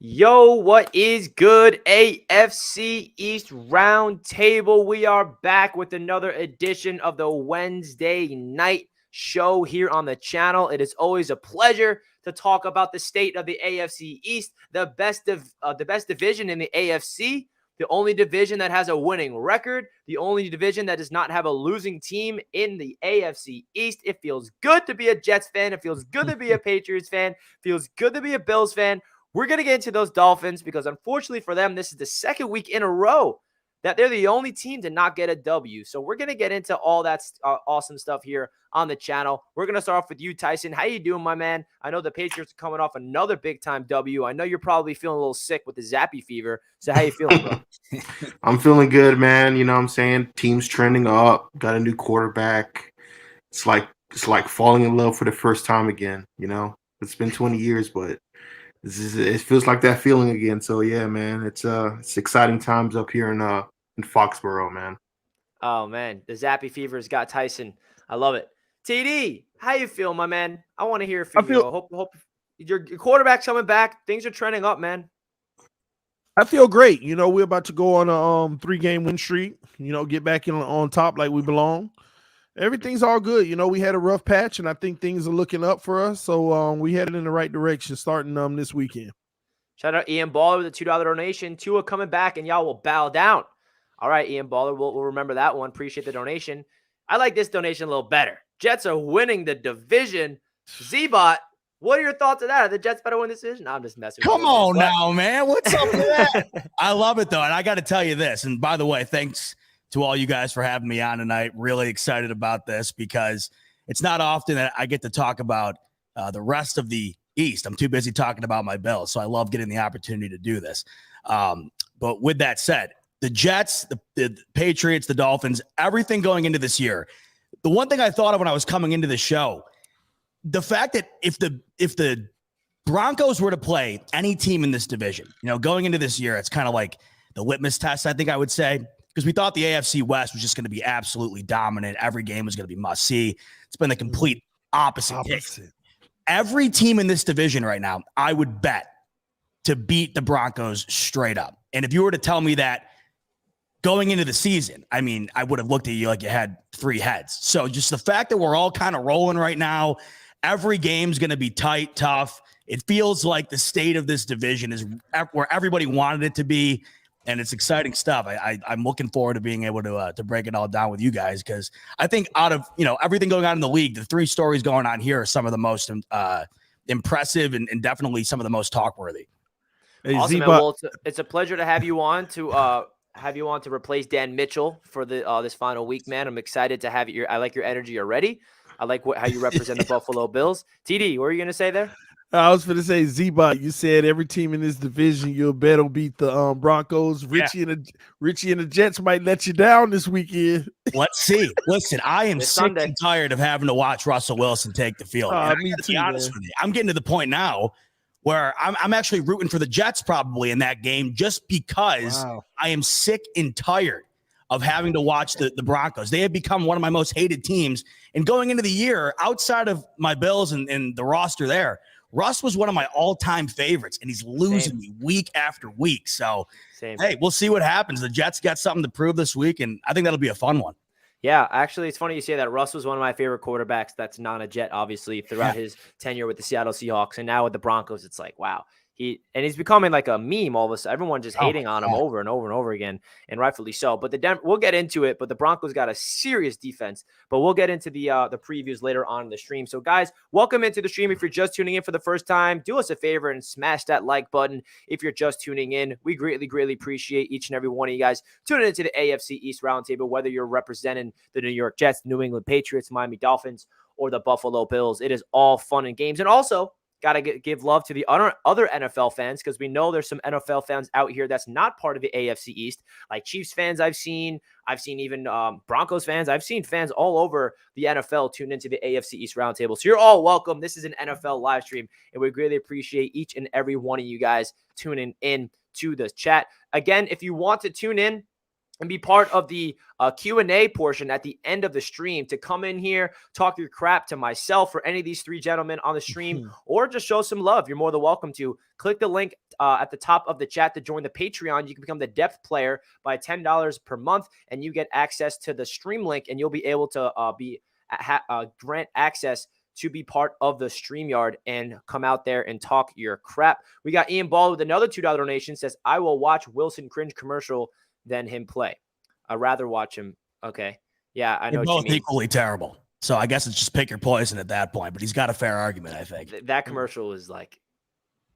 Yo, what is good, AFC East Roundtable? We are back with another edition of the Wednesday night show here on the channel. It is always a pleasure to talk about the state of the AFC East, the best division in the AFC, the only division that has a winning record, the only division that does not have a losing team in the AFC East. It feels good to be a Jets fan. It feels good to be a Patriots fan. It feels good to be a Bills fan. We're going to get into those Dolphins because, unfortunately for them, this is the second week in a row that they're the only team to not get a W. So we're going to get into all that awesome stuff here on the channel. We're going to start off with you, Tyson. How you doing, my man? I know the Patriots are coming off another big-time W. I know you're probably feeling a little sick with the Zappe fever. So how you feeling, bro? I'm feeling good, man. You know what I'm saying? Team's trending up. Got a new quarterback. It's like falling in love for the first time again, you know? It's been 20 years, but it feels like that feeling again. So yeah, man, it's exciting times up here in Foxborough, man. Oh, man, the Zappe fever's got Tyson. I love it. TD, how you feel, my man? I want to hear from you. I hope your quarterback's coming back. Things are trending up, man. I feel great. You know, we're about to go on a 3-game win streak. You know, get back on top like we belong. Everything's all good. You know, we had a rough patch, and I think things are looking up for us. So we headed in the right direction starting this weekend. Shout out Ian Baller with a $2 donation. Tua coming back, and y'all will bow down. All right, Ian Baller, we'll remember that one. Appreciate the donation. I like this donation a little better. Jets are winning the division. Z-Bot, what are your thoughts of that? Are the Jets better win this division? No, I'm just messing with you. Come on now, man. What's up with that? I love it, though. And I got to tell you this. And by the way, thanks to all you guys for having me on tonight. Really excited about this because it's not often that I get to talk about the rest of the East. I'm too busy talking about my Bills. So I love getting the opportunity to do this. But with that said, the Jets, the Patriots, the Dolphins, everything going into this year. The one thing I thought of when I was coming into the show, the fact that if the Broncos were to play any team in this division, you know, going into this year, it's kind of like the litmus test, I think I would say, because we thought the AFC West was just going to be absolutely dominant. Every game was going to be must see. It's been the complete opposite. Every team in this division right now, I would bet to beat the Broncos straight up. And if you were to tell me that going into the season, I mean, I would have looked at you like you had 3 heads. So just the fact that we're all kind of rolling right now, every game's going to be tight, tough. It feels like the state of this division is where everybody wanted it to be, and it's exciting stuff. I'm looking forward to being able to break it all down with you guys because I think out of everything going on in the league, the 3 stories going on here are some of the most impressive and definitely some of the most talk-worthy. Hey, awesome, man. Well, it's a pleasure to have you on to replace Dan Mitchell for this final week, man. I'm excited to have you. I like your energy already. I like how you represent the Buffalo Bills. TD, what were you going to say there? I was going to say, Z-Bot, you said every team in this division you'll bet will beat the Broncos. Richie and the Jets might let you down this weekend. Let's see. Listen, I am sick and tired of having to watch Russell Wilson take the field. Me too, be honest with you, I'm getting to the point now where I'm actually rooting for the Jets probably in that game just because I am sick and tired of having to watch the Broncos. They have become one of my most hated teams. And going into the year, outside of my Bills and the roster there, Russ was one of my all-time favorites, and he's losing me week after week. So, hey, we'll see what happens. The Jets got something to prove this week, and I think that'll be a fun one. Yeah, actually, it's funny you say that. Russ was one of my favorite quarterbacks that's not a Jet, obviously, throughout his tenure with the Seattle Seahawks. And now with the Broncos, it's like, wow. He's becoming like a meme all of a sudden. Everyone just hating on him over and over and over again, and rightfully so. But we'll get into it. But the Broncos got a serious defense. But we'll get into the previews later on in the stream. So, guys, welcome into the stream. If you're just tuning in for the first time, do us a favor and smash that like button. If you're just tuning in, we greatly appreciate each and every one of you guys tuning into the AFC East Roundtable, whether you're representing the New York Jets, New England Patriots, Miami Dolphins, or the Buffalo Bills. It is all fun and games. And also, got to give love to the other NFL fans because we know there's some NFL fans out here that's not part of the AFC East, like Chiefs fans I've seen even Broncos fans. I've seen fans all over the NFL tune into the AFC East Roundtable. So you're all welcome. This is an NFL live stream, and we greatly appreciate each and every one of you guys tuning in to the chat. Again, if you want to tune in, and be part of the Q&A portion at the end of the stream, to come in here, talk your crap to myself or any of these three gentlemen on the stream, or just show some love, you're more than welcome to. Click the link at the top of the chat to join the Patreon. You can become the depth player by $10 per month, and you get access to the stream link, and you'll be able to grant access to be part of the StreamYard and come out there and talk your crap. We got Ian Ball with another $2 donation, says, I will watch Wilson cringe commercial than him play. I'd rather watch him. Okay. Yeah, I know They're what both you mean. equally terrible. So I guess it's just pick your poison at that point, but he's got a fair argument, I think. That commercial is like,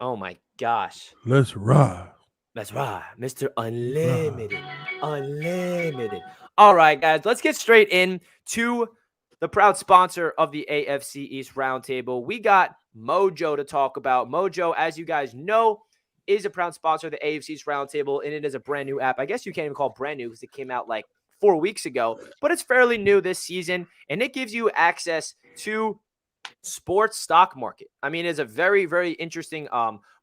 oh my gosh. Let's ride. That's right, Mr. Unlimited. Unlimited. All right, guys, let's get straight into the proud sponsor of the AFC East Roundtable. We got Mojo to talk about. Mojo, as you guys know, is a proud sponsor of the AFC East Roundtable, and it is a brand new app. I guess you can't even call it brand new because it came out like 4 weeks ago, but it's fairly new this season, and it gives you access to sports stock market. I mean, it's a very, very interesting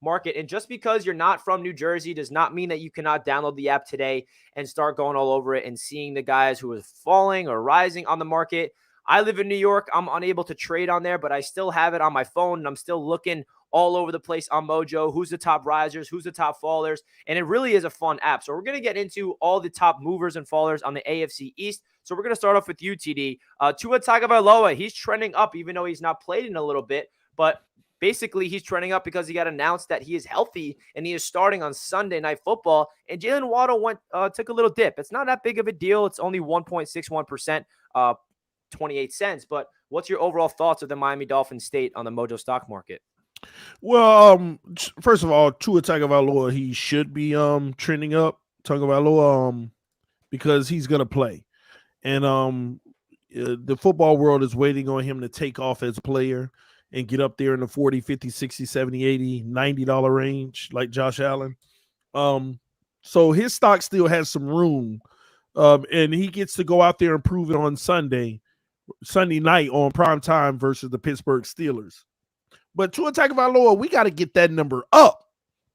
market. And just because you're not from New Jersey does not mean that you cannot download the app today and start going all over it and seeing the guys who are falling or rising on the market. I live in New York. I'm unable to trade on there, but I still have it on my phone, and I'm still looking all over the place on Mojo. Who's the top risers? Who's the top fallers? And it really is a fun app. So we're going to get into all the top movers and fallers on the AFC East. So we're going to start off with you, TD. Tua Tagovailoa, he's trending up, even though he's not played in a little bit. But basically, he's trending up because he got announced that he is healthy and he is starting on Sunday Night Football. And Jalen Waddle took a little dip. It's not that big of a deal. It's only 1.61%, 28 cents. But what's your overall thoughts of the Miami Dolphins state on the Mojo stock market? Well, first of all, Tua Tagovailoa, he should be trending up. Tagovailoa, because he's gonna play, and the football world is waiting on him to take off as a player and get up there in the 40, 50, 60, 70, 80, $90 range like Josh Allen. So his stock still has some room, and he gets to go out there and prove it on Sunday night on prime time versus the Pittsburgh Steelers. But Tua Tagovailoa, we got to get that number up.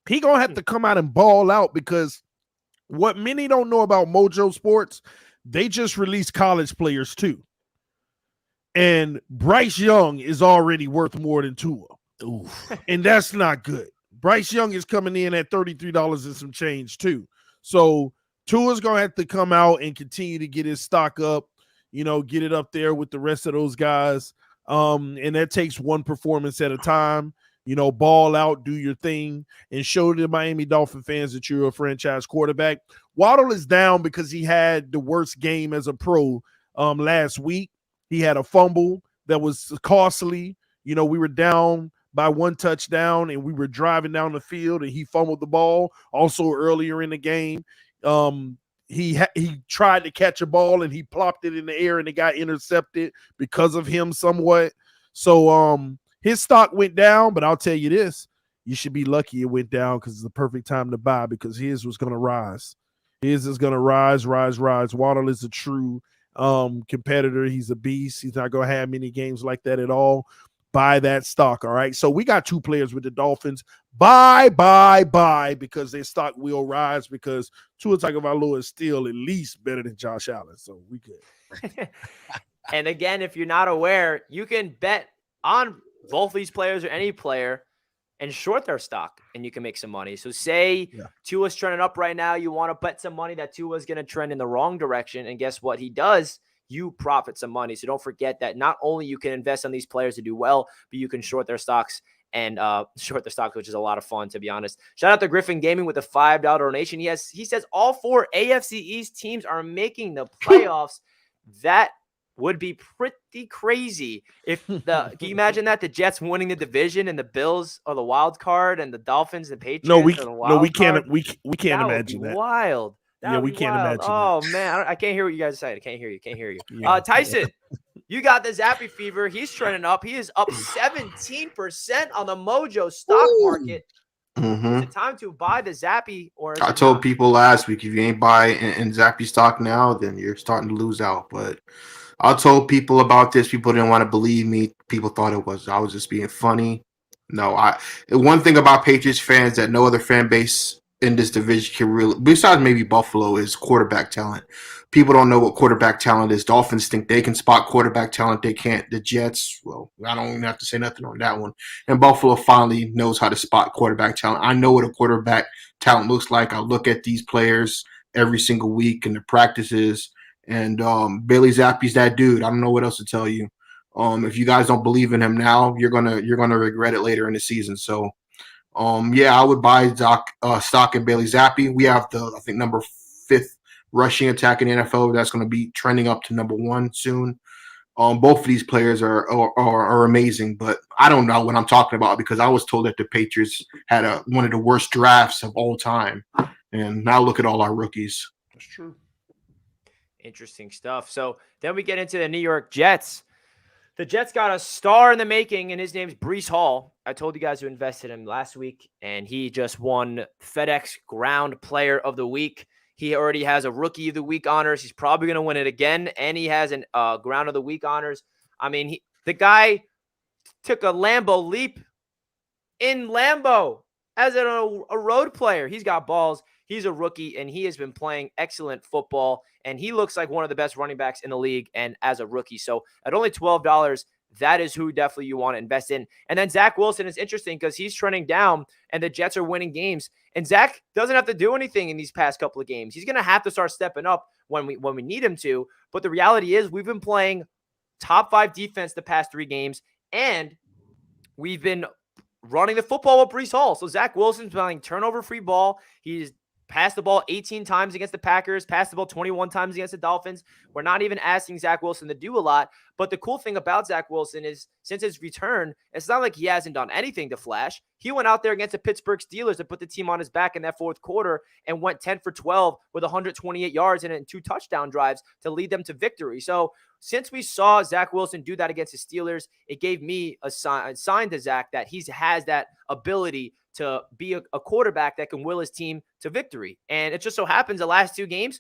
He going to have to come out and ball out, because what many don't know about Mojo Sports, they just released college players too. And Bryce Young is already worth more than Tua. Oof. And that's not good. Bryce Young is coming in at $33 and some change too. So Tua's going to have to come out and continue to get his stock up, get it up there with the rest of those guys. And that takes one performance at a time. Ball out, do your thing, and show the Miami Dolphin fans that you're a franchise quarterback. Waddle is down because he had the worst game as a pro last week. He had a fumble that was costly. We were down by one touchdown, and we were driving down the field, and he fumbled the ball. Also earlier in the game, he tried to catch a ball, and he plopped it in the air, and it got intercepted because of him somewhat. So his stock went down, but I'll tell you this, you should be lucky it went down, because it's the perfect time to buy, because his was going to rise. His is going to rise. Waddle is a true competitor. He's a beast. He's not going to have many games like that at all. Buy that stock, all right? So we got two players with the Dolphins. Buy, because their stock will rise, because Tua Tagovailoa is still at least better than Josh Allen. So we good. And again, if you're not aware, you can bet on both these players or any player and short their stock, and you can make some money. So say Tua's trending up right now. You want to bet some money that Tua's going to trend in the wrong direction. And guess what? He does. You profit some money. So don't forget that not only you can invest on these players to do well, but you can short their stocks and which is a lot of fun, to be honest. Shout out to Griffin Gaming with a $5 donation. He says all 4 AFC East teams are making the playoffs. That would be pretty crazy if can you imagine that? The Jets winning the division and the Bills are the wild card and the Dolphins and Patriots we can't imagine that. Wild. We can't imagine. Oh man, I can't hear what you guys say. I can't hear you. Yeah. Tyson, you got the Zappe fever. He's trending up. He is up 17% on the Mojo stock market. Mm-hmm. Is it time to buy the Zappe? Or I told people last week, if you ain't buy in Zappe stock now, then you're starting to lose out. But I told people about this. People didn't want to believe me. People thought I was just being funny. No, one thing about Patriots fans that no other fan base in this division can really, besides maybe Buffalo, is quarterback talent. People don't know what quarterback talent is. Dolphins think they can spot quarterback talent. They can't. The Jets, well, I don't even have to say nothing on that one. And Buffalo finally knows how to spot quarterback talent. I know what a quarterback talent looks like. I look at these players every single week in the practices. And Bailey Zappe's that dude. I don't know what else to tell you. If you guys don't believe in him now, you're gonna regret it later in the season. So yeah, I would buy stock in Bailey Zappe. We have I think number 5th rushing attack in the NFL. That's going to be trending up to number 1 soon. Both of these players are amazing, but I don't know what I'm talking about because I was told that the Patriots had one of the worst drafts of all time, and now look at all our rookies. That's true. Interesting stuff. So then we get into the New York Jets. The Jets got a star in the making, and his name's Breece Hall. I told you guys who invested in him last week, and he just won FedEx Ground Player of the Week. He already has a Rookie of the Week honors. He's probably going to win it again, and he has an Ground of the Week honors. I mean, the guy took a Lambo leap in Lambeau as a road player. He's got balls. He's a rookie, and he has been playing excellent football, and he looks like one of the best running backs in the league and as a rookie. So at only $12, that is who definitely you want to invest in. And then Zach Wilson is interesting because he's trending down, and the Jets are winning games. And Zach doesn't have to do anything in these past couple of games. He's going to have to start stepping up when we need him to. But the reality is we've been playing top 5 defense the past 3 games, and we've been running the football with Breece Hall. So Zach Wilson's playing turnover-free ball. He's passed the ball 18 times against the Packers, passed the ball 21 times against the Dolphins. We're not even asking Zach Wilson to do a lot. But the cool thing about Zach Wilson is since his return, it's not like he hasn't done anything to flash. He went out there against the Pittsburgh Steelers and put the team on his back in that 4th quarter and went 10 for 12 with 128 yards and 2 touchdown drives to lead them to victory. So since we saw Zach Wilson do that against the Steelers, it gave me a sign to Zach that he has that ability to be a quarterback that can will his team to victory. And it just so happens the last 2 games,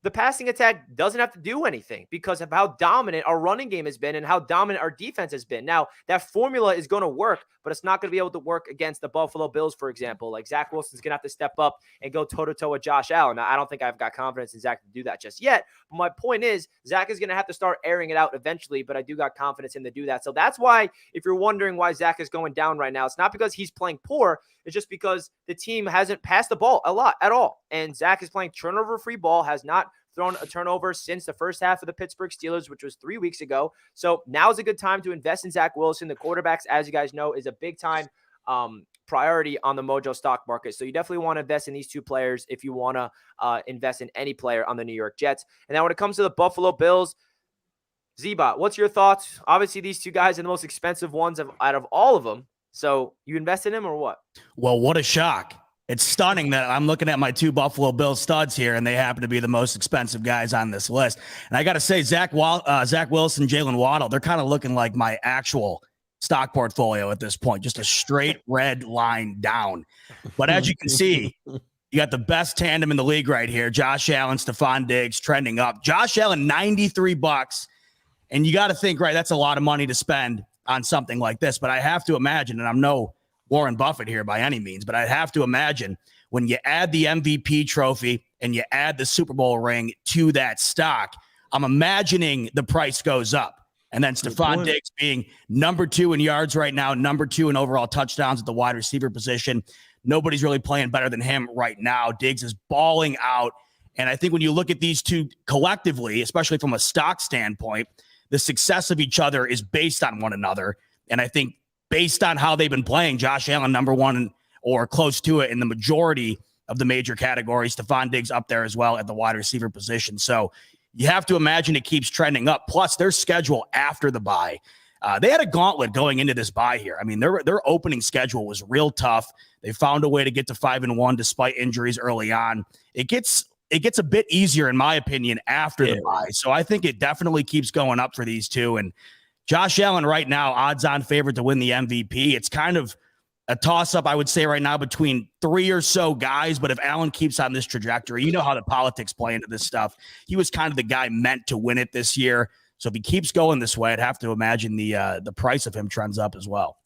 the passing attack doesn't have to do anything because of how dominant our running game has been and how dominant our defense has been. Now, that formula is going to work, but it's not going to be able to work against the Buffalo Bills, for example. Like Zach Wilson's going to have to step up and go toe-to-toe with Josh Allen. Now, I don't think I've got confidence in Zach to do that just yet. But my point is, Zach is going to have to start airing it out eventually, but I do got confidence in him to do that. So that's why, if you're wondering why Zach is going down right now, it's not because he's playing poor. It's just because the team hasn't passed the ball a lot at all. And Zach is playing turnover-free ball, has not thrown a turnover since the first half of the Pittsburgh Steelers, which was 3 weeks ago. So now is a good time to invest in Zach Wilson. The quarterbacks, as you guys know, is a big time priority on the Mojo stock market. So you definitely want to invest in these 2 players if you want to invest in any player on the New York Jets. And then when it comes to the Buffalo Bills, Z-Bot, what's your thoughts? Obviously, these 2 guys are the most expensive ones out of all of them. So you invest in him or what? Well, what a shock. It's stunning that I'm looking at my 2 Buffalo Bills studs here, and they happen to be the most expensive guys on this list. And I got to say, Zach Wilson, Jalen Waddle, they're kind of looking like my actual stock portfolio at this point, just a straight red line down. But as you can see, you got the best tandem in the league right here. Josh Allen, Stephon Diggs trending up. Josh Allen, $93. And you got to think, right, that's a lot of money to spend on something like this. But I have to imagine, and I'm no Warren Buffett here by any means, but I'd have to imagine when you add the MVP trophy and you add the Super Bowl ring to that stock, I'm imagining the price goes up. And then Stephon Diggs being number 2 in yards right now, number 2 in overall touchdowns at the wide receiver position. Nobody's really playing better than him right now. Diggs is balling out. And I think when you look at these 2 collectively, especially from a stock standpoint, the success of each other is based on one another. And I think based on how they've been playing, Josh Allen number 1 or close to it in the majority of the major categories. Stephon Diggs up there as well at the wide receiver position. So you have to imagine it keeps trending up. Plus their schedule after the bye. They had a gauntlet going into this bye here. I mean, their opening schedule was real tough. They found a way to get to 5-1 despite injuries early on. It gets a bit easier, in my opinion, after the bye. So I think it definitely keeps going up for these 2. And Josh Allen right now, odds-on favorite to win the MVP. It's kind of a toss-up, I would say, right now between 3 or so guys. But if Allen keeps on this trajectory, you know how the politics play into this stuff. He was kind of the guy meant to win it this year. So if he keeps going this way, I'd have to imagine the price of him trends up as well.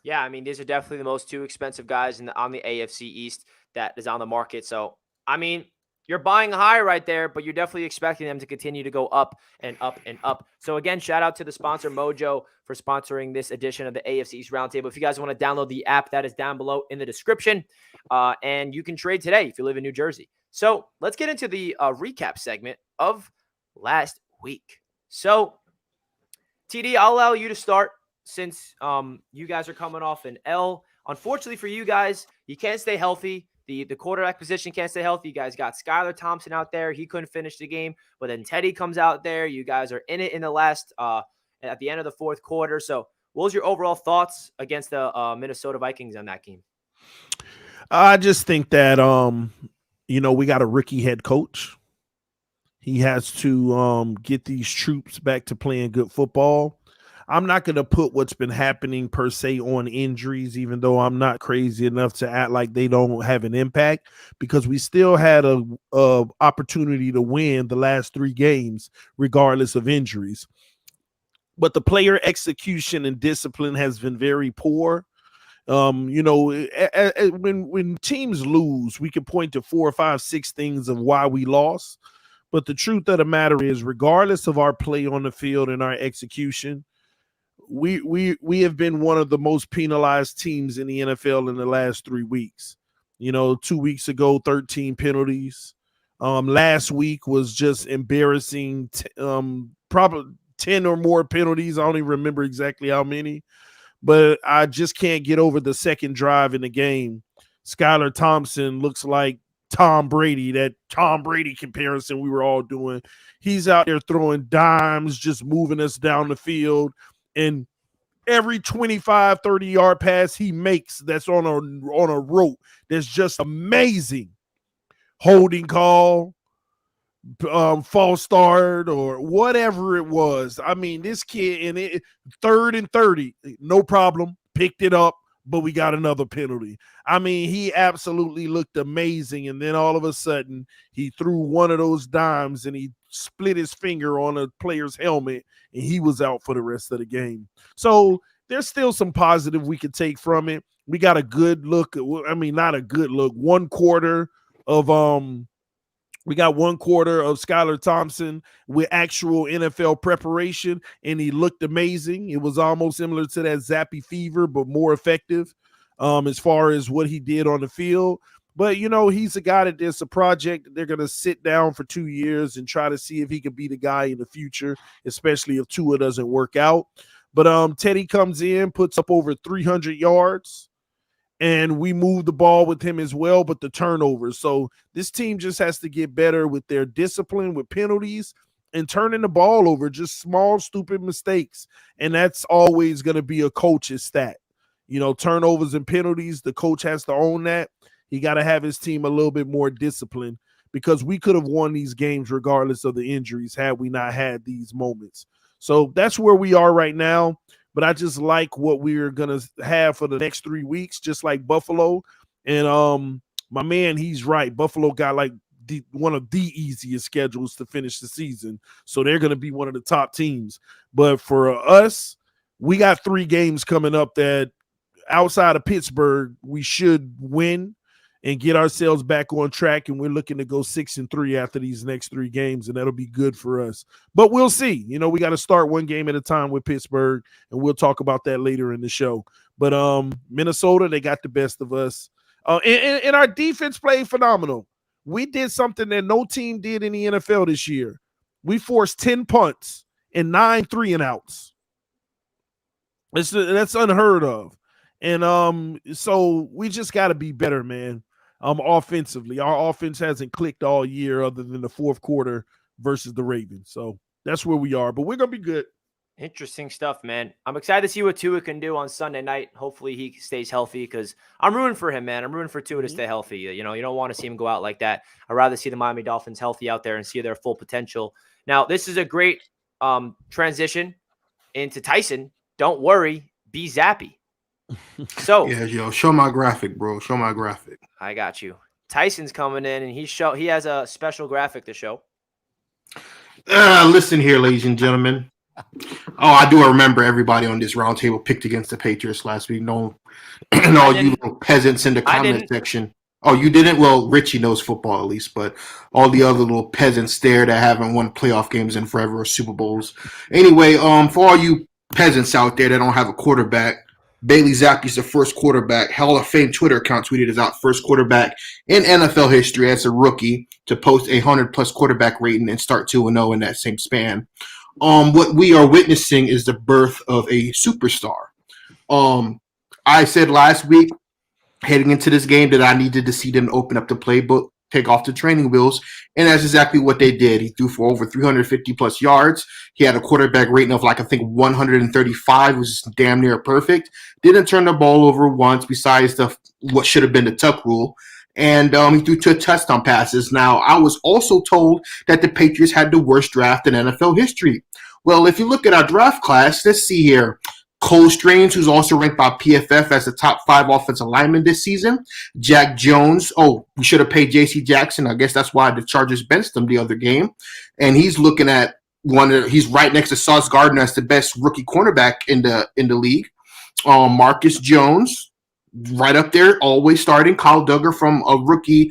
Yeah, I mean, these are definitely the most 2 expensive guys on the AFC East. that is on the market. So, I mean, you're buying high right there, but you're definitely expecting them to continue to go up and up and up. So again, shout out to the sponsor Mojo for sponsoring this edition of the AFC East Roundtable. If you guys want to download the app, that is down below in the description. And you can trade today if you live in New Jersey. So let's get into the recap segment of last week. So TD, I'll allow you to start since you guys are coming off an L. Unfortunately for you guys, you can't stay healthy. The quarterback position can't stay healthy. You guys got Skylar Thompson out there. He couldn't finish the game, but then Teddy comes out there. You guys are in it in the last at the end of the fourth quarter. So what was your overall thoughts against the Minnesota Vikings on that game? I just think that we got a rookie head coach. He has to get these troops back to playing good football. I'm not going to put what's been happening per se on injuries, even though I'm not crazy enough to act like they don't have an impact, because we still had a opportunity to win the last 3 games, regardless of injuries. But the player execution and discipline has been very poor. When teams lose, we can point to 4 or 5, 6 things of why we lost. But the truth of the matter is, regardless of our play on the field and our execution, we have been one of the most penalized teams in the NFL in the last 3 weeks. 2 weeks ago, 13 penalties. Last week was just embarrassing. Probably 10 or more penalties. I don't even remember exactly how many. But I just can't get over the second drive in the game. Skylar Thompson looks like Tom Brady, that Tom Brady comparison we were all doing. He's out there throwing dimes, just moving us down the field. And every 25, 30-yard pass he makes that's on a rope, that's just amazing. Holding call, false start, or whatever it was. I mean, this kid in it, 3rd and 30, no problem, picked it up, but we got another penalty. I mean, he absolutely looked amazing, and then all of a sudden, he threw one of those dimes, and he split his finger on a player's helmet, and he was out for the rest of the game. So there's still some positive we could take from it. We got a good look. I mean, not a good look. 1 quarter of we got 1 quarter of Skylar Thompson with actual NFL preparation, and he looked amazing. It was almost similar to that Zappe fever, but more effective as far as what he did on the field. But, he's a guy that there's a project that they're going to sit down for 2 years and try to see if he could be the guy in the future, especially if Tua doesn't work out. But Teddy comes in, puts up over 300 yards. And we move the ball with him as well, but the turnovers. So this team just has to get better with their discipline, with penalties, and turning the ball over, just small, stupid mistakes. And that's always going to be a coach's stat. Turnovers and penalties, the coach has to own that. He got to have his team a little bit more disciplined, because we could have won these games regardless of the injuries had we not had these moments. So that's where we are right now. But I just like what we're going to have for the next 3 weeks, just like Buffalo. And my man, he's right. Buffalo got like one of the easiest schedules to finish the season. So they're going to be one of the top teams. But for us, we got 3 games coming up that outside of Pittsburgh, we should win and get ourselves back on track. And we're looking to go 6-3 after these next 3 games, and that'll be good for us. But we'll see. We got to start 1 game at a time with Pittsburgh, and we'll talk about that later in the show. But Minnesota, they got the best of us. And our defense played phenomenal. We did something that no team did in the NFL this year. We forced 10 punts and 9 3-and-outs. That's unheard of. And so we just got to be better, man. Offensively, our offense hasn't clicked all year other than the fourth quarter versus the Ravens. So that's where we are, but we're going to be good. Interesting stuff, man. I'm excited to see what Tua can do on Sunday night. Hopefully he stays healthy, because I'm rooting for him, man. I'm rooting for Tua to stay healthy. You don't want to see him go out like that. I'd rather see the Miami Dolphins healthy out there and see their full potential. Now, this is a great transition into Tyson. Don't worry, be Zappe. So yeah, show my graphic, bro. Show my graphic. I got you. Tyson's coming in, and he has a special graphic to show. Listen here, ladies and gentlemen. Oh, I do remember everybody on this roundtable picked against the Patriots last week. No, and all you little peasants in the comment section. Oh, you didn't? Well, Richie knows football at least, but all the other little peasants there that haven't won playoff games in forever or Super Bowls. Anyway, for all you peasants out there that don't have a quarterback, Bailey Zappe's the first quarterback. Hall of Fame Twitter account tweeted us out first quarterback in NFL history as a rookie to post a 100-plus quarterback rating and start 2-0 in that same span. What we are witnessing is the birth of a superstar. I said last week, heading into this game, that I needed to see them open up the playbook, take off the training wheels, and that's exactly what they did. He threw for over 350-plus yards. He had a quarterback rating of, like, I think 135, which is damn near perfect. Didn't turn the ball over once besides what should have been the tuck rule. And he threw 2 touchdown passes. Now, I was also told that the Patriots had the worst draft in NFL history. Well, if you look at our draft class, let's see here. Cole Strange, who's also ranked by PFF as the top 5 offensive lineman this season. Jack Jones. Oh, we should have paid J.C. Jackson. I guess that's why the Chargers benched him the other game. And he's looking at he's right next to Sauce Gardner as the best rookie cornerback in the league. Marcus Jones, right up there, always starting. Kyle Duggar from a rookie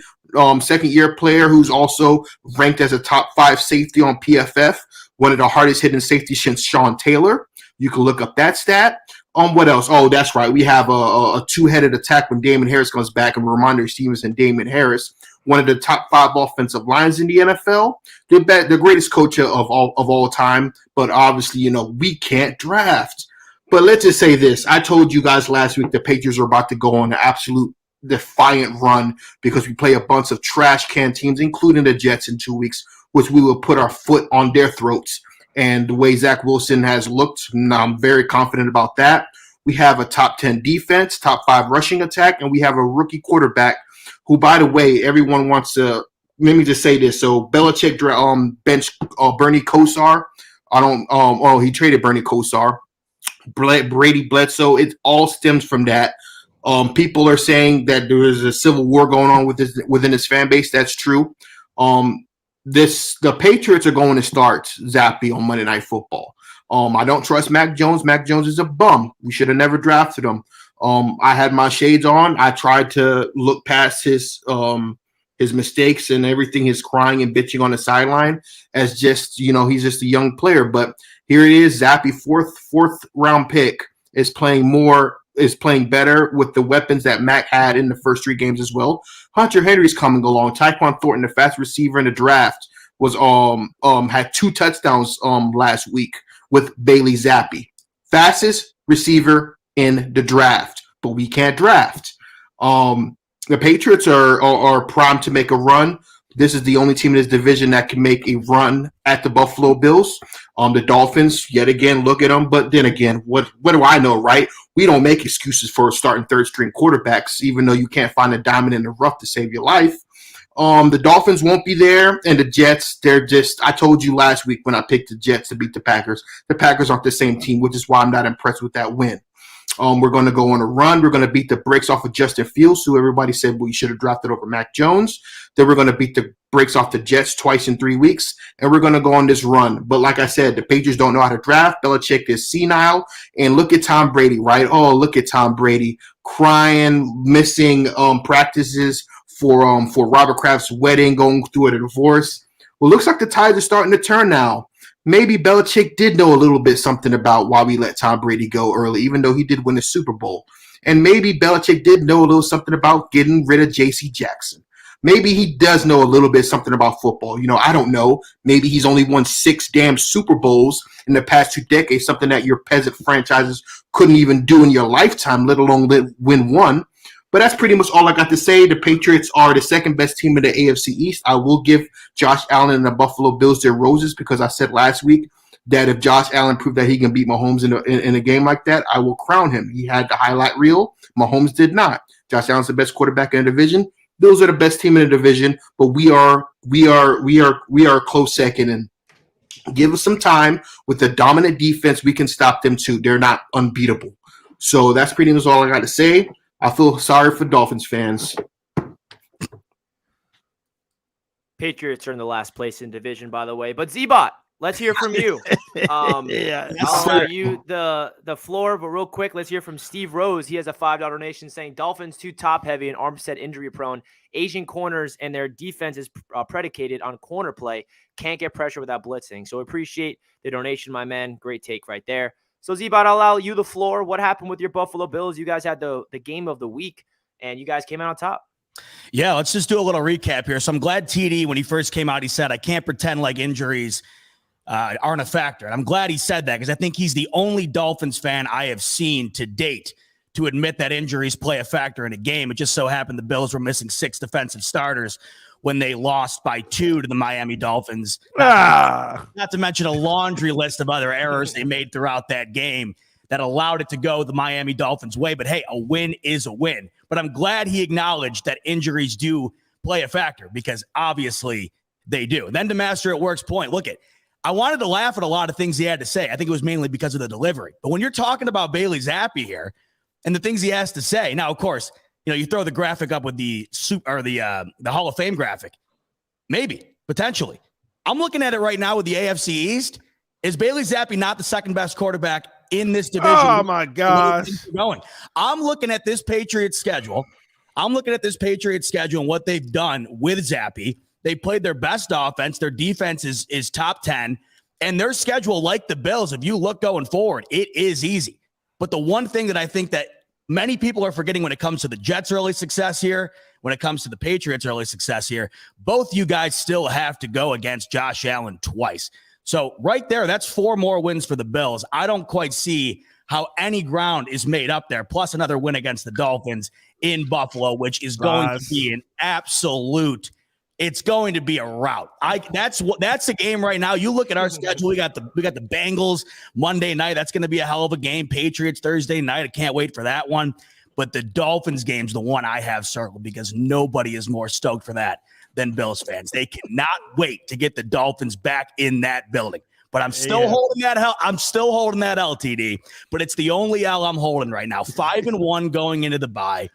second-year player who's also ranked as a top 5 safety on PFF. One of the hardest hitting safeties since Sean Taylor. You can look up that stat. What else? Oh, that's right. We have a 2-headed attack when Damon Harris comes back. And a reminder, Stevenson, Damon Harris, one of the top 5 offensive lines in the NFL. The greatest coach of all time. But obviously, we can't draft. But let's just say this. I told you guys last week the Patriots are about to go on an absolute defiant run because we play a bunch of trash can teams, including the Jets in 2 weeks, which we will put our foot on their throats. And the way Zach Wilson has looked, I'm very confident about that. We have a top 10 defense, top 5 rushing attack, and we have a rookie quarterback who, by the way, everyone wants to – let me just say this. So Belichick benched Bernie Kosar. He traded Bernie Kosar. Brady Bledsoe. It all stems from that. People are saying that there is a civil war going on within his fan base. That's true. The Patriots are going to start Zappe on Monday Night Football. I don't trust Mac Jones. Mac Jones is a bum. We should have never drafted him. I had my shades on. I tried to look past his mistakes and everything, his crying and bitching on the sideline as just, he's just a young player. But here it is. Zappe, fourth round pick, is playing better with the weapons that Mac had in the first 3 games as well. Hunter Henry's coming along. Tyquan Thornton, the fast receiver in the draft, was had 2 touchdowns last week with Bailey Zappe. Fastest receiver in the draft, but we can't draft. The Patriots are primed to make a run. This is the only team in this division that can make a run at the Buffalo Bills. The Dolphins, yet again, look at them. But then again, what do I know, right? We don't make excuses for starting third-string quarterbacks, even though you can't find a diamond in the rough to save your life. The Dolphins won't be there, and the Jets, I told you last week when I picked the Jets to beat the Packers. The Packers aren't the same team, which is why I'm not impressed with that win. We're going to go on a run. We're going to beat the brakes off of Justin Fields, who everybody said we should have drafted over Mac Jones. Then we're going to beat the brakes off the Jets twice in 3 weeks, and we're going to go on this run. But like I said, the Patriots don't know how to draft. Belichick is senile. And look at Tom Brady, right? Oh, look at Tom Brady crying, missing practices for Robert Kraft's wedding, going through a divorce. Well, looks like the tides are starting to turn now. Maybe Belichick did know a little bit something about why we let Tom Brady go early, even though he did win the Super Bowl. And maybe Belichick did know a little something about getting rid of J.C. Jackson. Maybe he does know a little bit something about football. I don't know. Maybe he's only won 6 damn Super Bowls in the past 2 decades, something that your peasant franchises couldn't even do in your lifetime, let alone win one. But that's pretty much all I got to say. The Patriots are the second best team in the AFC East. I will give Josh Allen and the Buffalo Bills their roses because I said last week that if Josh Allen proved that he can beat Mahomes in a game like that, I will crown him. He had the highlight reel. Mahomes did not. Josh Allen's the best quarterback in the division. Bills are the best team in the division, but we are a close second. And give us some time with the dominant defense. We can stop them too. They're not unbeatable. So that's pretty much all I got to say. I feel sorry for Dolphins fans. Patriots are in the last place in division, by the way. But Z-Bot, let's hear from you. Yeah. I'll allow you the floor, but real quick, let's hear from Steve Rose. He has a $5 donation saying Dolphins too top heavy and Armstead injury prone. Asian corners and their defense is predicated on corner play. Can't get pressure without blitzing. So appreciate the donation, my man. Great take right there. So Zebot, I'll allow you the floor. What happened with your Buffalo Bills? You guys had the game of the week, and you guys came out on top. Yeah, let's just do a little recap here. So I'm glad TD, when he first came out, he said, I can't pretend like injuries aren't a factor. And I'm glad he said that because I think he's the only Dolphins fan I have seen to date to admit that injuries play a factor in a game. It just so happened the Bills were missing 6 defensive starters when they lost by 2 to the Miami Dolphins. Not to mention a laundry list of other errors they made throughout that game that allowed it to go the Miami Dolphins' way. But hey, a win is a win. But I'm glad he acknowledged that injuries do play a factor because obviously they do. Then to Master at Work's point, look at, I wanted to laugh at a lot of things he had to say. I think it was mainly because of the delivery. But when you're talking about Bailey Zappe here and the things he has to say, now, of course, you throw the graphic up with the Hall of Fame graphic. Maybe, potentially. I'm looking at it right now with the AFC East. Is Bailey Zappe not the second best quarterback in this division? Oh, my gosh. I'm looking at this Patriots schedule. and what they've done with Zappe. They played their best offense. Their defense is top 10. And their schedule, like the Bills, if you look going forward, it is easy. But the one thing that I think that many people are forgetting when it comes to the Jets' early success here, when it comes to the Patriots' early success here, both you guys still have to go against Josh Allen twice. So right there, that's 4 more wins for the Bills. I don't quite see how any ground is made up there, plus another win against the Dolphins in Buffalo, which is going to be an absolute – it's going to be a rout. That's the game right now. You look at our schedule. We got the Bengals Monday night. That's going to be a hell of a game. Patriots Thursday night. I can't wait for that one. But the Dolphins game's the one I have circled because nobody is more stoked for that than Bills fans. They cannot wait to get the Dolphins back in that building. But I'm still holding that L. I'm still holding that LTD. But it's the only L I'm holding right now. 5-1 going into the bye.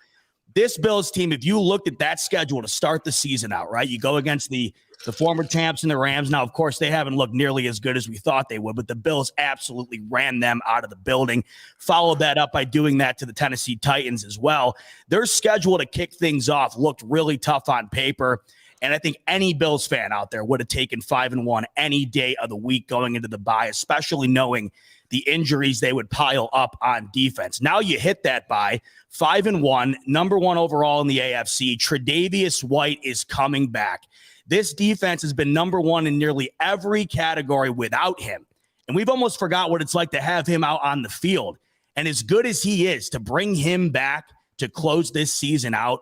This Bills team, if you looked at that schedule to start the season out, right, you go against the former champs and the Rams. Now, of course, they haven't looked nearly as good as we thought they would, but the Bills absolutely ran them out of the building. Followed that up by doing that to the Tennessee Titans as well. Their schedule to kick things off looked really tough on paper, and I think any Bills fan out there would have taken 5-1 any day of the week going into the bye, especially knowing the injuries they would pile up on defense. Now you hit that bye, 5-1, number 1 overall in the AFC. Tre'Davious White is coming back. This defense has been number 1 in nearly every category without him. And we've almost forgot what it's like to have him out on the field. And as good as he is, to bring him back to close this season out,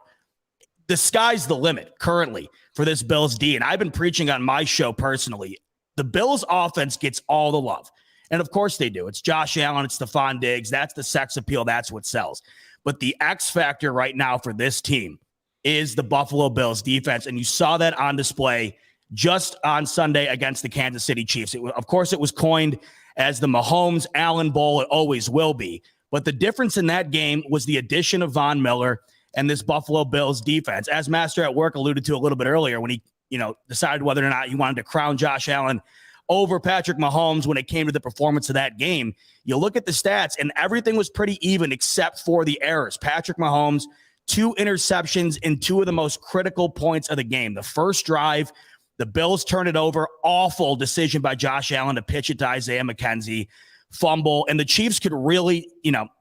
the sky's the limit currently for this Bills D. And I've been preaching on my show personally. The Bills offense gets all the love. And of course they do. It's Josh Allen. It's Stephon Diggs. That's the sex appeal. That's what sells. But the X factor right now for this team is the Buffalo Bills defense. And you saw that on display just on Sunday against the Kansas City Chiefs. Of course, it was coined as the Mahomes Allen Bowl. It always will be. But the difference in that game was the addition of Von Miller and this Buffalo Bills defense. As Master at Work alluded to a little bit earlier when he, decided whether or not he wanted to crown Josh Allen over Patrick Mahomes when it came to the performance of that game. You look at the stats, and everything was pretty even except for the errors. Patrick Mahomes, 2 interceptions in 2 of the most critical points of the game. The first drive, the Bills turn it over. Awful decision by Josh Allen to pitch it to Isaiah McKenzie. Fumble, and the Chiefs could really,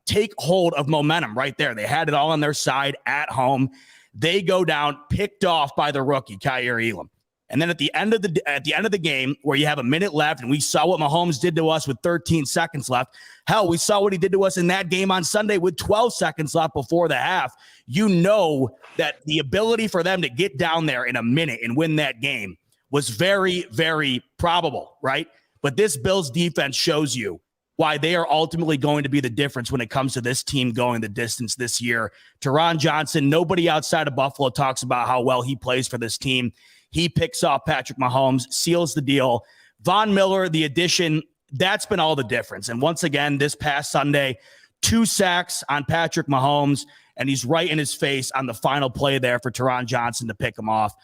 take hold of momentum right there. They had it all on their side at home. They go down, picked off by the rookie, Kaiir Elam. And then at the end of the game, where you have a minute left, and we saw what Mahomes did to us with 13 seconds left. Hell, we saw what he did to us in that game on Sunday with 12 seconds left before the half. You know that the ability for them to get down there in a minute and win that game was very, very probable, right? But this Bills defense shows you why they are ultimately going to be the difference when it comes to this team going the distance this year. Teron Johnson, nobody outside of Buffalo talks about how well he plays for this team. He picks off Patrick Mahomes, seals the deal. Von Miller, the addition, that's been all the difference. And once again, this past Sunday, 2 sacks on Patrick Mahomes, and he's right in his face on the final play there for Teron Johnson to pick him off.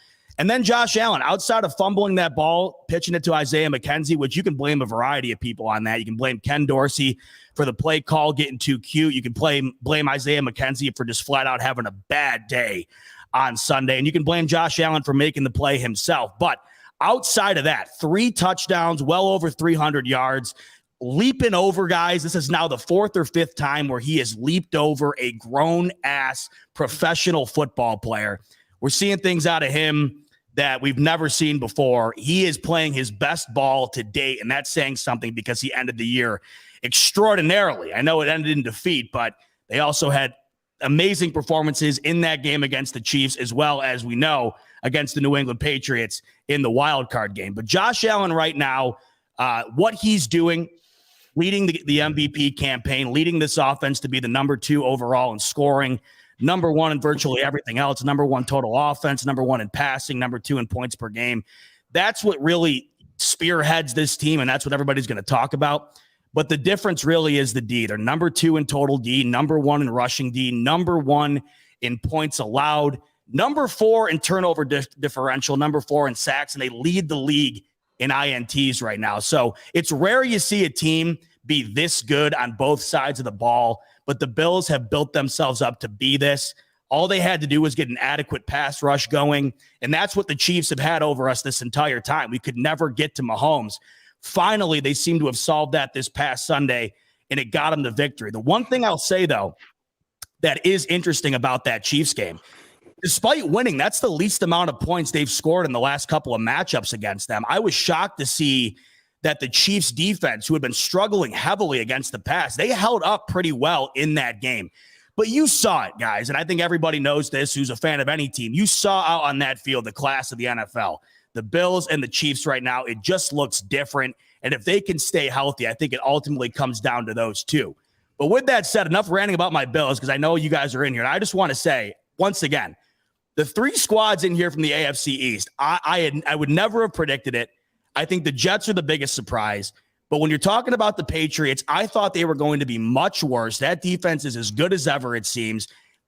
And then Josh Allen, outside of fumbling that ball, pitching it to Isaiah McKenzie, which you can blame a variety of people on that. You can blame Ken Dorsey for the play call getting too cute. You can blame Isaiah McKenzie for just flat out having a bad day on Sunday. And you can blame Josh Allen for making the play himself. But outside of that, 3 touchdowns, well over 300 yards, leaping over guys. This is now the 4th or 5th time where he has leaped over a grown-ass professional football player. We're seeing things out of him that we've never seen before. He is playing his best ball to date, and that's saying something because he ended the year extraordinarily. I know it ended in defeat, but they also had amazing performances in that game against the Chiefs, as well as we know against the New England Patriots in the wild card game. But Josh Allen right now, what he's doing, leading the MVP campaign, leading this offense to be the number 2 overall in scoring, number 1 in virtually everything else, number 1 total offense, number 1 in passing, number 2 in points per game. That's what really spearheads this team, and that's what everybody's going to talk about. But the difference really is the D. They're number 2 in total D, number 1 in rushing D, number 1 in points allowed, number 4 in turnover differential, number 4 in sacks, and they lead the league in INTs right now. So it's rare you see a team be this good on both sides of the ball, but the Bills have built themselves up to be this. All they had to do was get an adequate pass rush going, and that's what the Chiefs have had over us this entire time. We could never get to Mahomes. Finally, they seem to have solved that this past Sunday, and it got them the victory. The one thing I'll say, though, that is interesting about that Chiefs game, despite winning, that's the least amount of points they've scored in the last couple of matchups against them. I was shocked to see that the Chiefs defense, who had been struggling heavily against the pass, they held up pretty well in that game. But you saw it, guys, and I think everybody knows this who's a fan of any team. You saw out on that field the class of the NFL. The Bills and the Chiefs right now, it just looks different. And if they can stay healthy, I think it ultimately comes down to those two. But with that said, enough ranting about my Bills, because I know you guys are in here. And I just want to say, once again, the 3 squads in here from the AFC East, I would never have predicted it. I think the Jets are the biggest surprise. But when you're talking about the Patriots, I thought they were going to be much worse. That defense is as good as ever, it seems.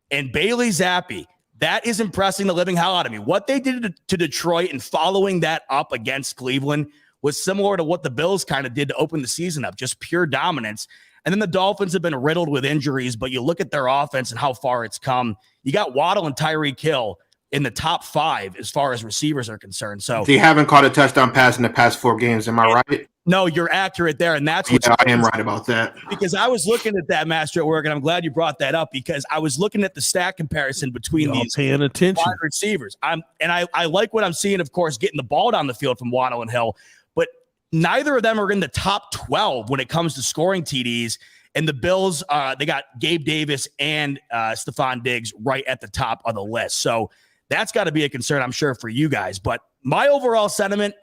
And Bailey Zappe, that is impressing the living hell out of me. What they did to Detroit and following that up against Cleveland was similar to what the Bills kind of did to open the season up, just pure dominance. And then the Dolphins have been riddled with injuries, but you look at their offense and how far it's come. You got Waddle and Tyreek Hill in the top 5 as far as receivers are concerned. So they haven't caught a touchdown pass in the past 4 games. Am I right? No, you're accurate there. And that's what I am right about that. Because I was looking at that, Master at Work, and I'm glad you brought that up, because I was looking at the stat comparison between these paying attention wide receivers. I like what I'm seeing, of course, getting the ball down the field from Waddle and Hill, but neither of them are in the top 12 when it comes to scoring TDs. And the Bills, they got Gabe Davis and Stephon Diggs right at the top of the list. So that's got to be a concern, I'm sure, for you guys. But my overall sentiment,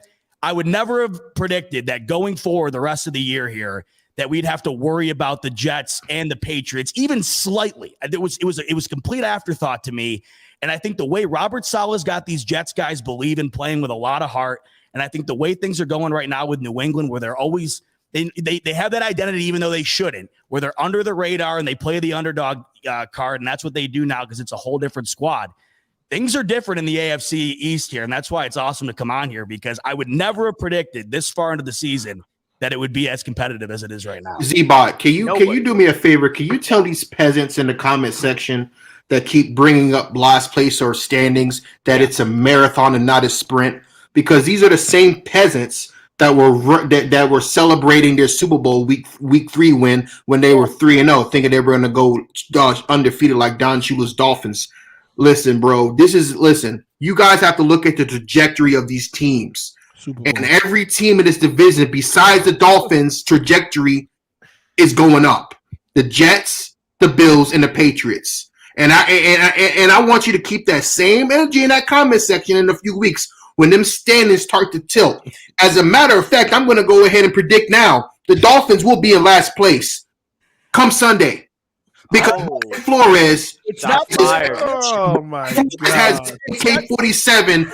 I would never have predicted that going forward the rest of the year here, that we'd have to worry about the Jets and the Patriots, even slightly. It was complete afterthought to me. And I think the way Robert Saleh's got these Jets guys believe in playing with a lot of heart, and I think the way things are going right now with New England, where they're always they have that identity, even though they shouldn't, where they're under the radar and they play the underdog card, and that's what they do now because it's a whole different squad. Things are different in the AFC East here, and that's why it's awesome to come on here, because I would never have predicted this far into the season that it would be as competitive as it is right now. Z-Bot, can you do me a favor? Can you tell these peasants in the comment section that keep bringing up last place or standings that it's a marathon and not a sprint? Because these are the same peasants that were celebrating their Super Bowl week 3 win when they were 3-0, thinking they were going to go undefeated like Don Shula's Dolphins. Listen, bro, you guys have to look at the trajectory of these teams. And every team in this division, besides the Dolphins, trajectory is going up. The Jets, the Bills, and the Patriots. And I want you to keep that same energy in that comment section in a few weeks when them standings start to tilt. As a matter of fact, I'm going to go ahead and predict now the Dolphins will be in last place come Sunday. Because Flores it's not fired. Has K-47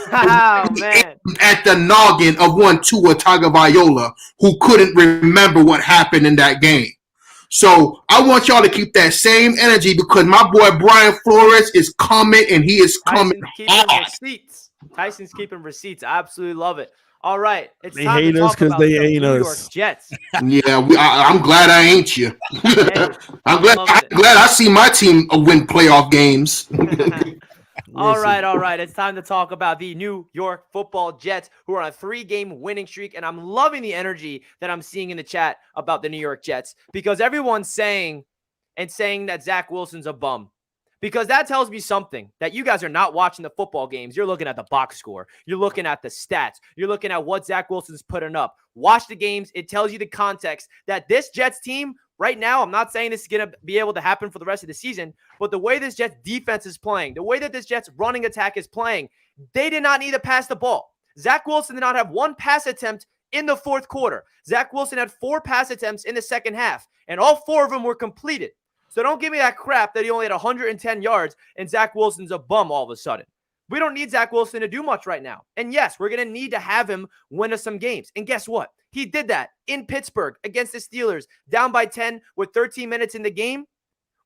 at the noggin of one Tua Tagovailoa, who couldn't remember what happened in that game. So I want y'all to keep that same energy, because my boy Brian Flores is coming, and he is coming hard. Tyson's keeping receipts. I absolutely love it. All right. It's They time hate to us talk 'cause about they the ain't New us. York Jets. Yeah, I'm glad I ain't you. Hey, I'm loving it. glad I see my team win playoff games. All right. It's time to talk about the New York Football Jets, who are on a 3-game winning streak. And I'm loving the energy that I'm seeing in the chat about the New York Jets because everyone's saying that Zach Wilson's a bum. Because that tells me something, that you guys are not watching the football games. You're looking at the box score. You're looking at the stats. You're looking at what Zach Wilson's putting up. Watch the games. It tells you the context that this Jets team right now, I'm not saying this is going to be able to happen for the rest of the season, but the way this Jets defense is playing, the way that this Jets running attack is playing, they did not need to pass the ball. Zach Wilson did not have one pass attempt in the fourth quarter. Zach Wilson had 4 pass attempts in the second half, and all 4 of them were completed. So don't give me that crap that he only had 110 yards and Zach Wilson's a bum all of a sudden. We don't need Zach Wilson to do much right now. And yes, we're going to need to have him win us some games. And guess what? He did that in Pittsburgh against the Steelers, down by 10 with 13 minutes in the game.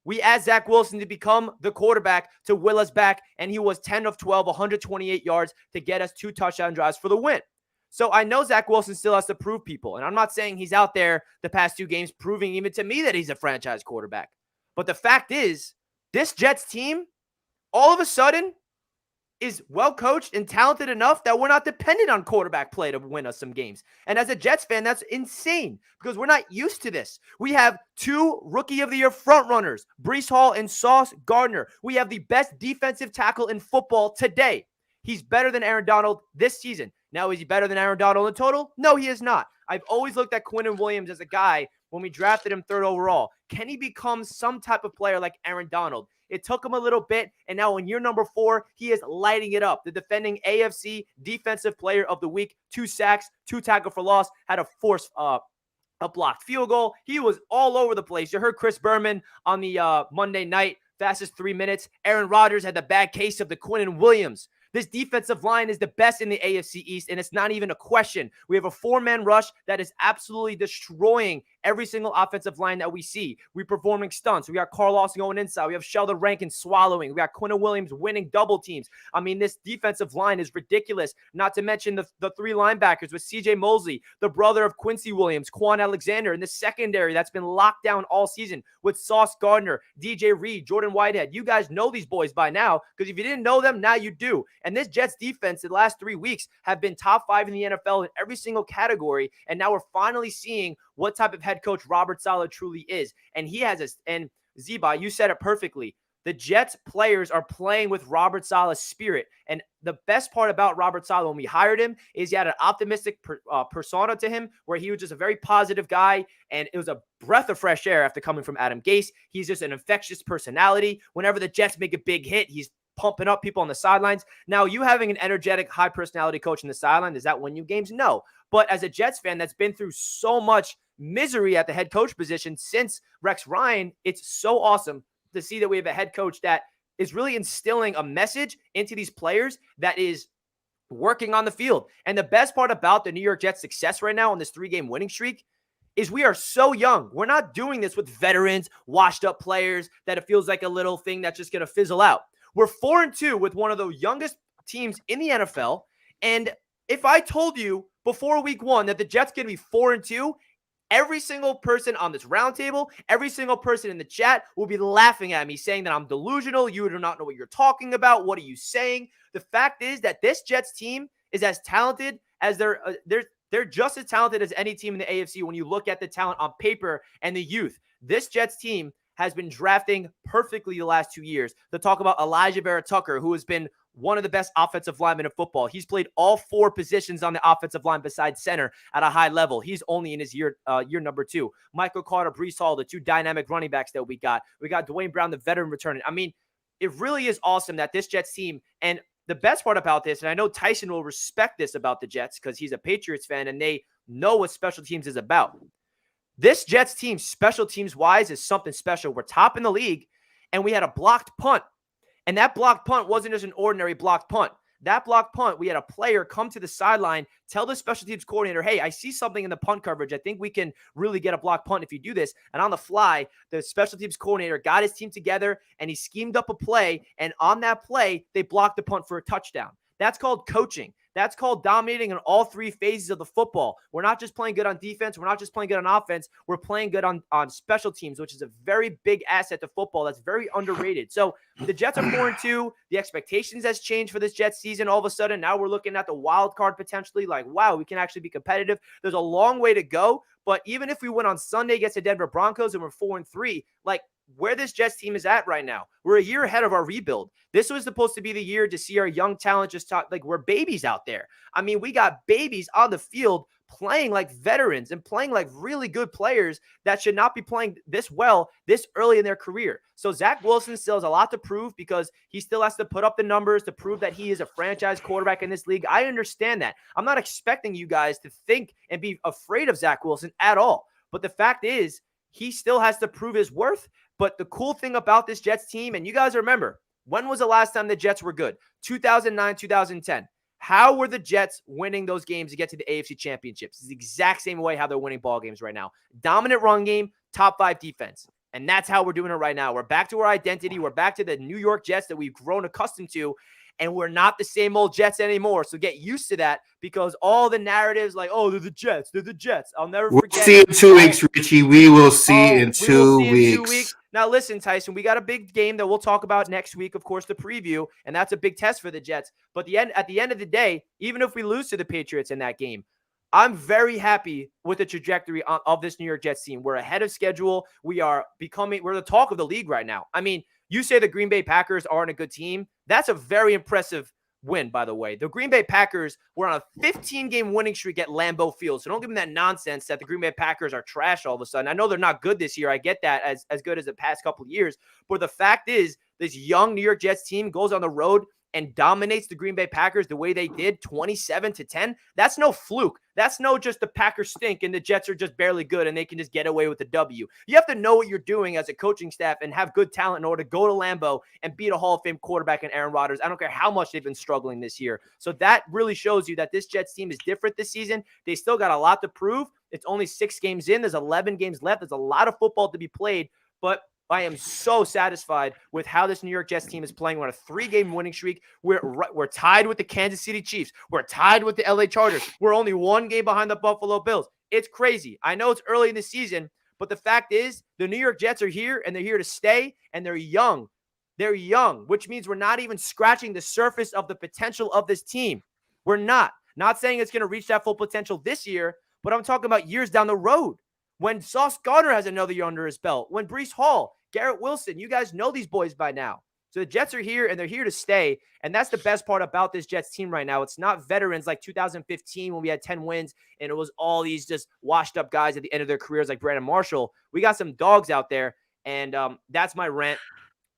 We asked Zach Wilson to become the quarterback to will us back, and he was 10 of 12, 128 yards to get us 2 touchdown drives for the win. So I know Zach Wilson still has to prove people, and I'm not saying he's out there the past 2 games proving even to me that he's a franchise quarterback. But the fact is, this Jets team, all of a sudden, is well coached and talented enough that we're not dependent on quarterback play to win us some games. And as a Jets fan, that's insane because we're not used to this. We have 2 Rookie of the Year frontrunners, Breece Hall and Sauce Gardner. We have the best defensive tackle in football today. He's better than Aaron Donald this season. Now, is he better than Aaron Donald in total? No, he is not. I've always looked at Quinnen Williams as a guy when we drafted him 3rd overall. Can he become some type of player like Aaron Donald? It took him a little bit, and now in year number 4, he is lighting it up. The defending AFC Defensive Player of the Week, 2 sacks, 2 tackle for loss, had a forced a blocked field goal. He was all over the place. You heard Chris Berman on the Monday night, fastest 3 minutes. Aaron Rodgers had the bad case of the Quinnen Williams. This defensive line is the best in the AFC East, and it's not even a question. We have a 4-man rush that is absolutely destroying every single offensive line that we see. We're performing stunts. We got Carl Lawson going inside. We have Sheldon Rankin swallowing. We got Quinnen Williams winning double teams. I mean, this defensive line is ridiculous, not to mention the 3 linebackers with C.J. Mosley, the brother of Quincy Williams, Quan Alexander, and the secondary that's been locked down all season with Sauce Gardner, DJ Reed, Jordan Whitehead. You guys know these boys by now because if you didn't know them, now you do. And this Jets defense the last 3 weeks have been top 5 in the NFL in every single category. And now we're finally seeing what type of head coach Robert Saleh truly is. And he has and Ziba, you said it perfectly. The Jets players are playing with Robert Saleh's spirit. And the best part about Robert Saleh when we hired him is he had an optimistic persona to him where he was just a very positive guy. And it was a breath of fresh air after coming from Adam Gase. He's just an infectious personality. Whenever the Jets make a big hit, he's pumping up people on the sidelines. Now, you having an energetic, high personality coach in the sideline, does that win you games? No. But as a Jets fan that's been through so much misery at the head coach position since Rex Ryan, it's so awesome to see that we have a head coach that is really instilling a message into these players that is working on the field. And the best part about the New York Jets' success right now on this 3-game winning streak is we are so young. We're not doing this with veterans, washed up players that it feels like a little thing that's just going to fizzle out. We're 4-2 with one of the youngest teams in the NFL. And if I told you before week 1 that the Jets going to be 4-2, every single person on this roundtable, every single person in the chat will be laughing at me saying that I'm delusional. You do not know what you're talking about. What are you saying? The fact is that this Jets team is as talented as they're just as talented as any team in the AFC when you look at the talent on paper and the youth. This Jets team has been drafting perfectly the last 2 years. To talk about Elijah Vera-Tucker, who has been one of the best offensive linemen in football. He's played all 4 positions on the offensive line besides center at a high level. He's only in his year number 2. Michael Carter, Breece Hall, the 2 dynamic running backs that we got. We got Dwayne Brown, the veteran returning. I mean, it really is awesome that this Jets team, and the best part about this, and I know Tyson will respect this about the Jets because he's a Patriots fan and they know what special teams is about. This Jets team, special teams-wise, is something special. We're top in the league, and we had a blocked punt. And that blocked punt wasn't just an ordinary blocked punt. That blocked punt, we had a player come to the sideline, tell the special teams coordinator, hey, I see something in the punt coverage. I think we can really get a blocked punt if you do this. And on the fly, the special teams coordinator got his team together, and he schemed up a play. And on that play, they blocked the punt for a touchdown. That's called coaching. That's called dominating in all three phases of the football. We're not just playing good on defense. We're not just playing good on offense. We're playing good on special teams, which is a very big asset to football that's very underrated. So the Jets are 4-2. The expectations has changed for this Jets season. All of a sudden, now we're looking at the wild card potentially. Like, wow, we can actually be competitive. There's a long way to go. But even if we win on Sunday against the Denver Broncos and we're 4-3, like, where this Jets team is at right now, we're a year ahead of our rebuild. This was supposed to be the year to see our young talent just talk like we're babies out there. I mean, we got babies on the field playing like veterans and playing like really good players that should not be playing this well this early in their career. So Zach Wilson still has a lot to prove because he still has to put up the numbers to prove that he is a franchise quarterback in this league. I understand that. I'm not expecting you guys to think and be afraid of Zach Wilson at all. But the fact is, he still has to prove his worth. But the cool thing about this Jets team, and you guys remember, when was the last time the Jets were good? 2009, 2010. How were the Jets winning those games to get to the AFC championships? It's the exact same way how they're winning ball games right now. Dominant run game, top 5 defense. And that's how we're doing it right now. We're back to our identity. We're back to the New York Jets that we've grown accustomed to. And we're not the same old Jets anymore. So get used to that because all the narratives like, oh, they're the Jets. They're the Jets. I'll never forget. We'll see in 2 weeks, Richie. We will see in 2 weeks. Now, listen, Tyson, we got a big game that we'll talk about next week, of course, the preview, and that's a big test for the Jets. But at the end of the day, even if we lose to the Patriots in that game, I'm very happy with the trajectory of this New York Jets team. We're ahead of schedule. We're the talk of the league right now. I mean, you say the Green Bay Packers aren't a good team. That's a very impressive win, by the way. The Green Bay Packers were on a 15-game winning streak at Lambeau Field. So don't give me that nonsense that the Green Bay Packers are trash all of a sudden. I know they're not good this year. I get that as good as the past couple of years. But the fact is, this young New York Jets team goes on the road and dominates the Green Bay Packers the way they did, 27-10. That's no fluke. That's no just the Packers stink and the Jets are just barely good and they can just get away with the W. You have to know what you're doing as a coaching staff and have good talent in order to go to Lambeau and beat a Hall of Fame quarterback in Aaron Rodgers. I don't care how much they've been struggling this year. So that really shows you that this Jets team is different this season. They still got a lot to prove. It's only 6 games in. There's 11 games left. There's a lot of football to be played, but I am so satisfied with how this New York Jets team is playing. We're on a 3-game winning streak. We're tied with the Kansas City Chiefs. We're tied with the LA Chargers. We're only 1 game behind the Buffalo Bills. It's crazy. I know it's early in the season, but the fact is the New York Jets are here, and they're here to stay, and they're young. They're young, which means we're not even scratching the surface of the potential of this team. We're not. Not saying it's going to reach that full potential this year, but I'm talking about years down the road. When Sauce Gardner has another year under his belt, when Breece Hall, Garrett Wilson, you guys know these boys by now. So the Jets are here, and they're here to stay, and that's the best part about this Jets team right now. It's not veterans like 2015 when we had 10 wins, and it was all these just washed-up guys at the end of their careers like Brandon Marshall. We got some dogs out there, and that's my rant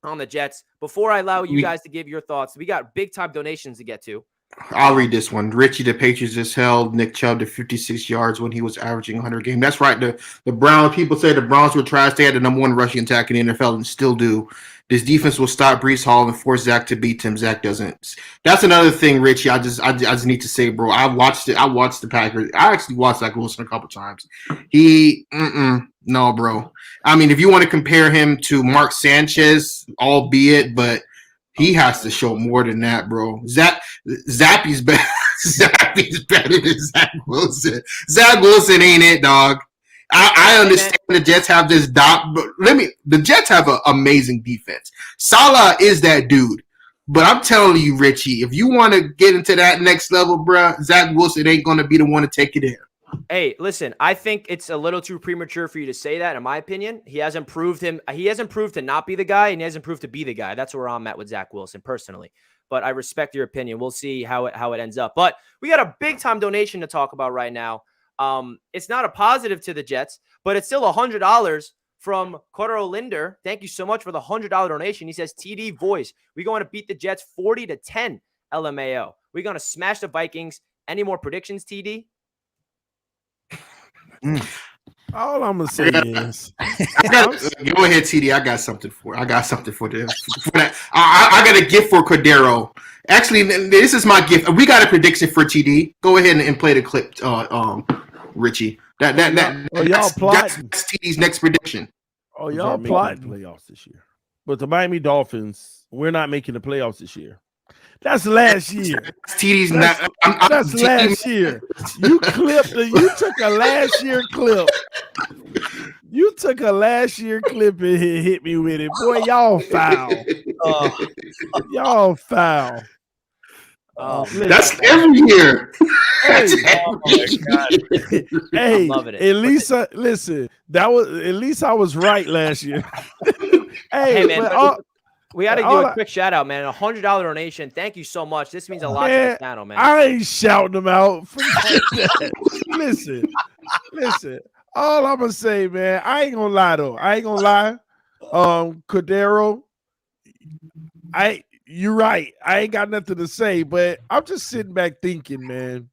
on the Jets. Before I allow you guys to give your thoughts, we got big-time donations to get to. I'll read this one. Richie, the Patriots just held Nick Chubb to 56 yards when he was averaging 100 a game. That's right. The Browns, people say the Browns were trash. They had the number 1 rushing attack in the NFL and still do. This defense will stop Breece Hall and force Zach to beat him. Zach doesn't. That's another thing, Richie. I just need to say, bro. I watched the Packers. I actually watched Zach Wilson a couple times. No, bro. I mean, if you want to compare him to Mark Sanchez, albeit, but he has to show more than that, bro. Zappe's better. Zappe's better than Zach Wilson. Zach Wilson ain't it, dog. I understand the Jets have this but the Jets have an amazing defense. Salah is that dude. But I'm telling you, Richie, if you want to get into that next level, bro, Zach Wilson ain't going to be the one to take you there. Hey, listen, I think it's a little too premature for you to say that, in my opinion. He hasn't proved to not be the guy, and he hasn't proved to be the guy. That's where I'm at with Zach Wilson personally. But I respect your opinion. We'll see how it ends up. But we got a big-time donation to talk about right now. It's not a positive to the Jets, but it's still $100 from Cordero Linder. Thank you so much for the $100 donation. He says, TD voice, we're going to beat the Jets 40-10 LMAO. We're going to smash the Vikings. Any more predictions, TD? All I'm gonna say is, go ahead, TD. I got something for this. For that. I got a gift for Cordero. Actually, this is my gift. We got a prediction for TD. Go ahead and play the clip, Richie. That's TD's next prediction. Y'all plotting playoffs this year, but the Miami Dolphins, we're not making the playoffs this year. That's last year. TD's That's, not. I'm that's last year. You you took a last year clip. You took a last year clip and hit me with it. Boy, y'all foul. Y'all foul. Oh, That's every year. Hey, Oh my God. hey, I'm loving it. at least listen, at least I was right last year. Hey, man, but we got to do all a quick shout out, man. $100 donation. Thank you so much. This means a lot to man, the channel, man. I ain't shouting them out. Forget that. Listen. All I'm gonna say, man, I ain't gonna lie though. I ain't gonna lie. Cordero, you're right. I ain't got nothing to say, but I'm just sitting back thinking, man.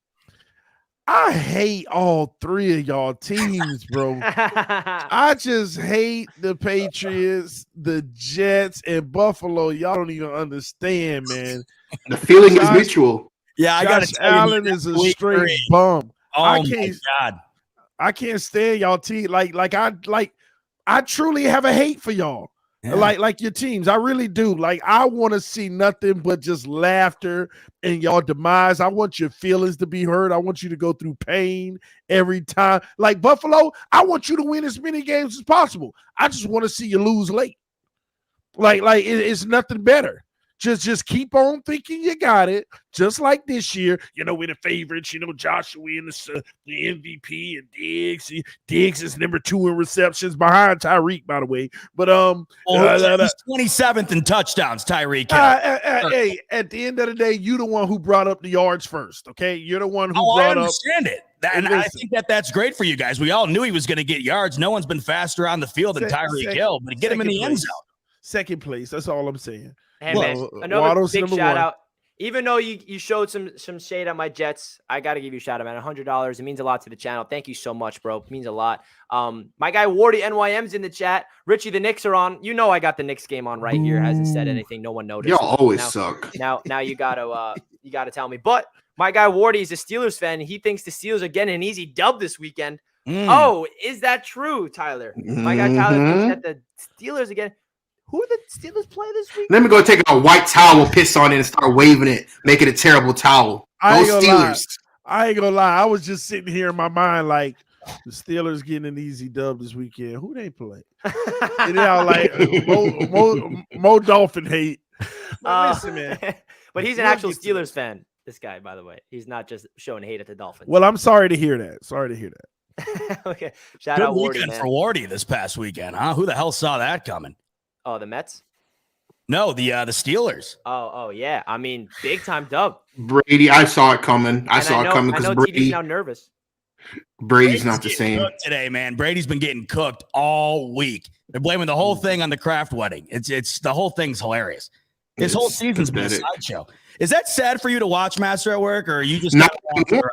I hate all three of y'all teams, bro. I just hate the Patriots, the Jets, and Buffalo. Y'all don't even understand, man. The feeling is mutual. Yeah, I got Josh Allen is a straight bum. Oh I my God. I can't stand y'all team. I truly have a hate for y'all. Yeah. Like your teams. I really do. Like, I want to see nothing but just laughter and y'all demise. I want your feelings to be hurt. I want you to go through pain every time. Like Buffalo, I want you to win as many games as possible. I just want to see you lose late. It's nothing better. Just keep on thinking you got it. Just like this year, we're the favorites. Joshua in the MVP and Diggs. Diggs is number 2 in receptions behind Tyreek, by the way. But he's 27th in touchdowns, Tyreek. Hey, at the end of the day, you the one who brought up the yards first. Okay, you're the one who brought I up. understand it. And I think that's great for you guys. We all knew he was going to get yards. No one's been faster on the field than Tyreek Hill, but get him in the end zone. Second place. That's all I'm saying. Hey, man, another big shout out. Even though you showed some shade on my Jets, I got to give you a shout out, man. $100. It means a lot to the channel. Thank you so much, bro. It means a lot. My guy Wardy NYM's in the chat. Richie, the Knicks are on. I got the Knicks game on right here. Hasn't said anything. No one noticed. Y'all always suck. Now you gotta tell me. But my guy Wardy is a Steelers fan. He thinks the Steelers are getting an easy dub this weekend. Oh, is that true, Tyler? My guy Tyler thinks that the Steelers again. Who did the Steelers play this week? Let me go take a white towel, piss on it, and start waving it, make it a terrible towel. Those Steelers. I ain't gonna lie. I was just sitting here in my mind like, the Steelers getting an easy dub this weekend. Who they play? And y'all like Mo Dolphin hate. Listen, man. But he's an actual Steelers fan. This guy, by the way, he's not just showing hate at the Dolphins. Well, I'm sorry to hear that. Okay, shout out Wardy, man. For Wardy this past weekend, huh? Who the hell saw that coming? Oh, the Mets? No, the Steelers. Oh, yeah. I mean, big time dub. Brady, I saw it coming. I saw it coming because Brady's now nervous. Brady's not the same today, man. Brady's been getting cooked all week. They're blaming the whole thing on the Kraft wedding. It's the whole thing's hilarious. This whole season's been a sideshow. Is that sad for you to watch, Master, at work, or are you just not anymore?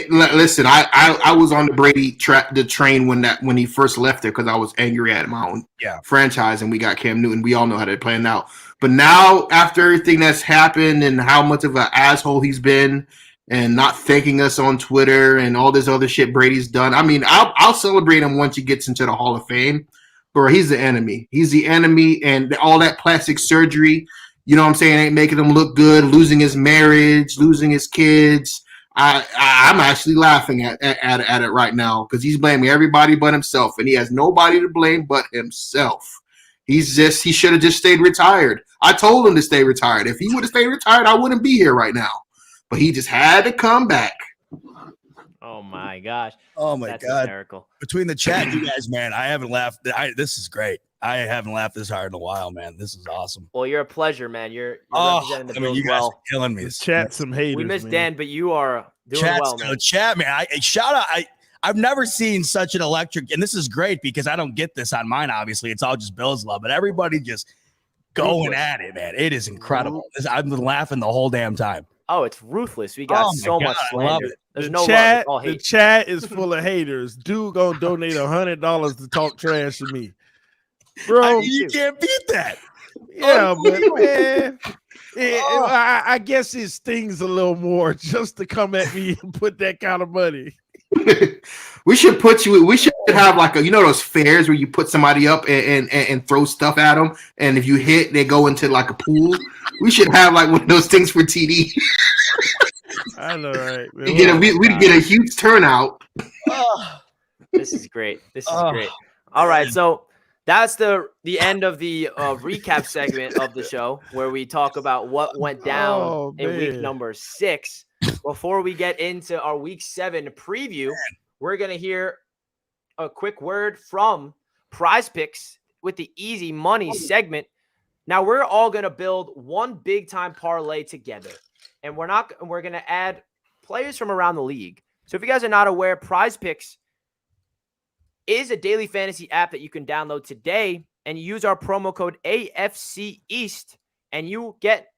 Listen, I was on the Brady train when he first left there because I was angry at my own franchise, and we got Cam Newton. We all know how they're playing now. But now, after everything that's happened and how much of an asshole he's been, and not thanking us on Twitter and all this other shit Brady's done, I mean, I'll celebrate him once he gets into the Hall of Fame. But he's the enemy. He's the enemy, and all that plastic surgery. You know what I'm saying? Ain't making him look good, losing his marriage, losing his kids. I'm actually laughing at it right now because he's blaming everybody but himself, and he has nobody to blame but himself. He should have just stayed retired. I told him to stay retired. If he would have stayed retired, I wouldn't be here right now. But he just had to come back. Oh my gosh. Oh my That's God. hysterical. Between the chat, you guys, man, I haven't laughed. This is great. I haven't laughed this hard in a while, man. This is awesome. Well, you're a pleasure, man. You're representing the Bills you guys well. are killing me. Chat some haters. We missed man. Dan, but you are doing well, man. Chat, man. Shout out. I've never seen such an electric, and this is great because I don't get this on mine. Obviously, it's all just Bills love, but everybody just going at it, man. It is incredible. I've been laughing the whole damn time. Oh, it's ruthless. We got so much slander. There's no chat, love. It's all hate. The chat is full of haters. Dude gonna donate $100 to talk trash to me, bro. I mean, you can't beat that. Yeah, but man, I guess it stings a little more just to come at me and put that kind of money. We should put you. We should have like those fairs where you put somebody up and throw stuff at them, and if you hit, they go into like a pool. We should have like one of those things for TD. I know, right? We'd get a huge turnout. Oh, this is great. This is great. All right, so that's the end of the recap segment of the show where we talk about what went down in week number 6. Before we get into our week 7 preview, we're going to hear a quick word from PrizePicks with the easy money segment. Now we're all going to build one big time parlay together, and we're going to add players from around the league. So if you guys are not aware, PrizePicks is a daily fantasy app that you can download today and use our promo code AFC East, and you get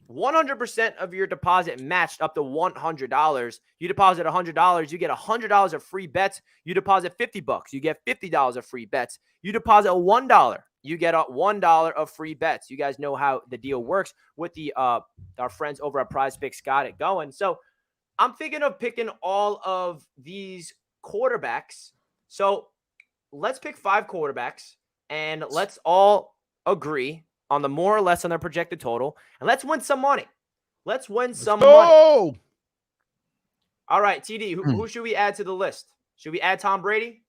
100% of your deposit matched up to $100. You deposit $100, you get $100 of free bets. You deposit $50, you get $50 of free bets. You deposit $1, you get $1 of free bets. You guys know how the deal works with the our friends over at PrizePicks got it going. So I'm thinking of picking all of these quarterbacks. So let's pick 5 quarterbacks and let's all agree on the more or less on their projected total, and let's win some money. Let's win some money. All right, TD, who should we add to the list? Should we add Tom Brady?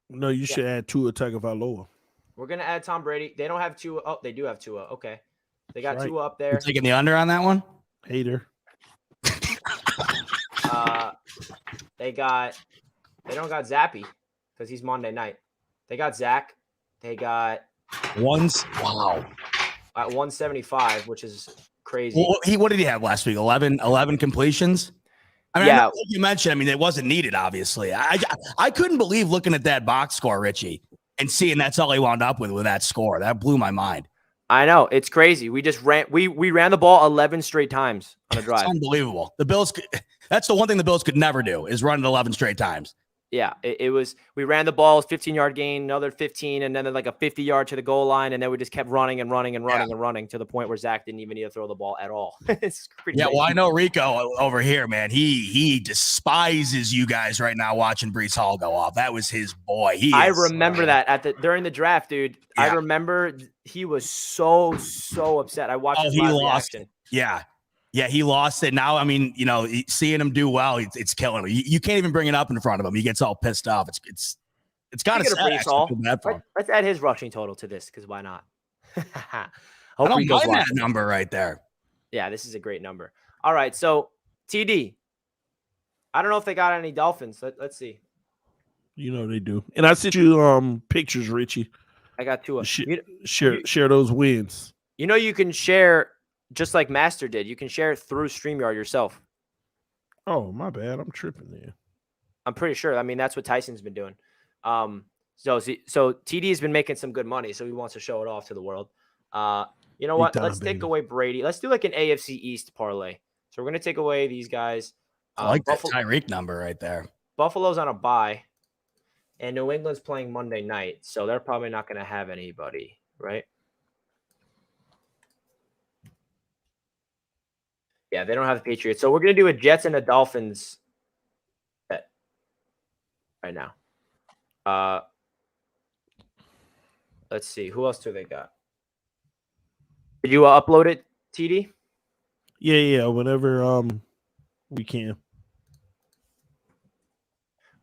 No, you should add Tua Tagovailoa. We're going to add Tom Brady. They don't have Tua. Oh, they do have Tua. Okay. They got Tua up there. You're taking the under on that one? Hater. They don't got Zappe because he's Monday night. They got Zach. They got wow. At 175, which is crazy. Well, what did he have last week? 11 completions? I mean, like you mentioned, I mean, it wasn't needed, obviously. I couldn't believe looking at that box score, Richie, and seeing that's all he wound up with that score. That blew my mind. I know. It's crazy. We just ran the ball 11 straight times on a drive. It's unbelievable. The Bills, that's the one thing the Bills could never do is run it 11 straight times. Yeah, it was. We ran the ball, 15-yard gain, another 15, and then like a 50-yard to the goal line, and then we just kept running and running and running and running to the point where Zach didn't even need to throw the ball at all. It's pretty crazy. Well, I know Rico over here, man. He despises you guys right now watching Breece Hall go off. That was his boy. I remember that during the draft, dude. Yeah. I remember he was so upset. I watched his live reaction. Yeah, he lost it. Now, I mean, seeing him do well, it's killing him. You can't even bring it up in front of him. He gets all pissed off. It's got to sad. Let's add his rushing total to this because why not? I don't mind that number right there. Yeah, this is a great number. All right, so TD. I don't know if they got any Dolphins. Let's see. You know they do. And I sent you pictures, Richie. I got 2 of share those wins. You can share. Just like Master did, you can share it through StreamYard yourself. Oh, my bad. I'm tripping there. I'm pretty sure. I mean, that's what Tyson's been doing. So TD has been making some good money, so he wants to show it off to the world. You know what? Let's take away Brady. Let's do like an AFC East parlay. So we're going to take away these guys. I like that Tyreek number right there. Buffalo's on a bye, and New England's playing Monday night, so they're probably not going to have anybody, right? Yeah, they don't have the Patriots. So we're going to do a Jets and a Dolphins bet right now. Let's see. Who else do they got? Did you upload it, TD? Yeah. Whenever we can.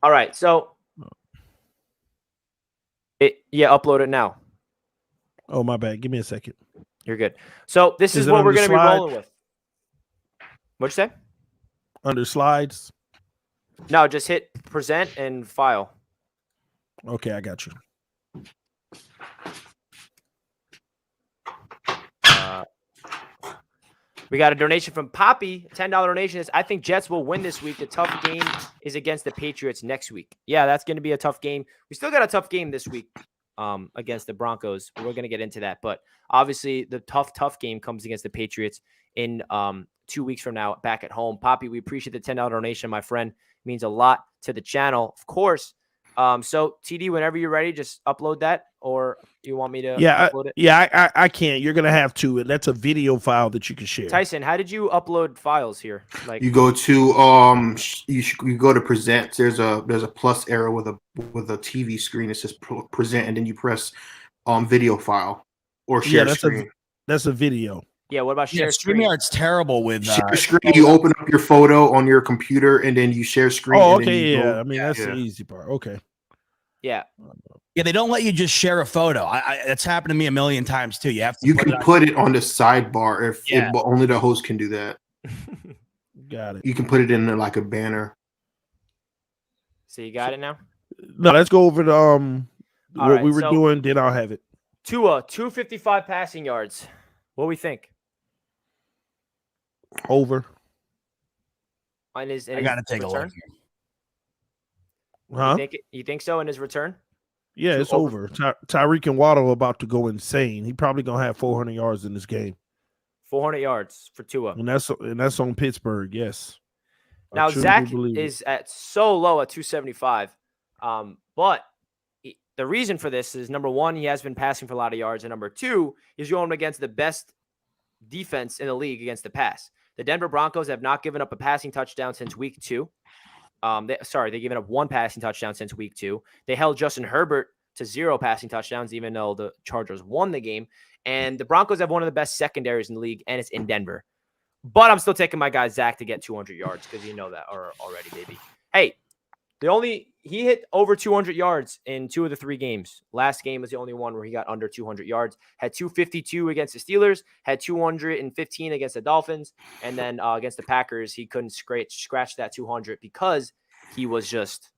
All right. So, upload it now. Oh, my bad. Give me a second. You're good. So this is what we're going to be rolling with. What'd you say? Under slides? No, just hit present and file. Okay, I got you. We got a donation from Poppy, $10 donation. I think Jets will win this week. The tough game is against the Patriots next week. Yeah, that's going to be a tough game. We still got a tough game this week against the Broncos. We're going to get into that. But obviously, the tough game comes against the Patriots in 2 weeks from now back at home. Poppy, we appreciate the $10 donation, my friend. It means a lot to the channel. Of course, So TD, whenever you're ready, just upload that, or you want me to upload it? I can't. You're gonna have to, and that's a video file that you can share. Tyson, how did you upload files here? Like, You go to you go to present. There's a plus arrow with a TV screen. It says present, and then you press video file or share screen. That's a video. Yeah, what about share screen? StreamYard's terrible with share screen. You open up your photo on your computer, and then you share screen. Oh, okay, yeah. I mean, that's the easy part. Okay. Yeah. Yeah, they don't let you just share a photo. That's happened to me a million times too. You have to put it on the sidebar but only the host can do that. Got it. You can put it in like a banner. So you got it now? No, let's go over the what we were so doing, then I'll have it. Tua, 255 passing yards. What do we think? Over. I gotta take a look here. Huh? You think so in his return? Yeah, it's over. Tyreek and Waddle about to go insane. He probably gonna have 400 yards in this game. 400 yards for Tua. And that's on Pittsburgh, yes. Now Zach is at so low at 275. But the reason for this is, number one, he has been passing for a lot of yards, and number two, he's going against the best defense in the league against the pass. The Denver Broncos have not given up a passing touchdown since week 2. They've given up one passing touchdown since week 2. They held Justin Herbert to 0 passing touchdowns, even though the Chargers won the game. And the Broncos have one of the best secondaries in the league, and it's in Denver. But I'm still taking my guy Zach to get 200 yards because you know that already, baby. Hey, he hit over 200 yards in 2 of the 3 games. Last game was the only one where he got under 200 yards. Had 252 against the Steelers, had 215 against the Dolphins, and then against the Packers, he couldn't scratch that 200 because he was just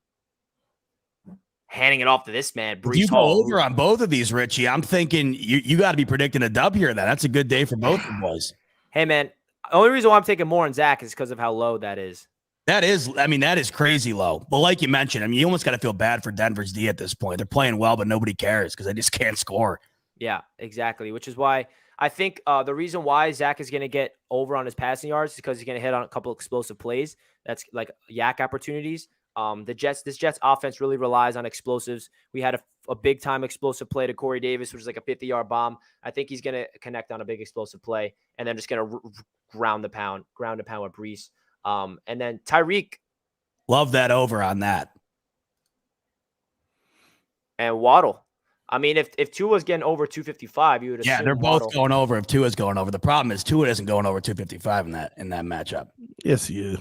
handing it off to this man, Breece Hall. You go over on both of these, Richie. I'm thinking you got to be predicting a dub here. That's a good day for both of the boys. Hey, man, the only reason why I'm taking more on Zach is because of how low that is. That is crazy low. But like you mentioned, you almost got to feel bad for Denver's D at this point. They're playing well, but nobody cares because they just can't score. Yeah, exactly. Which is why I think the reason why Zach is going to get over on his passing yards is because he's going to hit on a couple explosive plays. That's like yak opportunities. This Jets offense really relies on explosives. We had a big time explosive play to Corey Davis, which is like a 50-yard bomb. I think he's going to connect on a big explosive play and then just going to ground and pound with Breece. And then Tyreek. Love that over on that. And Waddle. I mean, if Tua's getting over 255, you would assume. Yeah, they're both going over if Tua's going over. The problem is Tua isn't going over 255 in that matchup. Yes, he is.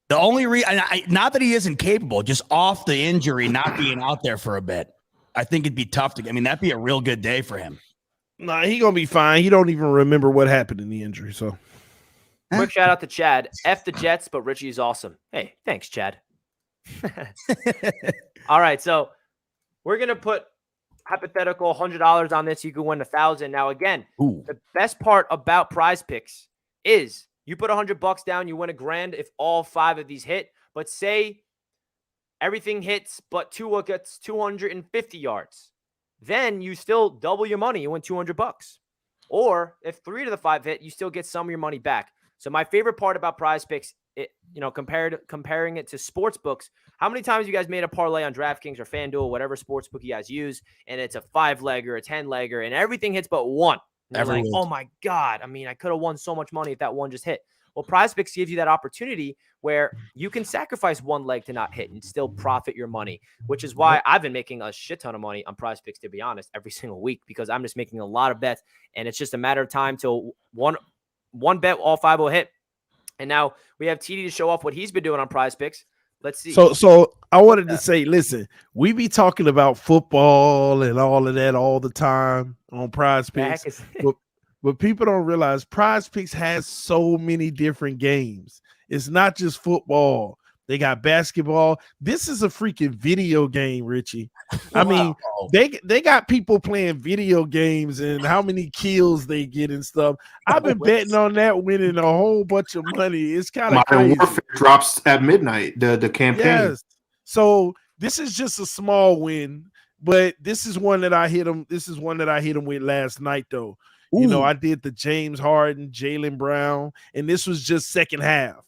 The only reason, not that he isn't capable, just off the injury, not being out there for a bit. I think it'd be tough that'd be a real good day for him. Nah, he gonna be fine. He don't even remember what happened in the injury. So, quick shout out to Chad. F the Jets, but Richie is awesome. Hey, thanks, Chad. All right, so we're gonna put hypothetical $100 on this. You can win $1,000. Now, again, the best part about PrizePicks is you put $100 down, you win $1,000 if all 5 of these hit. But say everything hits, but Tua gets 250 yards, then you still double your money. You win $200. Or if 3 of the 5 hit, you still get some of your money back. So my favorite part about PrizePicks, comparing it to sports books, how many times you guys made a parlay on DraftKings or FanDuel, whatever sports book you guys use, and it's a 5-legger, a 10-legger, and everything hits but one. Like, oh my God. I mean, I could have won so much money if that one just hit. Well, PrizePicks gives you that opportunity where you can sacrifice one leg to not hit and still profit your money, which is why I've been making a shit ton of money on PrizePicks, to be honest, every single week, because I'm just making a lot of bets, and it's just a matter of time till one bet, all 5 will hit. And now we have TD to show off what he's been doing on PrizePicks. Let's see. So I wanted to say, listen, we be talking about football and all of that all the time on PrizePicks, but people don't realize PrizePicks has so many different games. It's not just football. They got basketball. This is a freaking video game, Richie. I mean, they got people playing video games and how many kills they get and stuff. I've been betting on that, winning a whole bunch of money. It's kind of crazy. Warfare drops at midnight, the campaign. Yes. So this is just a small win, but this is one that I hit him. This is one that I hit him with last night, though. Ooh. You know, I did the James Harden, Jaylen Brown, and this was just second half.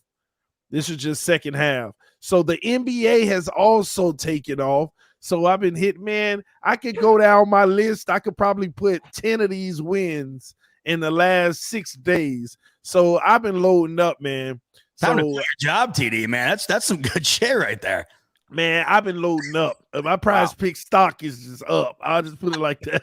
So the NBA has also taken off. So I've been hit, man. I could go down my list. I could probably put 10 of these wins in the last 6 days. So I've been loading up, man. Time to do your job, TD, man. That's some good shit right there. Man, I've been loading up. My prize pick stock is just up. I'll just put it like that.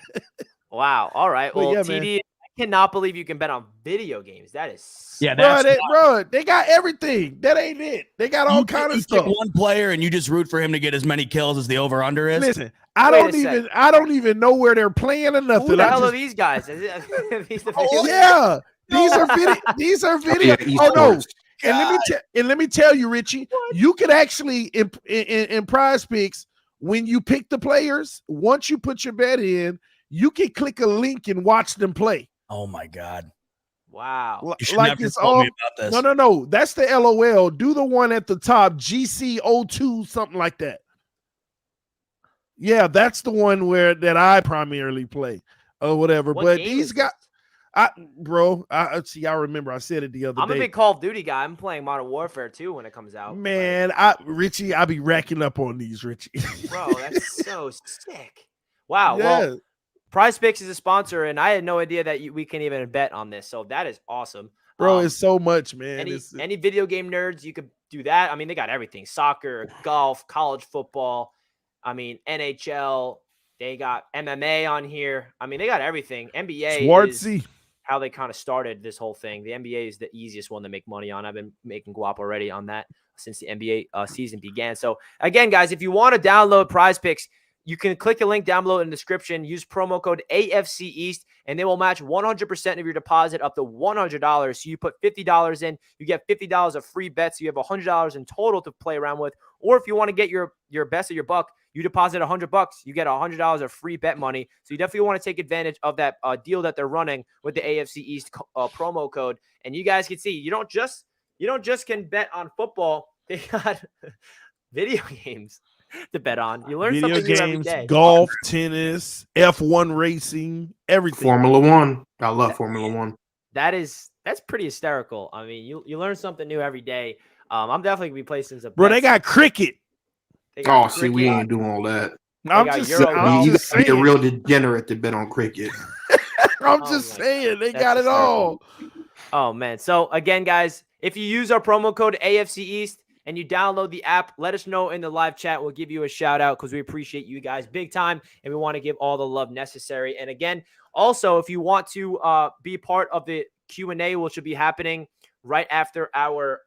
Wow. All right. But Well, yeah, TD, I cannot believe you can bet on video games. That is bro, they got everything. That ain't it. They got all kind of stuff. One player and you just root for him to get as many kills as the over under is. Listen, I don't even know where they're playing or nothing. Who the hell are these guys? These these are video. Oh no. And let me tell you, Richie, you could actually in prize picks, when you pick the players, once you put your bet in, you can click a link and watch them play. Oh my God. Wow. You should never told me about this. No. That's the LOL. Do the one at the top, GC02, something like that. Yeah, that's the one that I primarily play or whatever. But these guys, I remember I said it the other day. I'm a big Call of Duty guy. I'm playing Modern Warfare 2 when it comes out. Man, Richie, I be racking up on these, Richie. Bro, that's so sick. Wow. Yeah. Well, PrizePicks is a sponsor, and I had no idea that we can even bet on this. So that is awesome. Bro, it's so much, man. Any video game nerds, you could do that. I mean, they got everything. Soccer, golf, college football. I mean, NHL. They got MMA on here. I mean, they got everything. NBA is how they kind of started this whole thing. The NBA is the easiest one to make money on. I've been making guap already on that since the NBA season began. So, again, guys, if you want to download PrizePicks, you can click a link down below in the description. Use promo code AFC East, and they will match 100% of your deposit up to $100. So you put $50 in, you get $50 of free bets. So you have $100 in total to play around with. Or if you want to get your best of your buck, you deposit $100, you get $100 of free bet money. So you definitely want to take advantage of that deal that they're running with the AFC East promo code. And you guys can see, you don't just can bet on football. They got video games to bet on. You learn video something games, new every day. Golf, tennis, F1 racing, everything. Formula One. I love Formula One. That's pretty hysterical. I mean, you learn something new every day. I'm definitely gonna be placing some. Bro, they got cricket. See, we ain't doing all that. I'm just saying. You're a real degenerate to bet on cricket. I'm just saying they got it all. Oh man. So again, guys, if you use our promo code AFC East and you download the app, let us know in the live chat. We'll give you a shout out because we appreciate you guys big time, and we want to give all the love necessary. And again, also, if you want to be part of the Q&A, which will be happening right after our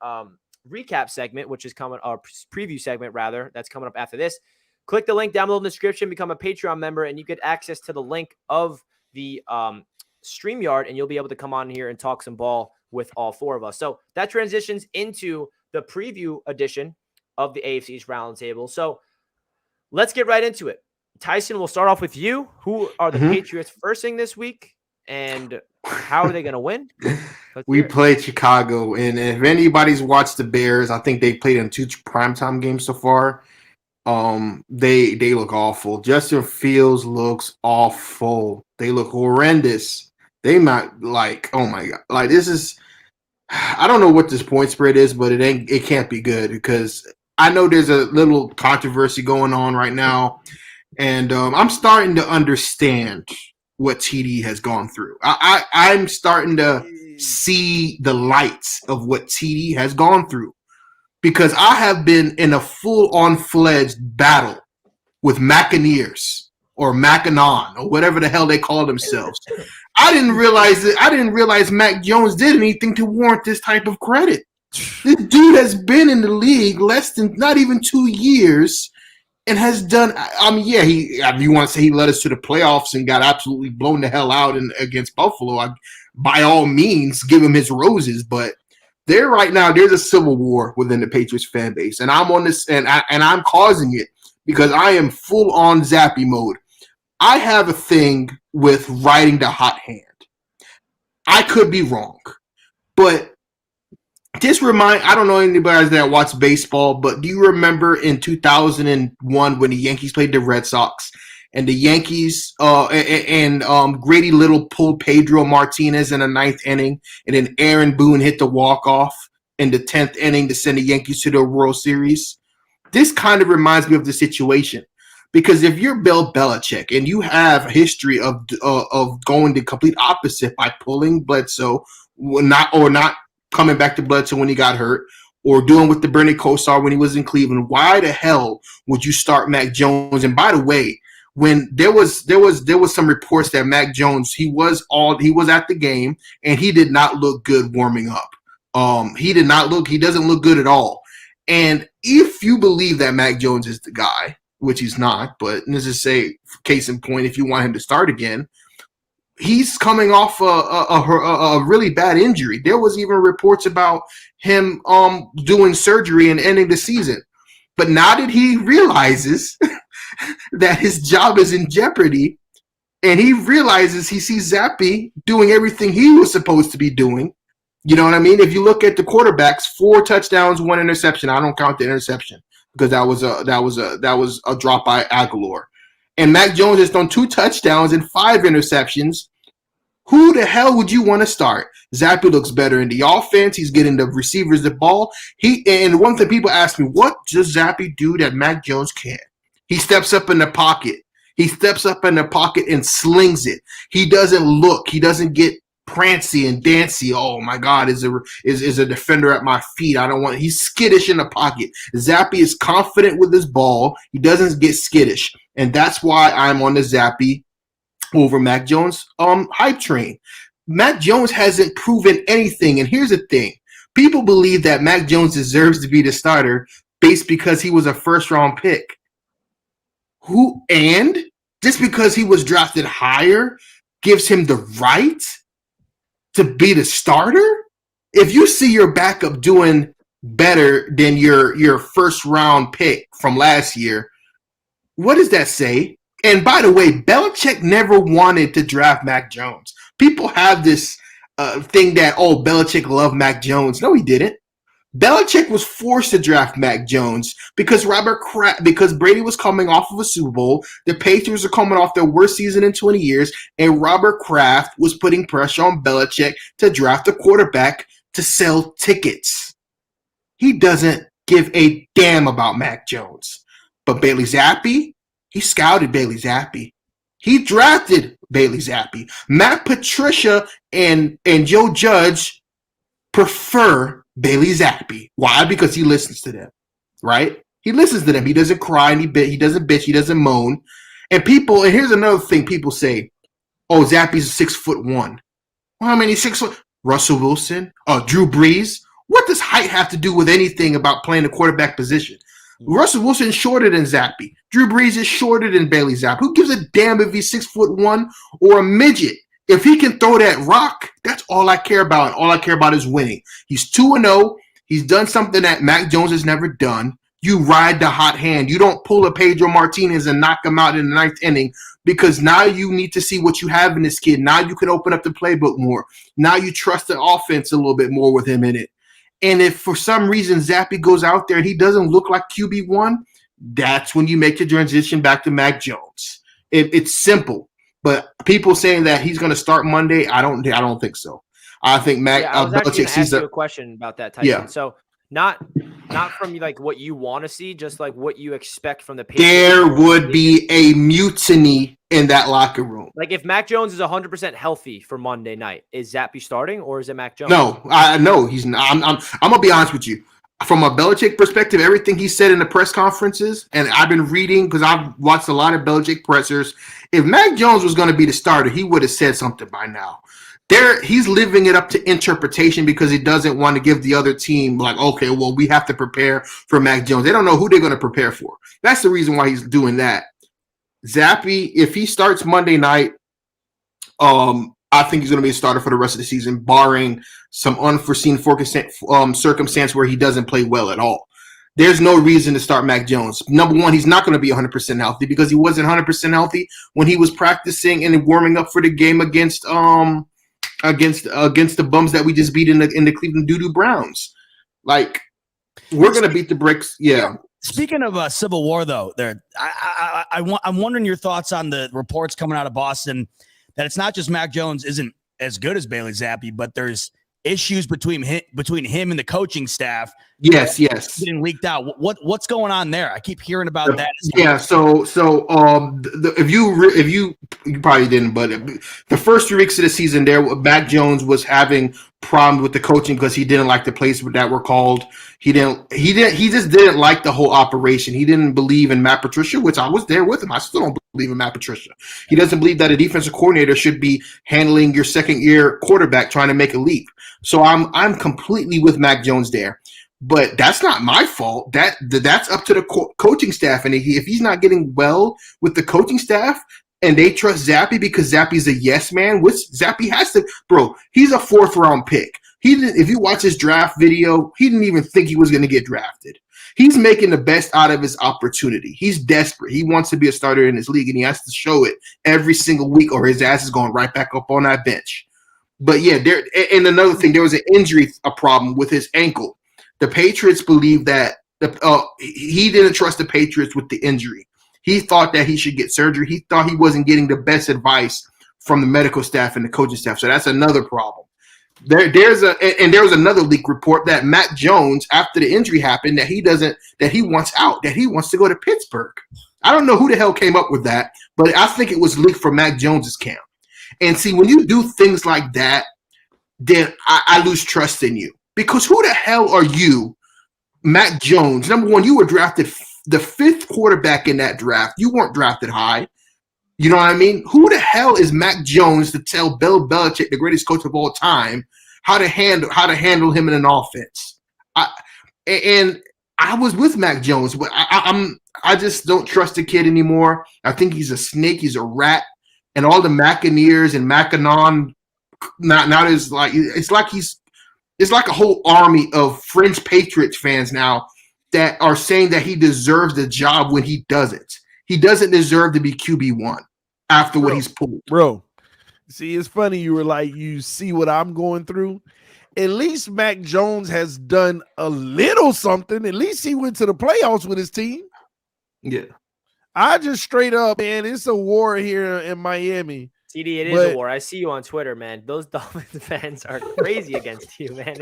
recap segment, which is coming, our preview segment rather, that's coming up after this. Click the link down below in the description, become a Patreon member, and you get access to the link of the StreamYard, and you'll be able to come on here and talk some ball with all four of us. So that transitions into the preview edition of the AFC East Roundtable. So let's get right into it. Tyson, we'll start off with you. Who are the Patriots versing this week, and how are they going to win? We played Chicago, and if anybody's watched the Bears, I think they played in 2 primetime games so far. They look awful. Justin Fields looks awful. They look horrendous. They not like, oh my God, like this is. I don't know what this point spread is, but it can't be good because I know there's a little controversy going on right now, and I'm starting to understand what TD has gone through. I'm starting to see the lights of what TD has gone through because I have been in a full-on fledged battle with Macaneers or Macanon or whatever the hell they call themselves. I didn't realize Mac Jones did anything to warrant this type of credit. This dude has been in the league not even 2 years and has done. I mean, yeah, you want to say he led us to the playoffs and got absolutely blown the hell out against Buffalo. By all means, give him his roses. But right now, there's a civil war within the Patriots fan base, and I'm on this, and I'm causing it because I am full on Zappe mode. I have a thing with riding the hot hand. I could be wrong, but I don't know anybody that watch baseball, but do you remember in 2001 when the Yankees played the Red Sox and the Yankees and Grady Little pulled Pedro Martinez in the 9th inning, and then Aaron Boone hit the walk-off in the 10th inning to send the Yankees to the World Series? this kind of reminds me of the situation. Because if you're Bill Belichick and you have a history of going the complete opposite by pulling Bledsoe, not coming back to Bledsoe when he got hurt, or doing with the Bernie Kosar when he was in Cleveland, why the hell would you start Mac Jones? And by the way, when there was some reports that Mac Jones, he was at the game and he did not look good warming up. He doesn't look good at all. And if you believe that Mac Jones is the guy, which he's not, but let's just say, case in point, if you want him to start again, he's coming off a really bad injury. There was even reports about him doing surgery and ending the season. But now that he realizes that his job is in jeopardy, and he realizes he sees Zappe doing everything he was supposed to be doing, you know what I mean? If you look at the quarterbacks, 4 touchdowns, 1 interception. I don't count the interception because that was a drop by Aguilar. And Mac Jones has thrown 2 touchdowns and 5 interceptions. Who the hell would you want to start? Zappe looks better in the offense. He's getting the receivers the ball. And one thing people ask me, what does Zappe do that Mac Jones can't? He steps up in the pocket. He steps up in the pocket and slings it. He doesn't get prancy and dancy. Oh my God, is a defender at my feet. He's skittish in the pocket. Zappe is confident with his ball. He doesn't get skittish. And that's why I'm on the Zappe over Mac Jones hype train. Mac Jones hasn't proven anything. And here's the thing. People believe that Mac Jones deserves to be the starter based because he was a first-round pick. And just because he was drafted higher gives him the right to be the starter? If you see your backup doing better than your first-round pick from last year, what does that say? And by the way, Belichick never wanted to draft Mac Jones. People have this thing that, Belichick loved Mac Jones. No, he didn't. Belichick was forced to draft Mac Jones because because Brady was coming off of a Super Bowl. The Patriots were coming off their worst season in 20 years, and Robert Kraft was putting pressure on Belichick to draft a quarterback to sell tickets. He doesn't give a damn about Mac Jones. But Bailey Zappe, he scouted Bailey Zappe. He drafted Bailey Zappe. Matt Patricia and Joe Judge prefer Bailey Zappe. Why? Because he listens to them, right? He listens to them. He doesn't cry and he doesn't bitch. He doesn't moan. And here's another thing people say, Zappe's 6'1". Well, how many 6 foot? Russell Wilson, Drew Brees. What does height have to do with anything about playing the quarterback position? Russell Wilson is shorter than Zappe. Drew Brees is shorter than Bailey Zappe. Who gives a damn if he's 6'1" or a midget? If he can throw that rock, that's all I care about. And all I care about is winning. He's 2-0. He's done something that Mac Jones has never done. You ride the hot hand. You don't pull a Pedro Martinez and knock him out in the 9th inning because now you need to see what you have in this kid. Now you can open up the playbook more. Now you trust the offense a little bit more with him in it. And if for some reason Zappe goes out there and he doesn't look like QB1, that's when you make the transition back to Mac Jones. It's simple. But people saying that he's going to start Monday, I don't think so. I think I was actually Belichick going to sees ask you a question about that, Tyson. Yeah. So not from like what you want to see, just like what you expect from the Patriots. There would be a mutiny in that locker room. Like if Mac Jones is 100% healthy for Monday night, is Zappe starting or is it Mac Jones? No, I know he's not. I'm going to be honest with you. From a Belichick perspective, everything he said in the press conferences, and I've been reading because I've watched a lot of Belichick pressers. If Mac Jones was going to be the starter, he would have said something by now. He's living it up to interpretation because he doesn't want to give the other team like, okay, well, we have to prepare for Mac Jones. They don't know who they're going to prepare for. That's the reason why he's doing that. Zappe, if he starts Monday night, I think he's going to be a starter for the rest of the season, barring some unforeseen circumstance where he doesn't play well at all. There's no reason to start Mac Jones. Number one, he's not going to be 100% healthy because he wasn't 100% healthy when he was practicing and warming up for the game against the bums that we just beat in the Cleveland Doo-Doo Browns. Like, we're going to beat the bricks. Yeah. Speaking of Civil War, though, I'm wondering your thoughts on the reports coming out of Boston that it's not just Mac Jones isn't as good as Bailey Zappe, but there's issues between him and the coaching staff. Yes. Getting leaked out. What's going on there? I keep hearing about that. Yeah. So if you probably didn't, but the first 3 weeks of the season, Mac Jones was having problems with the coaching because he didn't like the plays that were called. He just didn't like the whole operation. He didn't believe in Matt Patricia, which I was there with him. I still don't believe in Matt Patricia. He doesn't believe that a defensive coordinator should be handling your second year quarterback trying to make a leap. So I'm completely with Mac Jones there. But that's not my fault. That's up to the coaching staff. And if he's not getting well with the coaching staff and they trust Zappe because Zappe's a yes man, which Zappe has to, bro, he's a 4th round pick. If you watch his draft video, he didn't even think he was going to get drafted. He's making the best out of his opportunity. He's desperate. He wants to be a starter in his league, and he has to show it every single week or his ass is going right back up on that bench. But yeah, and another thing, there was an injury problem with his ankle. The Patriots believe that he didn't trust the Patriots with the injury. He thought that he should get surgery. He thought he wasn't getting the best advice from the medical staff and the coaching staff. So that's another problem. There was another leak report that Mac Jones, after the injury happened, that he wants out, that he wants to go to Pittsburgh. I don't know who the hell came up with that, but I think it was leaked from Mac Jones's camp. And see, when you do things like that, then I lose trust in you. Because who the hell are you, Mac Jones? Number one, you were drafted the 5th quarterback in that draft. You weren't drafted high. You know what I mean? Who the hell is Mac Jones to tell Bill Belichick, the greatest coach of all time, how to handle him in an offense? And I was with Mac Jones, but I just don't trust the kid anymore. I think he's a snake. He's a rat. And all the Macaneers and Macanon, now there's like it's like a whole army of French Patriots fans now that are saying that he deserves the job when he doesn't. He doesn't deserve to be QB1 after what he's pulled. Bro, see, it's funny. You were like, you see what I'm going through. At least Mac Jones has done a little something. At least he went to the playoffs with his team. Yeah. I just straight up, man, it's a war here in Miami. TD, it is a war. I see you on Twitter, man. Those Dolphins fans are crazy against you, man.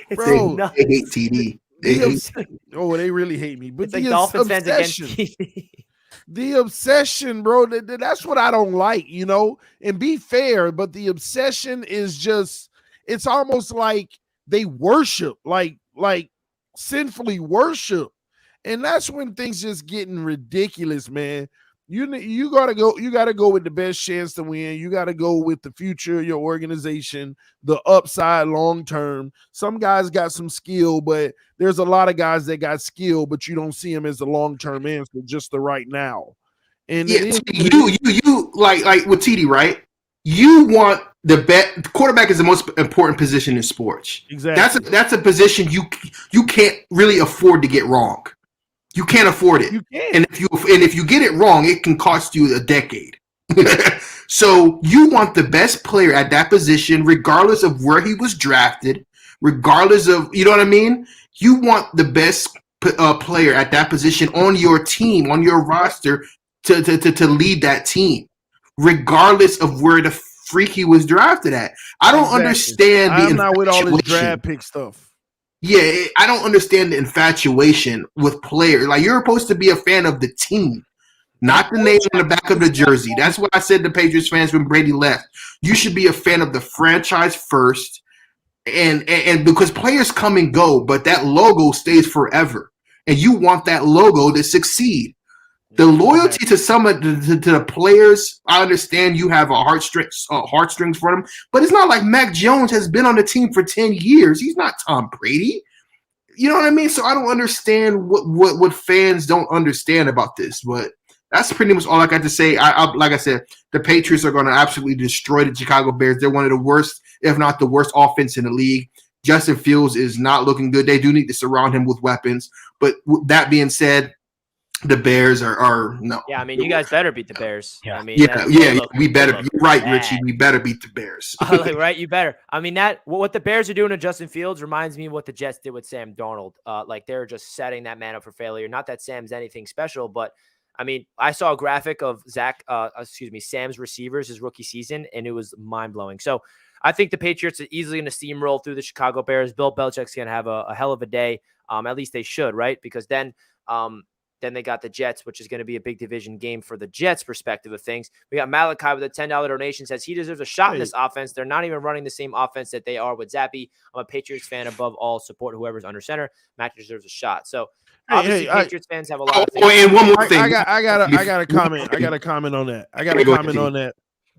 It's bro, nuts. They hate TD. They really hate me. But it's like Dolphins fans against TD. The obsession, bro, that's what I don't like, you know? And be fair, but the obsession is just, it's almost like they worship, like sinfully worship. And that's when things just getting ridiculous, man. You gotta go with the best chance to win. You gotta go with the future of your organization, the upside long term. Some guys got some skill, but there's a lot of guys that got skill, but you don't see them as the long term answer, just the right now. And yeah, you like with TD, right? You want the best. Quarterback is the most important position in sports. Exactly. That's a position you can't really afford to get wrong. You can't afford it. You can. And if you get it wrong, it can cost you a decade. So you want the best player at that position, regardless of where he was drafted, regardless of, you know what I mean? You want the best player at that position on your team, on your roster to lead that team, regardless of where the freak he was drafted at. I don't understand the I'm not with all this draft pick stuff. Yeah, I don't understand the infatuation with players. Like, you're supposed to be a fan of the team, not the name on the back of the jersey. That's what I said to Patriots fans when Brady left. You should be a fan of the franchise first, and because players come and go, but that logo stays forever, and you want that logo to succeed. The loyalty to some of the players, I understand you have a heartstrings for them, but it's not like Mac Jones has been on the team for 10 years. He's not Tom Brady. You know what I mean? So I don't understand what fans don't understand about this, but that's pretty much all I got to say. Like I said, the Patriots are going to absolutely destroy the Chicago Bears. They're one of the worst, if not the worst offense in the league. Justin Fields is not looking good. They do need to surround him with weapons. But that being said, the Bears are no. Yeah, I mean, you guys better beat the Bears. Yeah, I mean, we better. You're right, Richie. We better beat the Bears. Right, you better. I mean, what the Bears are doing to Justin Fields reminds me of what the Jets did with Sam Darnold. Like, they're just setting that man up for failure. Not that Sam's anything special, but I mean, I saw a graphic of Sam's receivers his rookie season, and it was mind blowing. So I think the Patriots are easily going to steamroll through the Chicago Bears. Bill Belichick's going to have a hell of a day. At least they should, right? Because then they got the Jets, which is going to be a big division game for the Jets' perspective of things. We got Malachi with a $10 donation, says he deserves a shot in this offense. They're not even running the same offense that they are with Zappe. I'm a Patriots fan above all. Support whoever's under center. Mac deserves a shot. So obviously, Patriots fans have a lot of things. And one more thing. I got a comment. I got a comment on that. I got a comment on that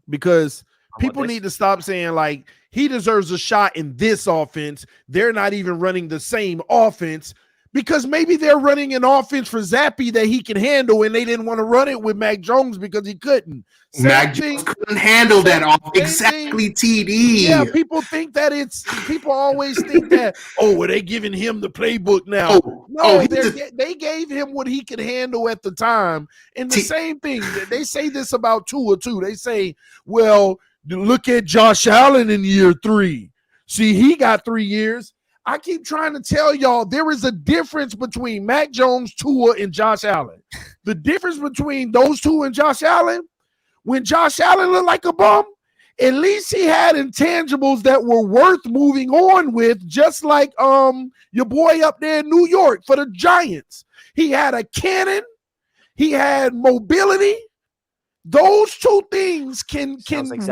because people need to stop saying like he deserves a shot in this offense. They're not even running the same offense. Because maybe they're running an offense for Zappe that he can handle, and they didn't want to run it with Mac Jones because he couldn't. Mac Jones couldn't handle that offense. Exactly, TD. Yeah, people always think that, well, they giving him the playbook now. They gave him what he could handle at the time. And the same thing, they say this about Tua too. They say, well, look at Josh Allen in year 3. See, he got 3 years. I keep trying to tell y'all there is a difference between Mac Jones, Tua, and Josh Allen. The difference between those two and Josh Allen, when Josh Allen looked like a bum, at least he had intangibles that were worth moving on with, just like your boy up there in New York for the Giants. He had a cannon. He had mobility. Those two things can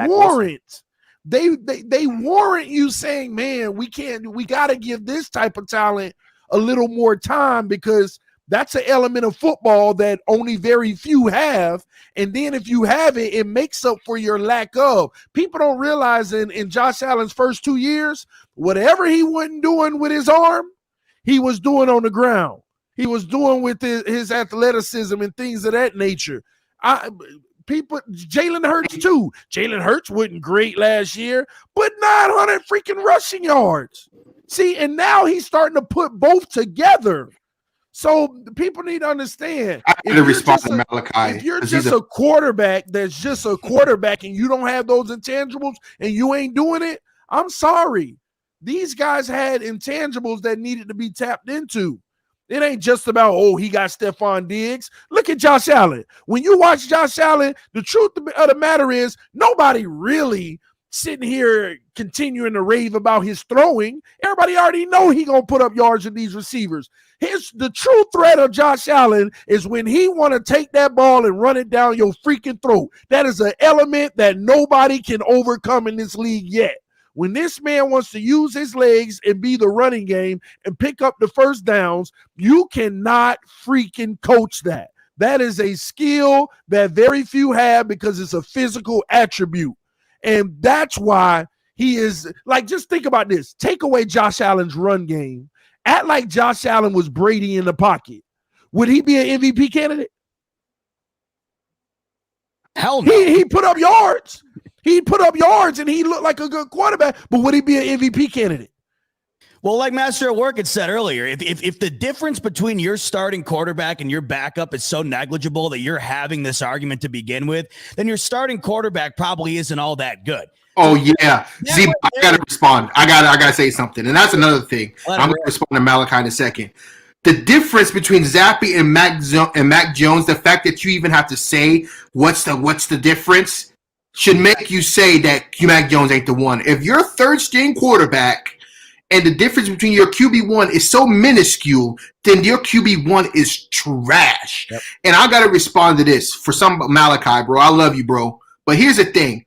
warrant. They warrant you saying, man, we got to give this type of talent a little more time because that's an element of football that only very few have. And then if you have it, it makes up for your lack of. People don't realize in Josh Allen's first 2 years, whatever he wasn't doing with his arm, he was doing on the ground. He was doing with his athleticism and things of that nature. Jalen Hurts too. Jalen Hurts wasn't great last year, but 900 freaking rushing yards. See, and now he's starting to put both together. So people need to understand. I had to respond to Malachi. If you're just a quarterback that's just a quarterback and you don't have those intangibles and you ain't doing it, I'm sorry. These guys had intangibles that needed to be tapped into. It ain't just about, he got Stephon Diggs. Look at Josh Allen. When you watch Josh Allen, the truth of the matter is nobody really sitting here continuing to rave about his throwing. Everybody already know he going to put up yards with these receivers. The true threat of Josh Allen is when he want to take that ball and run it down your freaking throat. That is an element that nobody can overcome in this league yet. When this man wants to use his legs and be the running game and pick up the first downs, you cannot freaking coach that. That is a skill that very few have because it's a physical attribute. And that's why he is like, just think about this. Take away Josh Allen's run game. Act like Josh Allen was Brady in the pocket. Would he be an MVP candidate? Hell no. He put up yards. He put up yards and he looked like a good quarterback, but would he be an MVP candidate? Well, like Master at Work had said earlier, if the difference between your starting quarterback and your backup is so negligible that you're having this argument to begin with, then your starting quarterback probably isn't all that good. Oh, yeah. See, I got to respond. I got to say something. And that's another thing. I'm going to respond to Malachi in a second. The difference between Zappe and Mac Jones, the fact that you even have to say what's the difference, should make you say that Mac Jones ain't the one. If you're a third-string quarterback and the difference between your QB1 is so minuscule, then your QB1 is trash. Yep. And I got to respond to this for some Malachi, bro. I love you, bro. But here's the thing.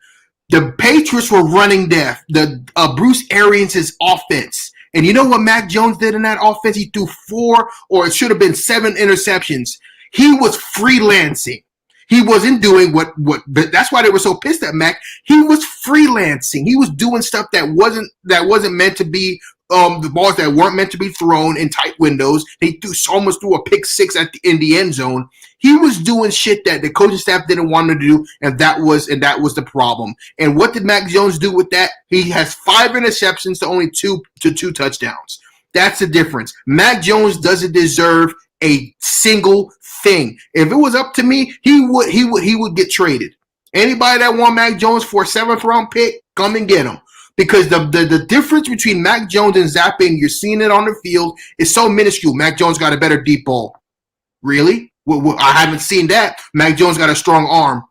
The Patriots were running the Bruce Arians' offense. And you know what Mac Jones did in that offense? He threw 4 or it should have been 7 interceptions. He was freelancing. He wasn't doing what that's why they were so pissed at Mac. He was freelancing. He was doing stuff that wasn't meant to be the balls that weren't meant to be thrown in tight windows. He almost threw a pick 6 in the end zone. He was doing shit that the coaching staff didn't want him to do, and that was the problem. And what did Mac Jones do with that? He has 5 interceptions to only 2 touchdowns. That's the difference. Mac Jones doesn't deserve a single thing. If it was up to me, he would get traded. Anybody that want Mac Jones for a 7th round pick, come and get him. Because the difference between Mac Jones and Zappe, and you're seeing it on the field, is so minuscule. Mac Jones got a better deep ball. Really? I haven't seen that. Mac Jones got a strong arm.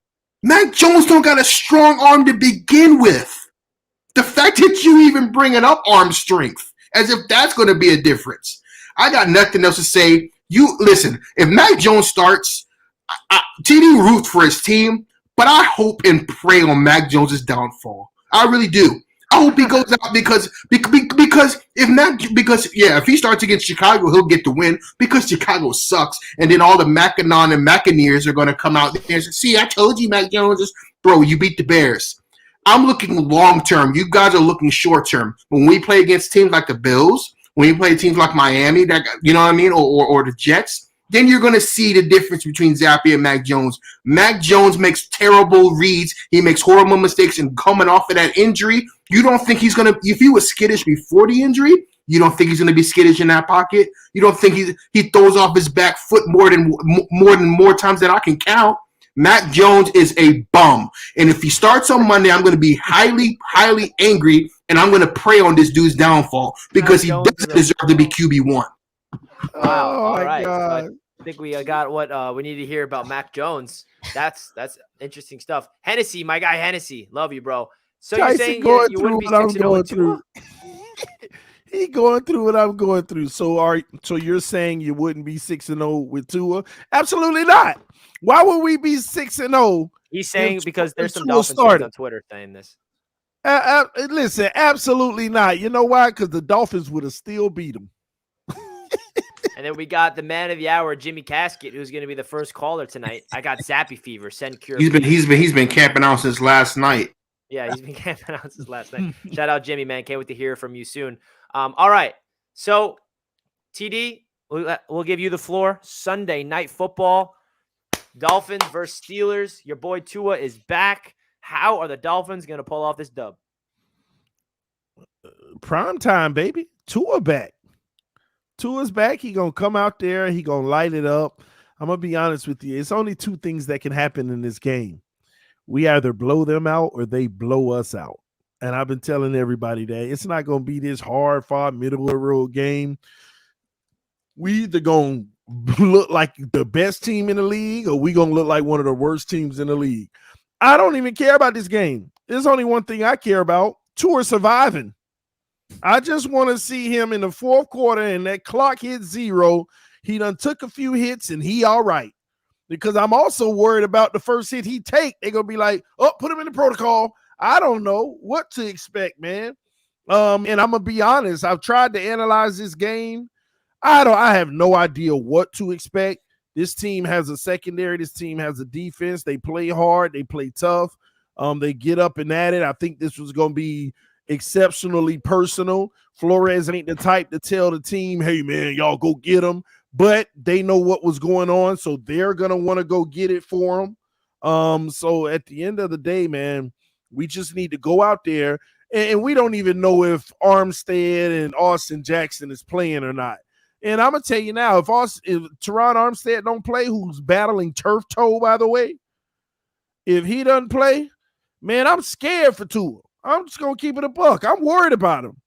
Mac Jones don't got a strong arm to begin with. The fact that you even bringing up arm strength as if that's going to be a difference. I got nothing else to say. You listen, if Mac Jones starts, TD root for his team, but I hope and pray on Mac Jones' downfall. I really do. I hope he goes out because if he starts against Chicago, he'll get the win because Chicago sucks, and then all the Mackinac and Macaneers are going to come out there and say, "See, I told you, Mac Jones, bro, you beat the Bears." I'm looking long term. You guys are looking short term. When we play against teams like the Bills, when you play teams like Miami, that you know what I mean, or the Jets, then you're going to see the difference between Zappe and Mac Jones. Mac Jones makes terrible reads. He makes horrible mistakes, and coming off of that injury, you don't think he's going to – if he was skittish before the injury, you don't think he's going to be skittish in that pocket? You don't think he throws off his back foot more times than I can count? Mac Jones is a bum. And if he starts on Monday, I'm going to be highly, highly angry, and I'm going to pray on this dude's downfall because he doesn't deserve to be QB1. Wow. Oh, All my right. God. So I think we got what we need to hear about Mac Jones. That's interesting stuff. Hennessy, my guy Hennessy. Love you, bro. So you're saying you wouldn't be 6-0 with Tua? He going through what I'm going through. So you're saying you wouldn't be 6-0 with Tua? Absolutely not. Why would we be 6-0? He's saying because there's some Dolphins fans on Twitter saying this. Listen, absolutely not. You know why? Because the Dolphins would have still beat them. And then we got the man of the hour, Jimmy Casket, who's going to be the first caller tonight. I got Zappe fever. Send cure. He's been camping out since last night. Yeah, he's been camping out since last night. Shout out Jimmy, man. Can't wait to hear from you soon. All right. So, TD, we'll give you the floor. Sunday night football. Dolphins versus Steelers. Your boy Tua is back. How are the Dolphins going to pull off this dub? Prime time, baby. Tua back. Tua's back. He going to come out there. He going to light it up. I'm going to be honest with you. It's only two things that can happen in this game. We either blow them out or they blow us out. And I've been telling everybody that it's not going to be this hard-fought, middle-of-the-road game. We either going to look like the best team in the league or we going to look like one of the worst teams in the league. I don't even care about this game. There's only one thing I care about. Tua surviving. I just want to see him in the fourth quarter and that clock hit 0. He done took a few hits and he all right. Because I'm also worried about the first hit he take. They're going to be like, oh, put him in the protocol. I don't know what to expect, man. And I'm going to be honest. I've tried to analyze this game. I have no idea what to expect. This team has a secondary. This team has a defense. They play hard. They play tough. They get up and at it. I think this was going to be exceptionally personal. Flores ain't the type to tell the team, hey, man, y'all go get him. But they know what was going on, so they're going to want to go get it for him. So at the end of the day, man, we just need to go out there, and we don't even know if Armstead and Austin Jackson is playing or not. And I'm going to tell you now, if Teron Armstead don't play, who's battling turf toe, by the way, if he doesn't play, man, I'm scared for Tua. I'm just going to keep it a buck. I'm worried about him.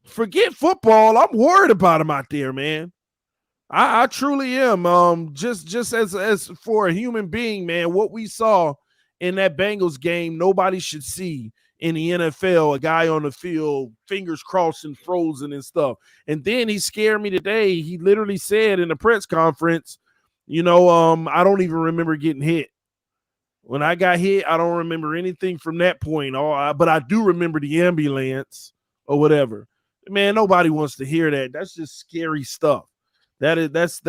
Forget football. I'm worried about him out there, man. I truly am. Just as for a human being, man, what we saw in that Bengals game, nobody should see in the NFL, a guy on the field, fingers crossed and frozen and stuff. And then he scared me today. He literally said in the press conference, I don't even remember getting hit. When I got hit, I don't remember anything from that point. But I do remember the ambulance or whatever. Man, nobody wants to hear that. That's just scary stuff. That's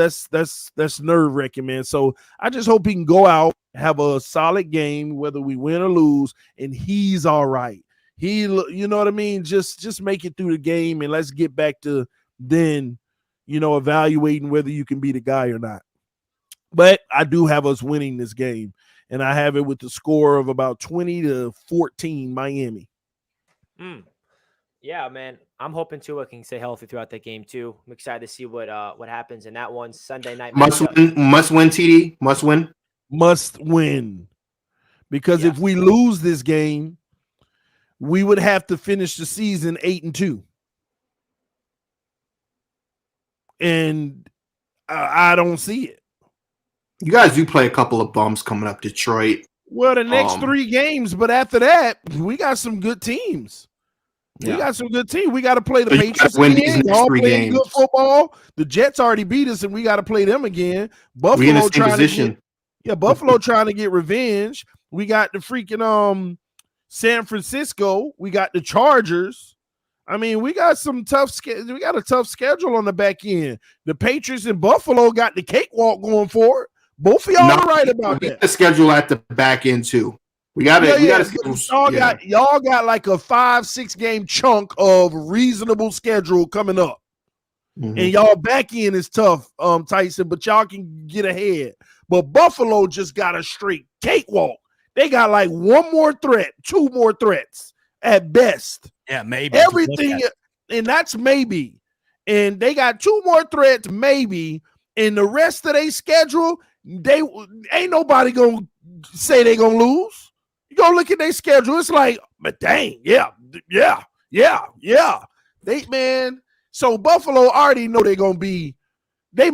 nerve-wracking, man. So I just hope he can go out, have a solid game, whether we win or lose, and he's all right. You know what I mean? Just make it through the game, and let's get back to then, evaluating whether you can be the guy or not. But I do have us winning this game, and I have it with the score of about 20-14 Miami. Yeah, man. I'm hoping Tua can stay healthy throughout that game too. I'm excited to see what happens in that one Sunday night. Must win, TD. Must win. Must win. Because if we lose this game, we would have to finish the season 8-2. And I don't see it. You guys do play a couple of bums coming up, Detroit. Well, the next 3 games, but after that, we got some good teams. We got some good team. We got to play the So you Patriots gotta win these again. next Y'all 3 playing good games. football. The Jets already beat us, and we got to play them again. We in the Buffalo same trying position. Buffalo trying to get revenge. We got the freaking San Francisco. We got the Chargers. I mean, we got some tough. We got a tough schedule on the back end. The Patriots and Buffalo got the cakewalk going for it. Both of y'all are right about that. The schedule at the back end too. We got to. We got to. Y'all got like a 5-6 game chunk of reasonable schedule coming up, and y'all back end is tough, Tyson. But y'all can get ahead. But Buffalo just got a straight cakewalk. They got like 1 more threat, 2 more threats at best. Yeah, maybe everything, and that's maybe. And they got 2 more threats, maybe. And the rest of their schedule, they ain't nobody gonna say they gonna lose. You go look at their schedule, it's like, but dang, yeah. So Buffalo already know they're gonna be. I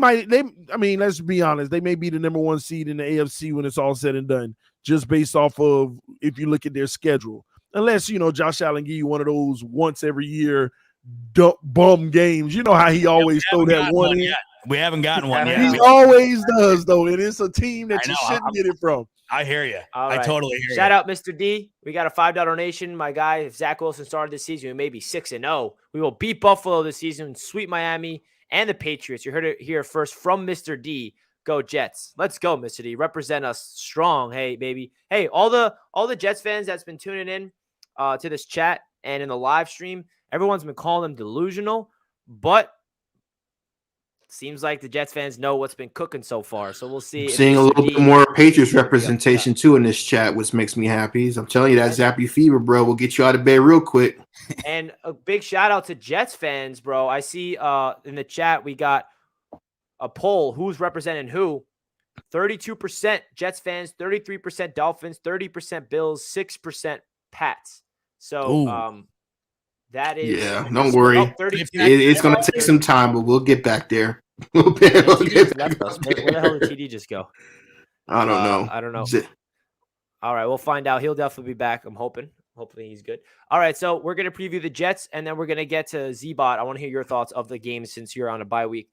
mean, let's be honest, they may be the number 1 seed in the AFC when it's all said and done, just based off of if you look at their schedule. Unless, Josh Allen give you one of those once every year bum games. You know how he always throw that one in. We haven't gotten one yet. He always does, though. And it's a team that you shouldn't get it from. I hear you. Right. I totally hear you. Shout out, Mr. D. We got a $5 donation. My guy, if Zach Wilson started this season, we may be 6-0. We will beat Buffalo this season, sweep Miami and the Patriots. You heard it here first from Mr. D. Go Jets. Let's go, Mr. D. Represent us strong. Hey, baby. Hey, all the Jets fans that's been tuning in to this chat and in the live stream, everyone's been calling them delusional, but seems like the Jets fans know what's been cooking so far. So we'll see. Seeing a little bit more Patriots representation too in this chat, which makes me happy. I'm telling you, that Zappe fever, bro, will get you out of bed real quick. And a big shout out to Jets fans, bro. I see in the chat we got a poll. Who's representing who? 32% Jets fans, 33% Dolphins, 30% Bills, 6% Pats. So that is don't worry. It's going to take some time, but we'll get back there. Where the hell did TD just go? I don't know. All right, we'll find out. He'll definitely be back. I'm hoping. Hopefully he's good. All right, so we're going to preview the Jets, and then we're going to get to Z-Bot. I want to hear your thoughts of the game since you're on a bye week.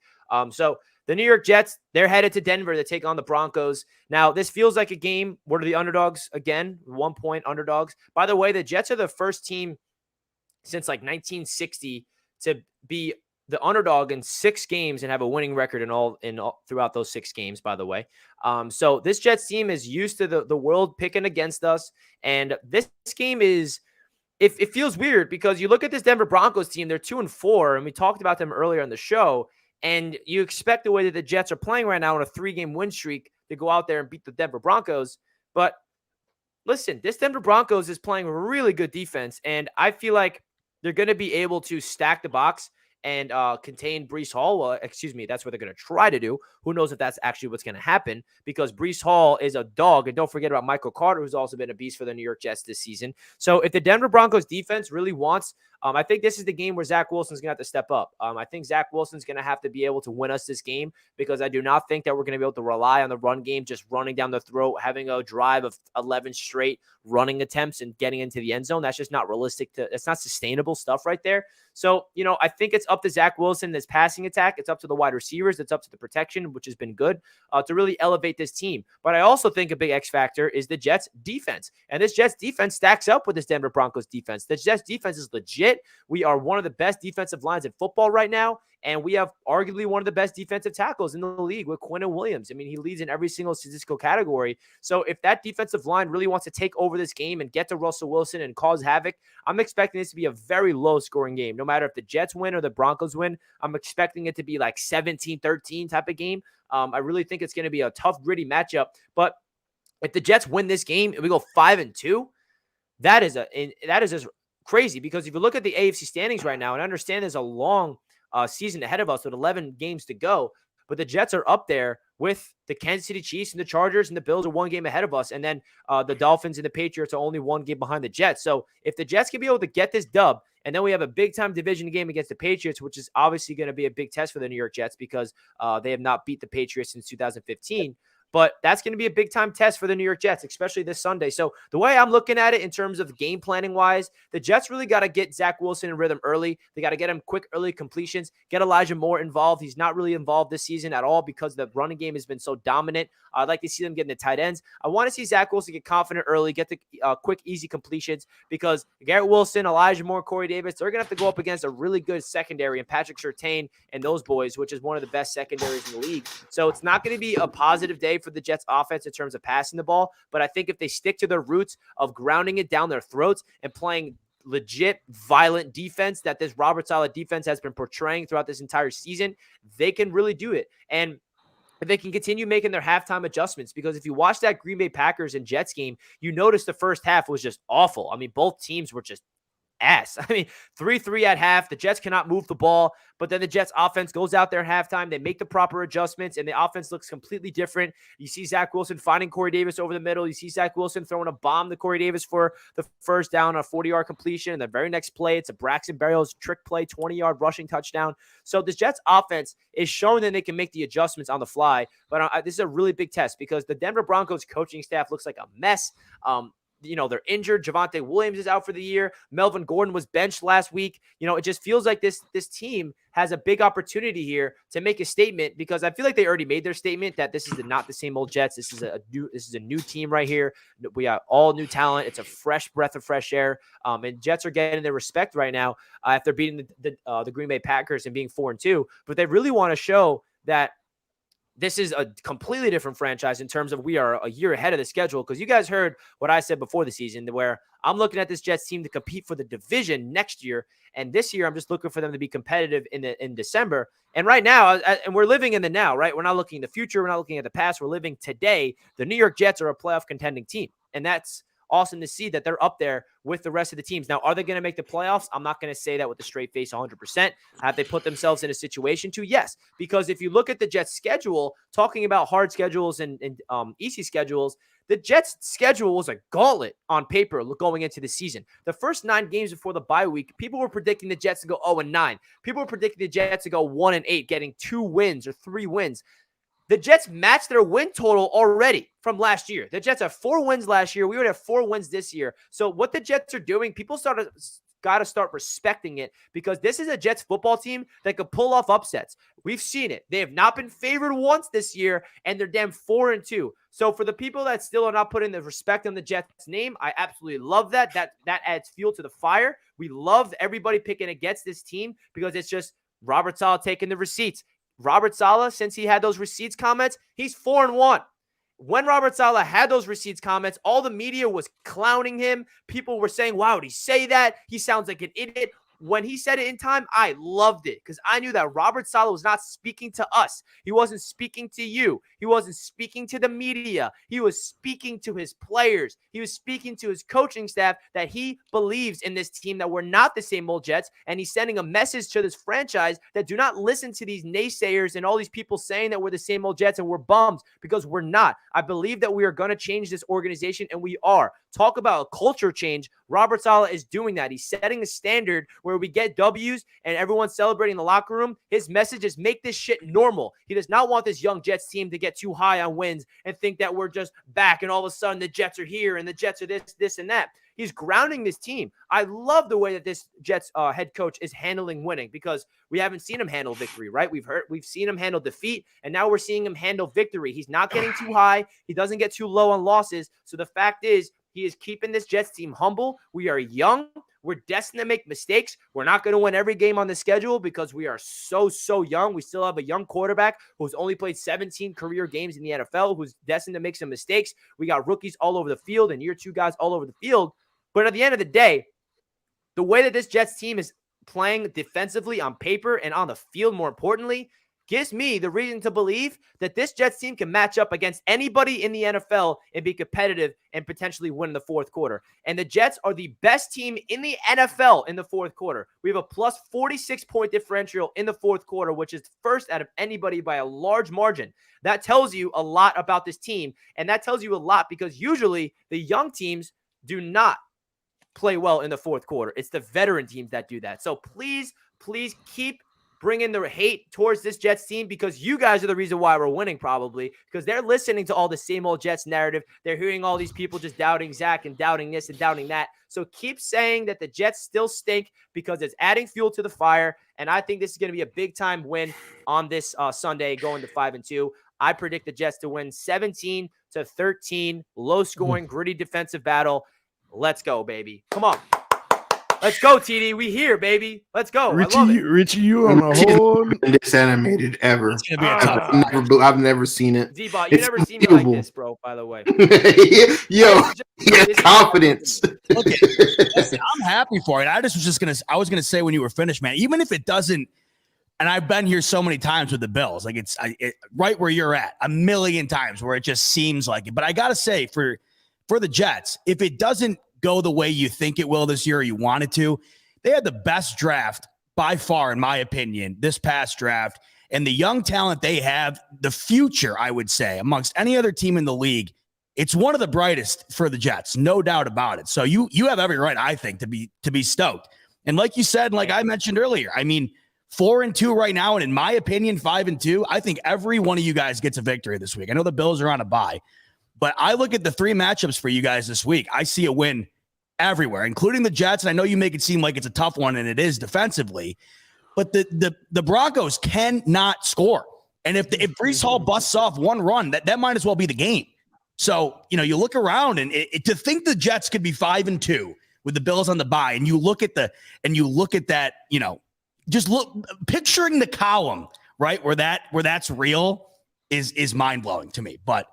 So the New York Jets, they're headed to Denver to take on the Broncos. Now, this feels like a game. What are the underdogs again? 1-point underdogs. By the way, the Jets are the first team since like 1960 to be the underdog in 6 games and have a winning record in all throughout those 6 games, by the way. So this Jets team is used to the world picking against us. And this game is, it feels weird because you look at this Denver Broncos team, they're 2-4, and we talked about them earlier in the show. And you expect the way that the Jets are playing right now on a 3-game win streak to go out there and beat the Denver Broncos. But listen, this Denver Broncos is playing really good defense. And I feel like they're going to be able to stack the box and contain Breece Hall. Well, excuse me, that's what they're going to try to do. Who knows if that's actually what's going to happen, because Breece Hall is a dog. And don't forget about Michael Carter, who's also been a beast for the New York Jets this season. So if the Denver Broncos defense really wants, I think this is the game where Zach Wilson's going to have to step up. I think Zach Wilson's going to have to be able to win us this game, because I do not think that we're going to be able to rely on the run game, just running down the throat, having a drive of 11 straight running attempts and getting into the end zone. That's just not realistic. It's not sustainable stuff right there. So, I think it's up to Zach Wilson, this passing attack. It's up to the wide receivers. It's up to the protection, which has been good to really elevate this team. But I also think a big X factor is the Jets defense. And this Jets defense stacks up with this Denver Broncos defense. The Jets defense is legit. We are one of the best defensive lines in football right now. And we have arguably one of the best defensive tackles in the league with Quinnen Williams. I mean, he leads in every single statistical category. So if that defensive line really wants to take over this game and get to Russell Wilson and cause havoc, I'm expecting this to be a very low-scoring game. No matter if the Jets win or the Broncos win, I'm expecting it to be like 17-13 type of game. I really think it's going to be a tough, gritty matchup. But if the Jets win this game and we go 5-2, that is just crazy, because if you look at the AFC standings right now, and I understand there's a long season ahead of us with 11 games to go, but the Jets are up there with the Kansas City Chiefs and the Chargers, and the Bills are 1 game ahead of us. And then the Dolphins and the Patriots are only 1 game behind the Jets. So if the Jets can be able to get this dub, and then we have a big-time division game against the Patriots, which is obviously going to be a big test for the New York Jets, because they have not beat the Patriots since 2015. But that's going to be a big time test for the New York Jets, especially this Sunday. So the way I'm looking at it in terms of game planning wise, the Jets really got to get Zach Wilson in rhythm early. They got to get him quick early completions, get Elijah Moore involved. He's not really involved this season at all because the running game has been so dominant. I'd like to see them getting the tight ends. I want to see Zach Wilson get confident early, get the quick, easy completions, because Garrett Wilson, Elijah Moore, Corey Davis, they're going to have to go up against a really good secondary and Patrick Surtain and those boys, which is one of the best secondaries in the league. So it's not going to be a positive day for the Jets offense in terms of passing the ball. But I think if they stick to their roots of grounding it down their throats and playing legit violent defense that this Robert Saleh defense has been portraying throughout this entire season, they can really do it. And if they can continue making their halftime adjustments, because if you watch that Green Bay Packers and Jets game, you notice the first half was just awful. I mean, both teams were just ass. I mean, 3-3 at half. The Jets cannot move the ball, but then the Jets offense goes out there at halftime. They make the proper adjustments, and the offense looks completely different. You see Zach Wilson finding Corey Davis over the middle. You see Zach Wilson throwing a bomb to Corey Davis for the first down, a 40-yard completion. And the very next play, it's a Braxton Berrios trick play, 20-yard rushing touchdown. So the Jets offense is showing that they can make the adjustments on the fly, but this is a really big test because the Denver Broncos coaching staff looks like a mess. They're injured. Javonte Williams is out for the year. Melvin Gordon was benched last week. It just feels like this team has a big opportunity here to make a statement, because I feel like they already made their statement that this is not the same old Jets. This is a new team right here. We got all new talent. It's a fresh breath of fresh air. And Jets are getting their respect right now after beating the Green Bay Packers and being 4-2. But they really want to show that this is a completely different franchise in terms of we are a year ahead of the schedule, because you guys heard what I said before the season, where I'm looking at this Jets team to compete for the division next year. And this year, I'm just looking for them to be competitive in December. And right now, and we're living in the now, right? We're not looking in the future. We're not looking at the past. We're living today. The New York Jets are a playoff contending team. And that's awesome to see that they're up there with the rest of the teams. Now, are they going to make the playoffs? I'm not going to say that with a straight face 100%. Have they put themselves in a situation to? Yes, because if you look at the Jets schedule, talking about hard schedules and easy schedules, the Jets schedule was a gauntlet on paper going into the season. The first 9 games before the bye week, people were predicting the Jets to go 0-9. People were predicting the Jets to go 1-8, getting 2 wins or 3 wins. The Jets matched their win total already from last year. The Jets have 4 wins last year. We would have 4 wins this year. So what the Jets are doing, people got to start respecting it, because this is a Jets football team that could pull off upsets. We've seen it. They have not been favored once this year, and they're damn 4-2. So for the people that still are not putting the respect on the Jets name, I absolutely love that. That adds fuel to the fire. We love everybody picking against this team because it's just Robert Saleh taking the receipts. Robert Saleh, since he had those receipts comments, he's 4-1. When Robert Saleh had those receipts comments, all the media was clowning him. People were saying, wow, did he say that? He sounds like an idiot. When he said it in time, I loved it, because I knew that Robert Saleh was not speaking to us. He wasn't speaking to you. He wasn't speaking to the media. He was speaking to his players. He was speaking to his coaching staff that he believes in this team, that we're not the same old Jets. And he's sending a message to this franchise that do not listen to these naysayers and all these people saying that we're the same old Jets and we're bums, because we're not. I believe that we are going to change this organization, and we are. Talk about a culture change. Robert Saleh is doing that. He's setting a standard where we get W's and everyone's celebrating in the locker room. His message is make this shit normal. He does not want this young Jets team to get too high on wins and think that we're just back and all of a sudden the Jets are here and the Jets are this, and that. He's grounding this team. I love the way that this Jets head coach is handling winning, because we haven't seen him handle victory, right? We've seen him handle defeat, and now we're seeing him handle victory. He's not getting too high. He doesn't get too low on losses. So the fact is, he is keeping this Jets team humble. We are young. We're destined to make mistakes. We're not going to win every game on the schedule because we are so young. We still have a young quarterback who's only played 17 career games in the NFL, who's destined to make some mistakes. We got rookies all over the field and year 2 guys all over the field. But at the end of the day, the way that this Jets team is playing defensively on paper and on the field, more importantly, gives me the reason to believe that this Jets team can match up against anybody in the NFL and be competitive and potentially win in the fourth quarter. And the Jets are the best team in the NFL in the fourth quarter. We have a plus 46-point differential in the fourth quarter, which is first out of anybody by a large margin. That tells you a lot about this team, and that tells you a lot because usually the young teams do not play well in the fourth quarter. It's the veteran teams that do that. So please keep bringing the hate towards this Jets team because you guys are the reason why we're winning, probably, because they're listening to all the same old Jets narrative. They're hearing all these people just doubting Zach and doubting this and doubting that. So keep saying that the Jets still stink because it's adding fuel to the fire. And I think this is going to be a big time win on this Sunday, going to 5-2. I predict the Jets to win 17-13, low scoring, gritty defensive battle. Let's go, baby. Come on. Let's go, TD. We here, baby. Let's go. Richie, I love it. Richie, you on a whole This animated ever. It's gonna be a tough I've never seen it. Z-Bot, you It's never seen me like unbelievable. this, bro, by the way. Yo, confidence. Okay, listen, I'm happy for it. I was gonna say when you were finished, man. Even if it doesn't, and I've been here so many times with the Bills, like it's right where you're at, a million times, where it just seems like it. But I gotta say, for the Jets, if it doesn't go the way you think it will this year, or you want it to, they had the best draft by far, in my opinion, this past draft, and the young talent they have, the future, I would say, amongst any other team in the league. It's one of the brightest for the Jets, no doubt about it. So you have every right, I think, to be stoked. And like you said, and like I mentioned earlier, I mean, 4-2 right now, and in my opinion, 5-2. I think every one of you guys gets a victory this week. I know the Bills are on a bye, but I look at the 3 matchups for you guys this week. I see a win everywhere, including the Jets. And I know you make it seem like it's a tough one, and it is defensively, but the Broncos cannot score. And if Breece Hall busts off one run, that might as well be the game. So, you look around, and to think the Jets could be 5-2 with the Bills on the bye, and you look at that, just picturing the column, right, where that's real is mind blowing to me. But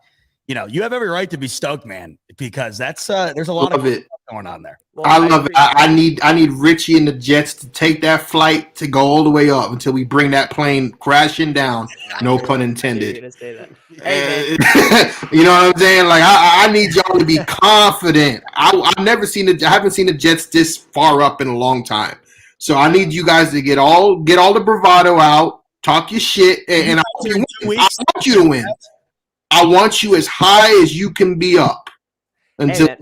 you have every right to be stoked, man, because that's there's a lot of it going on there. Well, I love it. I need Richie and the Jets to take that flight to go all the way up until we bring that plane crashing down. No pun intended. You're gonna say that. Hey, you know what I'm saying? Like I need y'all to be confident. I haven't seen the Jets this far up in a long time. So I need you guys to get all the bravado out, talk your shit, and I want you to win. I want you as high as you can be up. Until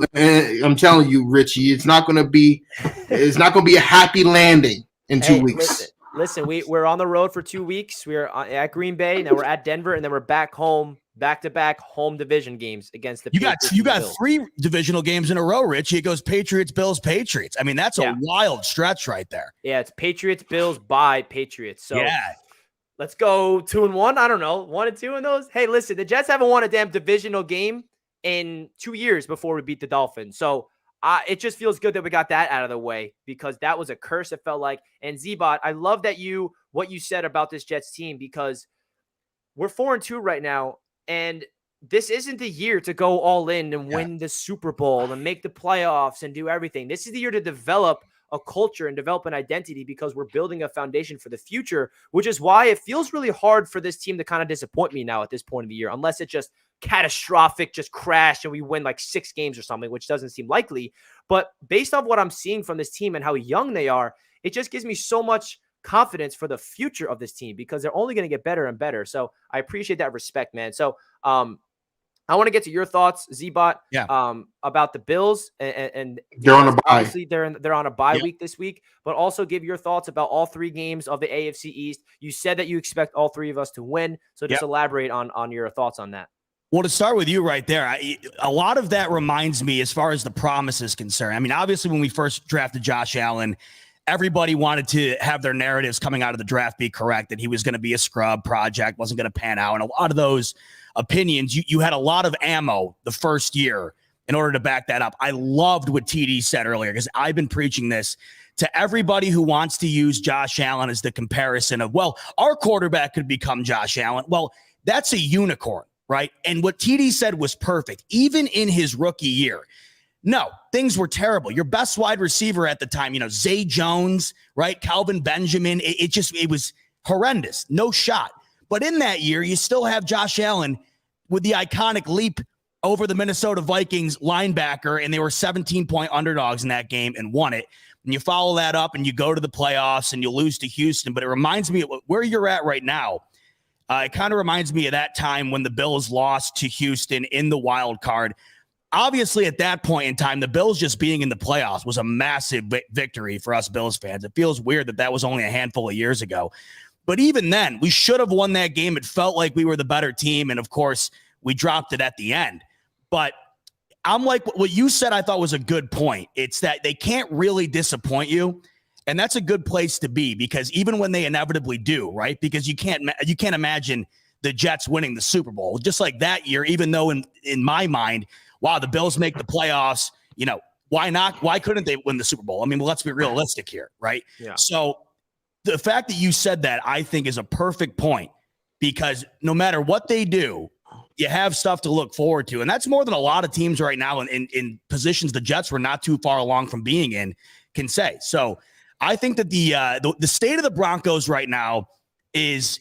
I'm telling you, Richie, it's not going to be a happy landing in 2 weeks. Listen, we're on the road for 2 weeks. We're at Green Bay, now we're at Denver, and then we're back home, back-to-back home division games against the Patriots. You got 3 divisional games in a row, Richie. It goes Patriots, Bills, Patriots. I mean, that's a wild stretch right there. Yeah, it's Patriots, Bills by Patriots. So yeah. Let's go 2-1. I don't know, 1-2 in those. Hey, listen, the Jets haven't won a damn divisional game in 2 years before we beat the Dolphins. So it just feels good that we got that out of the way, because that was a curse, it felt like. And Z-Bot, I love what you said about this Jets team, because we're 4-2 right now, and this isn't the year to go all in and win the Super Bowl and make the playoffs and do everything. This is the year to develop a culture and develop an identity, because we're building a foundation for the future, which is why it feels really hard for this team to kind of disappoint me now at this point of the year, unless it just catastrophic, just crash and we win like 6 games or something, which doesn't seem likely. But based on what I'm seeing from this team and how young they are, it just gives me so much confidence for the future of this team, because they're only going to get better and better. So I appreciate that respect, man. So I want to get to your thoughts, Z-Bot, about the Bills, and they're on a bye. Obviously, they're on a bye week this week, but also give your thoughts about all 3 games of the AFC East. You said that you expect all 3 of us to win, so just elaborate on your thoughts on that. Well, to start with you right there, a lot of that reminds me, as far as the promise is concerned. I mean, obviously, when we first drafted Josh Allen, everybody wanted to have their narratives coming out of the draft be correct, that he was going to be a scrub project, wasn't going to pan out. And a lot of those opinions, you had a lot of ammo the first year in order to back that up. I loved what TD said earlier, because I've been preaching this to everybody who wants to use Josh Allen as the comparison of, well, our quarterback could become Josh Allen. Well, that's a unicorn, right? And what TD said was perfect. Even in his rookie year, no, things were terrible. Your best wide receiver at the time, Zay Jones, right? Calvin Benjamin. It was horrendous. No shot. But in that year, you still have Josh Allen with the iconic leap over the Minnesota Vikings linebacker, and they were 17-point underdogs in that game and won it. And you follow that up and you go to the playoffs and you lose to Houston. But it reminds me of where you're at right now. It kind of reminds me of that time when the Bills lost to Houston in the wild card. Obviously, at that point in time, the Bills just being in the playoffs was a massive victory for us Bills fans. It feels weird that was only a handful of years ago. But even then, we should have won that game. It felt like we were the better team. And of course, we dropped it at the end. But I'm like, what you said, I thought was a good point. It's that they can't really disappoint you. And that's a good place to be, because even when they inevitably do, right? Because you can't imagine the Jets winning the Super Bowl. Just like that year, even though in my mind, wow, the Bills make the playoffs, why not? Why couldn't they win the Super Bowl? I mean, let's be realistic here, right? Yeah. So the fact that you said that, I think, is a perfect point, because no matter what they do, you have stuff to look forward to. And that's more than a lot of teams right now in positions the Jets were not too far along from being in can say. So I think that the state of the Broncos right now is,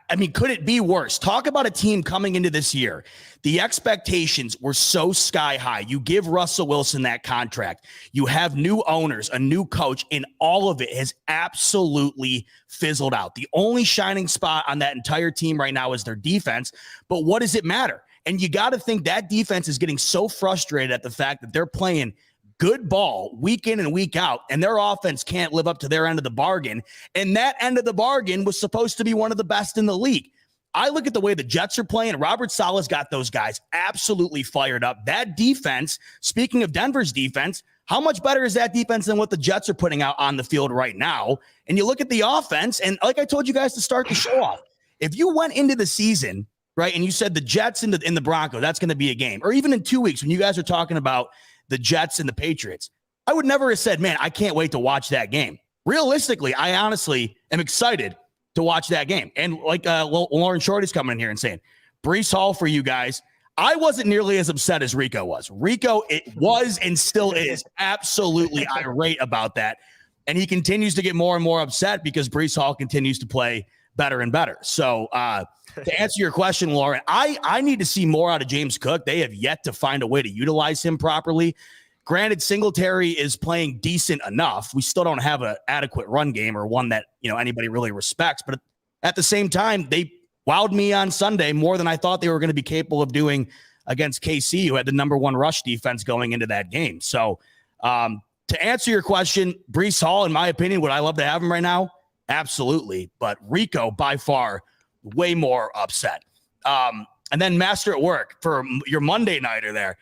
I mean, could it be worse? Talk about a team coming into this year. The expectations were so sky high. You give Russell Wilson that contract. You have new owners, a new coach, and all of it has absolutely fizzled out. The only shining spot on that entire team right now is their defense. But what does it matter? And you got to think that defense is getting so frustrated at the fact that they're playing good ball week in and week out, and their offense can't live up to their end of the bargain. And that end of the bargain was supposed to be one of the best in the league. I look at the way the Jets are playing. Robert Saleh's got those guys absolutely fired up. That defense, speaking of Denver's defense, how much better is that defense than what the Jets are putting out on the field right now? And you look at the offense, and like I told you guys to start the show off, if you went into the season, right, and you said the Jets and the Broncos, that's going to be a game, or even in 2 weeks when you guys are talking about the Jets and the Patriots, I would never have said, man, I can't wait to watch that game. Realistically, I honestly am excited to watch that game. And like Lauren Shorty's coming in here and saying, Breece Hall for you guys. I wasn't nearly as upset as Rico was. Rico, it was and still is absolutely irate about that. And he continues to get more and more upset because Breece Hall continues to play better and better. So to answer your question, Lauren, I need to see more out of James Cook. They have yet to find a way to utilize him properly. Granted, Singletary is playing decent enough. We still don't have an adequate run game, or one that anybody really respects. But at the same time, they wowed me on Sunday more than I thought they were going to be capable of doing against KC, who had the number one rush defense going into that game. So to answer your question, Breece Hall, in my opinion, would I love to have him right now? Absolutely. But Rico, by far, way more upset. And then Master at Work for your Monday nighter there.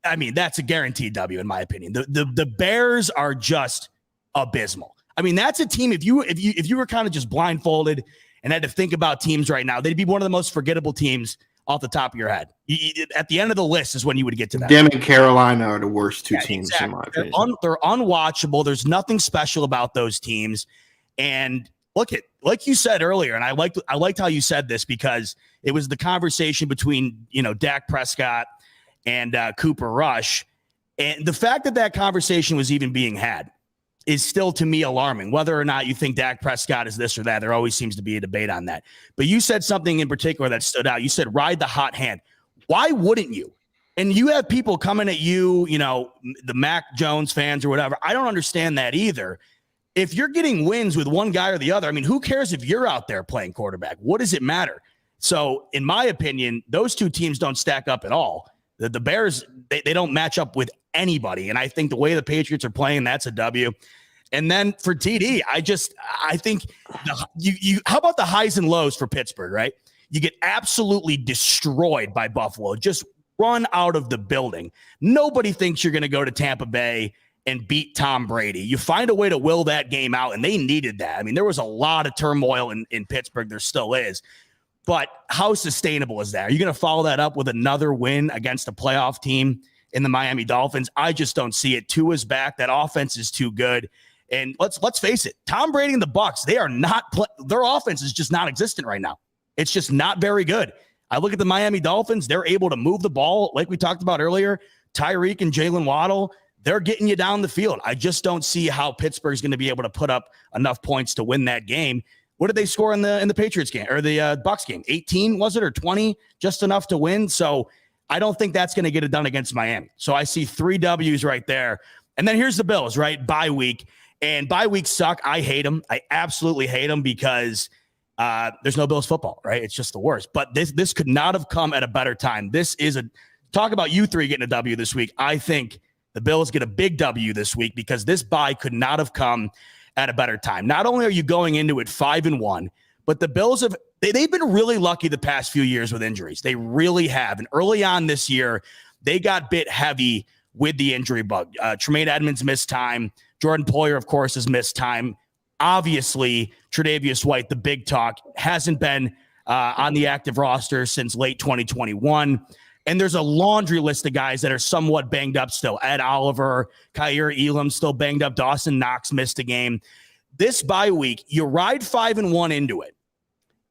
I mean, that's a guaranteed W in my opinion. The Bears are just abysmal. I mean, that's a team. If you were kind of just blindfolded and had to think about teams right now, they'd be one of the most forgettable teams off the top of your head. At the end of the list is when you would get to that. Them and Carolina are the worst two teams exactly. in my opinion. They're unwatchable. There's nothing special about those teams. And look at, like you said earlier, and I liked how you said this, because it was the conversation between Dak Prescott and Cooper Rush, and the fact that conversation was even being had is still, to me, alarming. Whether or not you think Dak Prescott is this or that, there always seems to be a debate on that. But you said something in particular that stood out. You said, ride the hot hand. Why wouldn't you? And you have people coming at you, the Mac Jones fans or whatever. I don't understand that either. If you're getting wins with one guy or the other, I mean, who cares if you're out there playing quarterback? What does it matter? So in my opinion, those two teams don't stack up at all. The Bears, they don't match up with anybody. And I think the way the Patriots are playing, that's a W. And then for TD, I think how about the highs and lows for Pittsburgh, right? You get absolutely destroyed by Buffalo, just run out of the building. Nobody thinks you're going to go to Tampa Bay and beat Tom Brady. You find a way to will that game out, and they needed that. I mean, there was a lot of turmoil in Pittsburgh. There still is. But how sustainable is that? Are you going to follow that up with another win against a playoff team in the Miami Dolphins? I just don't see it. Tua's back. That offense is too good. And let's face it, Tom Brady and the Bucs, they are not their offense is just not existent right now. It's just not very good. I look at the Miami Dolphins, they're able to move the ball like we talked about earlier. Tyreek and Jalen Waddle, they're getting you down the field. I just don't see how Pittsburgh's going to be able to put up enough points to win that game. What did they score in the Patriots game or the Bucs game? 18 was it, or 20? Just enough to win. So I don't think that's going to get it done against Miami. So I see 3 W's right there. And then here's the Bills, right? Bye week. And bye weeks suck. I hate them. I absolutely hate them because there's no Bills football, right? It's just the worst. But this could not have come at a better time. This is talk about you 3 getting a W this week. I think the Bills get a big W this week because this bye could not have come at a better time. Not only are you going into it 5-1, but the Bills they've been really lucky the past few years with injuries. They really have. And early on this year, they got bit heavy with the injury bug. Tremaine Edmonds missed time. Jordan Poyer, of course, has missed time. Obviously, Tre'Davious White, the big talk, hasn't been on the active roster since late 2021. And there's a laundry list of guys that are somewhat banged up still. Ed Oliver, Kyer Elam still banged up. Dawson Knox missed a game. This bye week, you ride 5-1 into it,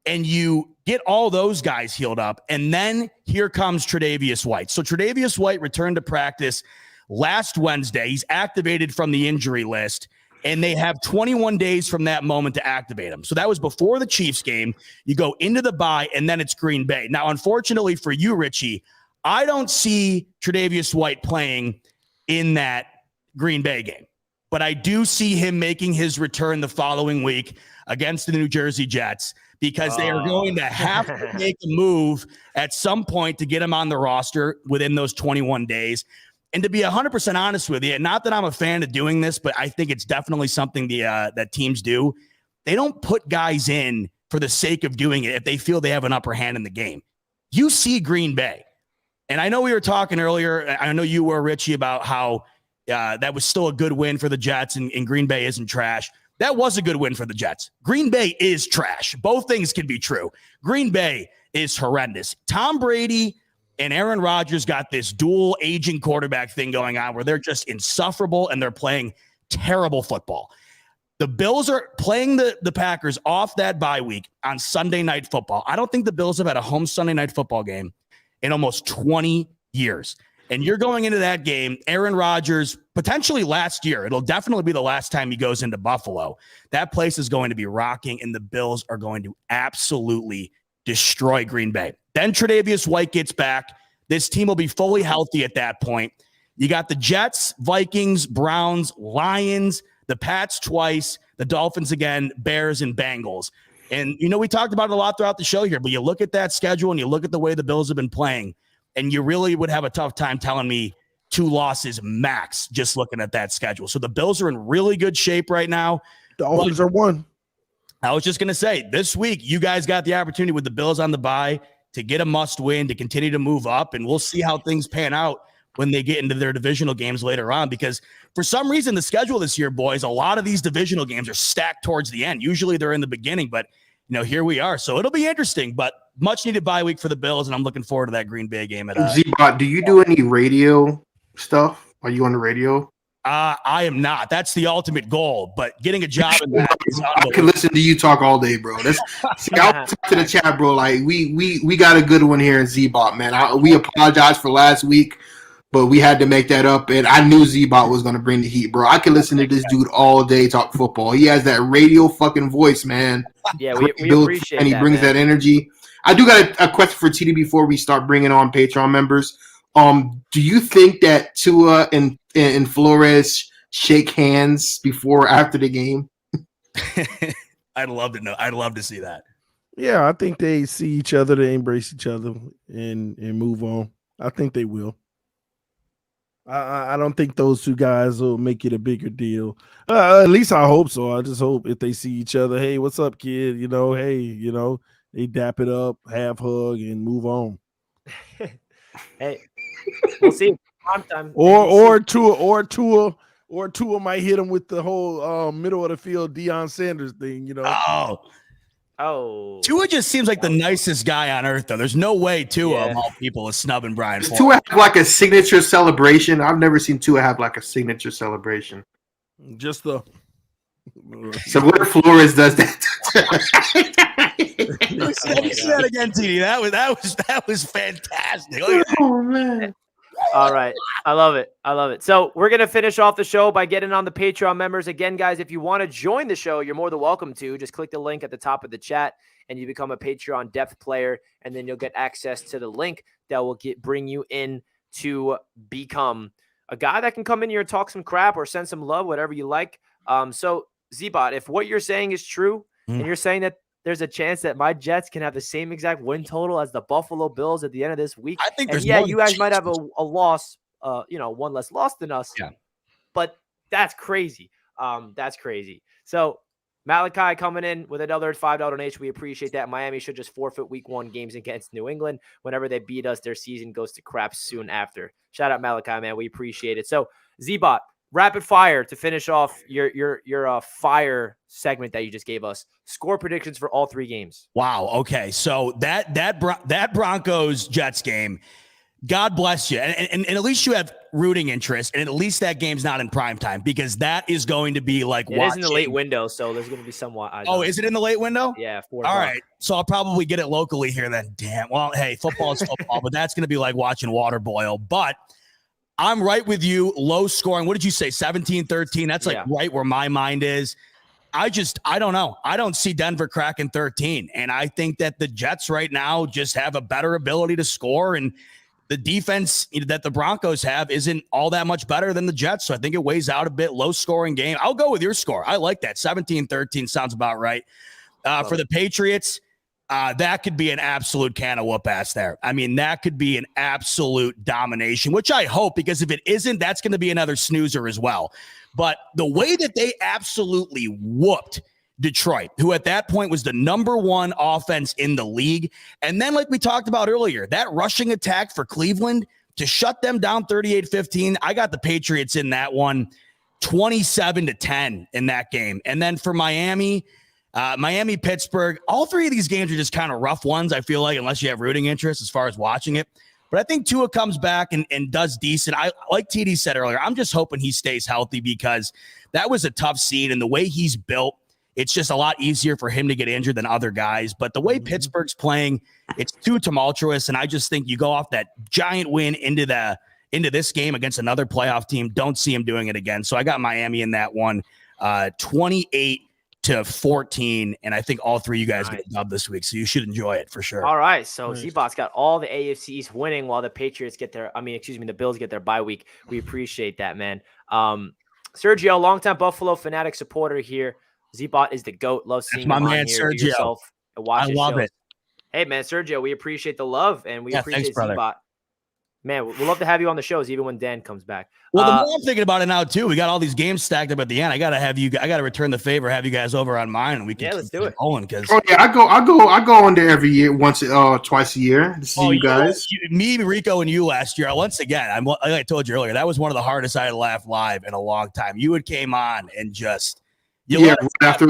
and you get all those guys healed up, and then here comes Tre'Davious White. So Tre'Davious White returned to practice last Wednesday. He's activated from the injury list, and they have 21 days from that moment to activate him. So that was before the Chiefs game. You go into the bye, and then it's Green Bay. Now, unfortunately for you, Richie, I don't see Tre'Davious White playing in that Green Bay game, but I do see him making his return the following week against the New Jersey Jets, because they are going to have to make a move at some point to get him on the roster within those 21 days. And to be 100% honest with you, not that I'm a fan of doing this, but I think it's definitely something that teams do. They don't put guys in for the sake of doing it if they feel they have an upper hand in the game. You see Green Bay. And I know we were talking earlier, I know you were, Richie, about how that was still a good win for the Jets and Green Bay isn't trash. That was a good win for the Jets. Green Bay is trash. Both things can be true. Green Bay is horrendous. Tom Brady and Aaron Rodgers got this dual aging quarterback thing going on where they're just insufferable and they're playing terrible football. The Bills are playing the Packers off that bye week on Sunday Night Football. I don't think the Bills have had a home Sunday Night Football game in almost 20 years. And you're going into that game, Aaron Rodgers, potentially last year. It'll definitely be the last time he goes into Buffalo. That place is going to be rocking, and the Bills are going to absolutely destroy Green Bay. Then Tre'Davious White gets back. This team will be fully healthy at that point. You got the Jets, Vikings, Browns, Lions, the Pats twice, the Dolphins again, Bears, and Bengals. And, we talked about it a lot throughout the show here, but you look at that schedule and you look at the way the Bills have been playing, and you really would have a tough time telling me 2 losses max just looking at that schedule. So the Bills are in really good shape right now. Dolphins are 1. I was just going to say, this week, you guys got the opportunity with the Bills on the bye to get a must win, to continue to move up, and we'll see how things pan out when they get into their divisional games later on, because for some reason, the schedule this year, boys, a lot of these divisional games are stacked towards the end. Usually they're in the beginning, but here we are. So it'll be interesting, but much needed bye week for the Bills, and I'm looking forward to that Green Bay game. Zbot, do you do any radio stuff? Are you on the radio? I am not. That's the ultimate goal, but getting a job in that is I can listen to you talk all day, bro. I'll talk to the chat, bro. Like we got a good one here in Zbot, man. We apologize for last week, but we had to make that up, and I knew Zbot was going to bring the heat, bro. I can listen to this dude all day talk football. He has that radio fucking voice, man. Yeah, we appreciate and he brings man. that energy. I do got a question for TD before we start bringing on Patreon members. Do you think that Tua and Flores shake hands before or after the game? I'd love to know. I'd love to see that. Yeah, I think they see each other, they embrace each other, and move on. I think they will. I don't think those two guys will make it a bigger deal. At least I hope so. I just hope if they see each other, hey, what's up, kid? They dap it up, half hug, and move on. Hey, we'll see. Or Tua might hit him with the whole middle of the field Deion Sanders thing. Oh, Tua just seems like the nicest guy on earth, though. There's no way Tua, of all people, is snubbing Brian. Does Tua have like a signature celebration? I've never seen Tua have like a signature celebration. Just the. So what if Flores does that? Say that again, TD. That was fantastic. Oh man. All right. I love it. So we're going to finish off the show by getting on the Patreon members. Again, guys, if you want to join the show, you're more than welcome to. Just click the link at the top of the chat and you become a Patreon depth player, and then you'll get access to the link that will bring you in to become a guy that can come in here and talk some crap or send some love, whatever you like. So Zbot, if what you're saying is true, and you're saying that there's a chance that my Jets can have the same exact win total as the Buffalo Bills at the end of this week. I think there's you guys might have a loss, one less loss than us. Yeah. But that's crazy. That's crazy. So Malachi coming in with another $5 donation. We appreciate that. Miami should just forfeit week 1 games against New England. Whenever they beat us, their season goes to crap soon after. Shout out Malachi, man. We appreciate it. So Z-Bot, rapid fire to finish off your fire segment that you just gave us. Score predictions for all 3 games. Wow. Okay. So that Broncos Jets game, God bless you. And at least you have rooting interest. And at least that game's not in prime time, because that is going to be like It is in the late window. So there's going to be somewhat. Oh, is it in the late window? Yeah. 4 All right. So I'll probably get it locally here then. Damn. Well, hey, football is football, but that's going to be like watching water boil. But I'm right with you. Low scoring. What did you say? 17-13. That's like right where my mind is. I don't know. I don't see Denver cracking 13. And I think that the Jets right now just have a better ability to score. And the defense that the Broncos have isn't all that much better than the Jets. So I think it weighs out a bit. Low scoring game. I'll go with your score. I like that. 17-13 sounds about right. For the Patriots, that could be an absolute can of whoop ass there. I mean, that could be an absolute domination, which I hope, because if it isn't, that's going to be another snoozer as well. But the way that they absolutely whooped Detroit, who at that point was the number 1 offense in the league. And then, like we talked about earlier, that rushing attack for Cleveland to shut them down 38-15. I got the Patriots in that one, 27-10 in that game. And then for Miami, Pittsburgh, all 3 of these games are just kind of rough ones, I feel like, unless you have rooting interest as far as watching it. But I think Tua comes back and does decent. I like TD said earlier, I'm just hoping he stays healthy, because that was a tough scene, and the way he's built, it's just a lot easier for him to get injured than other guys. But the way Pittsburgh's playing, it's too tumultuous. And I just think you go off that giant win into this game against another playoff team. Don't see him doing it again. So I got Miami in that one, 28-14. And I think all 3 of you guys get dubbed this week. So you should enjoy it for sure. All right. So Z-Bot's got all the AFC East winning while the Patriots the Bills get their bye week. We appreciate that, man. Sergio, longtime Buffalo fanatic supporter here. Z-Bot is the GOAT. Love seeing my him man, on here. Sergio. I love it. Hey, man, Sergio, we appreciate the love, and we appreciate thanks, Z-Bot. Man, we'd love to have you on the shows, even when Dan comes back. Well, the more I'm thinking about it now, too, we got all these games stacked up at the end. I got to return the favor, have you guys over on mine, and we can let's do it. I go on there every year, twice a year to see you guys. Me, Rico, and you last year. Once again, like I told you earlier, that was one of the hardest I had laughed live in a long time. You had came on and just. Right after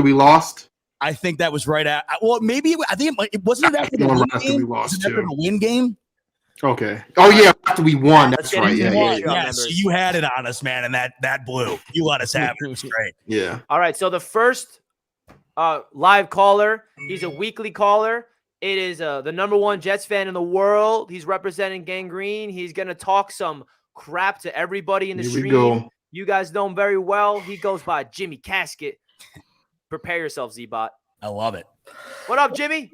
we lost. I think that was right at. Well, maybe I think it wasn't after the win game. We lost too. After the win game. Okay. Oh yeah, after we won. That's right. Yeah. So you had it on us, man, and that blew. You let us have it. It was great. Yeah. All right. So the first live caller, he's a weekly caller. It is the number 1 Jets fan in the world. He's representing Gangrene. He's gonna talk some crap to everybody in the stream. Go. You guys know him very well. He goes by Jimmy Casket. Prepare yourself, Z-Bot. I love it. What up, Jimmy?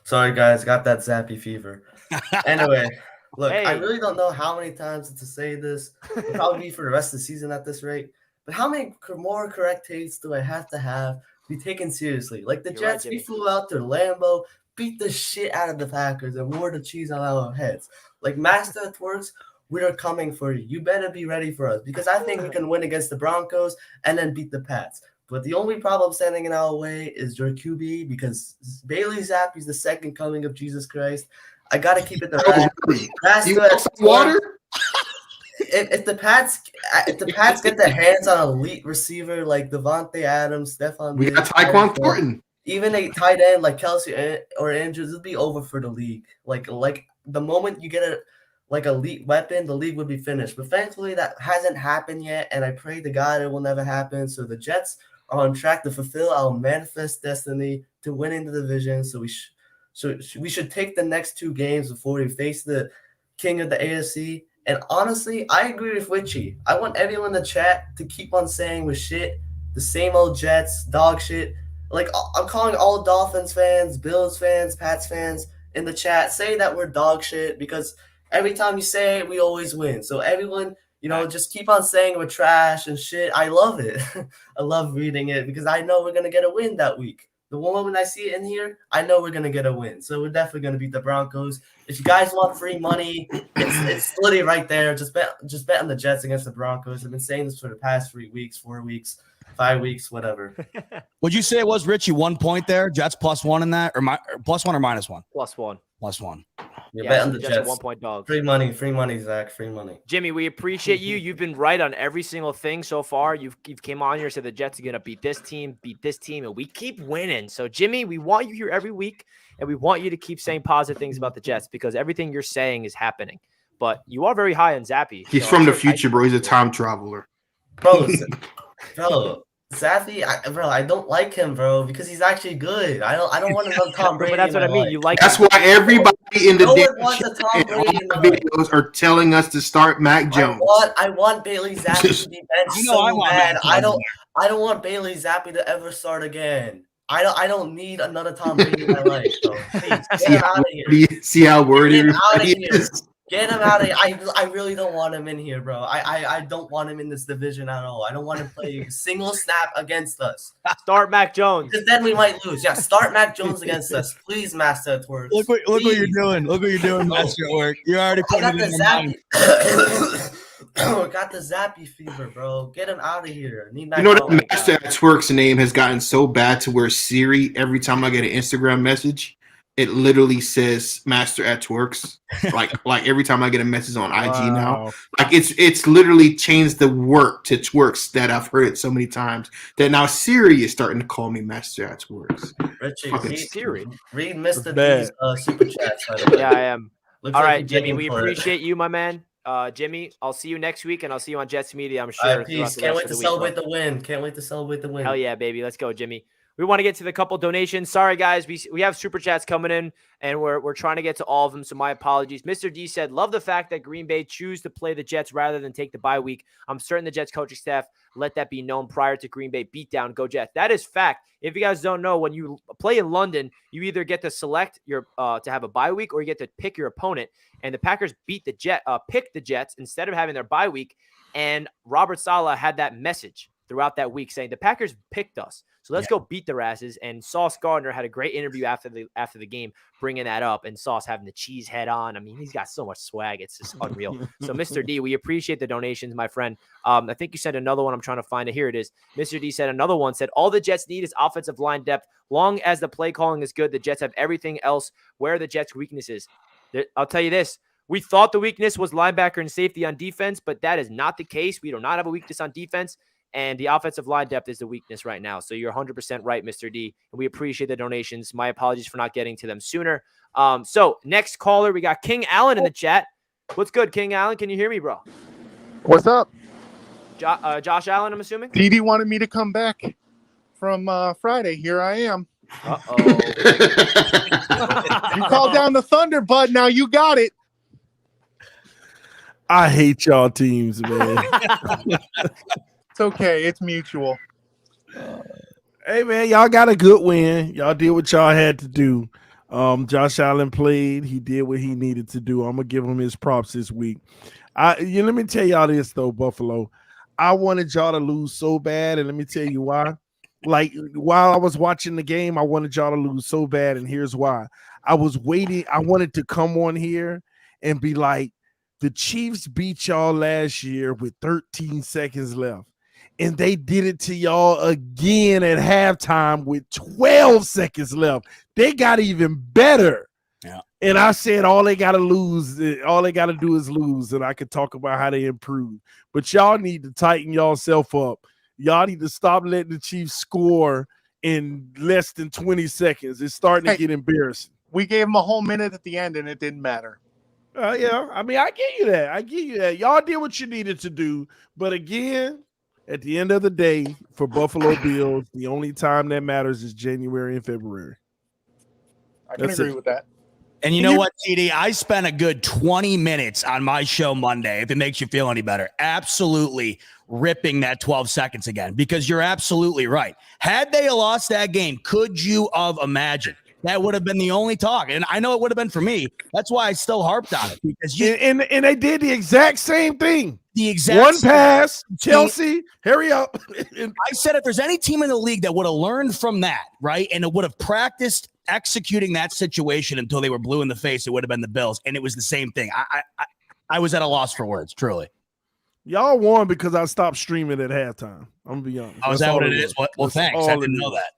Sorry, guys. Got that Zappe fever. Anyway, look, I really don't know how many times to say this. It'll probably be for the rest of the season at this rate. But how many more correct takes do I have to be taken seriously? Like the Jets, we flew out to Lambeau, beat the shit out of the Packers, and wore the cheese on our heads. Like Master at Works, we are coming for you. You better be ready for us, because I think we can win against the Broncos and then beat the Pats. But the only problem standing in our way is your QB, because Bailey Zappe is the second coming of Jesus Christ. I got to keep it the right. You want some water? If the Pats get their hands on an elite receiver like Devontae Adams, Stephon, we got Tyquan Thornton. Even a tight end like Kelsey or Andrews, it'll be over for the league. Like the moment you get a elite weapon, the league would be finished. But thankfully, that hasn't happened yet, and I pray to God it will never happen. So the Jets are on track to fulfill our manifest destiny to winning the division. So we should take the next 2 games before we face the king of the AFC. And honestly, I agree with Witchy. I want everyone in the chat to keep on saying with shit, the same old Jets, dog shit. Like, I'm calling all Dolphins fans, Bills fans, Pats fans in the chat, say that we're dog shit, because every time you say it, we always win. So everyone, just keep on saying we're trash and shit. I love it. I love reading it because I know we're going to get a win that week. The one moment I see it in here, I know we're gonna get a win. So we're definitely gonna beat the Broncos. If you guys want free money, it's literally right there. Just bet on the Jets against the Broncos. I've been saying this for the past 3 weeks, 4 weeks, 5 weeks, whatever. Would you say it was, Richie, 1 point there? Jets +1 in that, or +1 or -1? +1. +1. Yeah, bet on so the Jets are Jets. 1-point dogs. Free money, Zach. Free money. Jimmy, we appreciate you. You've been right on every single thing so far. You've came on here, said the Jets are going to beat this team, and we keep winning. So, Jimmy, we want you here every week, and we want you to keep saying positive things about the Jets because everything you're saying is happening. But you are very high on Zappe. He's from the future, bro. He's a time traveler. Bro, Zappe, I don't like him, bro, because he's actually good. I don't want another Tom Brady. But that's what I mean. You like That's him. why everybody in the No one damn wants a chat Tom and all Brady in the my life. videos are telling us to start Mac Jones. I want Bailey Zappe to be benched I know I so want bad. Mac I Jones. don't want Bailey Zappe to ever start again. I don't need another Tom Brady in my life, bro. Please get him out of here. See how wordy Get him out of he here. is? Get him out of here. I really don't want him in here, bro. I don't want him in this division at all. I don't want to play a single snap against us. Start Mac Jones. Because then we might lose. Yeah, start Mac Jones against us. Please, Master at Work. Look what you're doing. Look what you're doing, Master at Work. You're already I got putting it the in your mind. Zappe. Got the Zappe fever, bro. Get him out of here. Need Mac You know Jones. that Master at Twerk's name has gotten so bad to where Siri, every time I get an Instagram message, it literally says Master at Twerks. like every time I get a message on IG now, like it's literally changed the work to Twerks that I've heard it so many times that now Siri is starting to call me Master at Twerks. Richie, Fucking Siri. read Mr. Bad. D's super chats. By the way. Yeah, I am. Looks All like right, he's Jimmy, begging we for it. appreciate you, my man. Jimmy, I'll see you next week, and I'll see you on Jets Media, I'm All sure. right, peace. throughout the Can't rest wait of to the week, celebrate bro. the win. Can't wait to celebrate the win. Hell yeah, baby. Let's go, Jimmy. We want to get to the couple donations. Sorry, guys. We have super chats coming in, and we're trying to get to all of them, so my apologies. Mr. D said, love the fact that Green Bay choose to play the Jets rather than take the bye week. I'm certain the Jets coaching staff let that be known prior to Green Bay beatdown. Go Jets. That is fact. If you guys don't know, when you play in London, you either get to select your to have a bye week or you get to pick your opponent. And the Packers picked the Jets instead of having their bye week. And Robert Saleh had that message throughout that week saying the Packers picked us. So let's go beat their asses. And Sauce Gardner had a great interview after the game, bringing that up. And Sauce having the cheese head on. I mean, he's got so much swag. It's just unreal. So, Mr. D, we appreciate the donations, my friend. I think you sent another one. I'm trying to find it. Here it is. Mr. D said another one, said all the Jets need is offensive line depth. Long as the play calling is good, the Jets have everything else. Where are the Jets' weaknesses? I'll tell you this. We thought the weakness was linebacker and safety on defense, but that is not the case. We do not have a weakness on defense. And the offensive line depth is the weakness right now. So you're 100% right, Mr. D. And we appreciate the donations. My apologies for not getting to them sooner. So next caller, we got King Allen in the chat. What's good, King Allen? Can you hear me, bro? What's up? Josh Allen, I'm assuming? DD wanted me to come back from Friday. Here I am. Uh-oh. You called down the thunder, bud. Now you got it. I hate y'all teams, man. It's okay. It's mutual. Hey, man, y'all got a good win. Y'all did what y'all had to do. Josh Allen played. He did what he needed to do. I'm going to give him his props this week. Let me tell y'all this, though, Buffalo. I wanted y'all to lose so bad, and let me tell you why. Like, while I was watching the game, I wanted y'all to lose so bad, and here's why. I was waiting. I wanted to come on here and be like, the Chiefs beat y'all last year with 13 seconds left. And they did it to y'all again at halftime with 12 seconds left. They got even better. Yeah. And I said all they got to do is lose, and I could talk about how they improved. But y'all need to tighten yourself up. Y'all need to stop letting the Chiefs score in less than 20 seconds. It's starting to get embarrassing. We gave him a whole minute at the end, and it didn't matter. Yeah, I mean, I give you that. Y'all did what you needed to do. But again, at the end of the day, for Buffalo Bills, the only time that matters is January and February. I can agree with that. And you know what, TD? I spent a good 20 minutes on my show Monday, if it makes you feel any better, absolutely ripping that 12 seconds again, because you're absolutely right. Had they lost that game, could you have imagined that would have been the only talk. And I know it would have been for me. That's why I still harped on it because and they did the exact same thing. The exact one same pass, Chelsea, hurry up. I said if there's any team in the league that would have learned from that, right, and it would have practiced executing that situation until they were blue in the face, it would have been the Bills. And it was the same thing. I was at a loss for words, truly. Y'all won because I stopped streaming at halftime. I'm gonna be honest. Oh, is that what it is? Well, thanks. I didn't know that.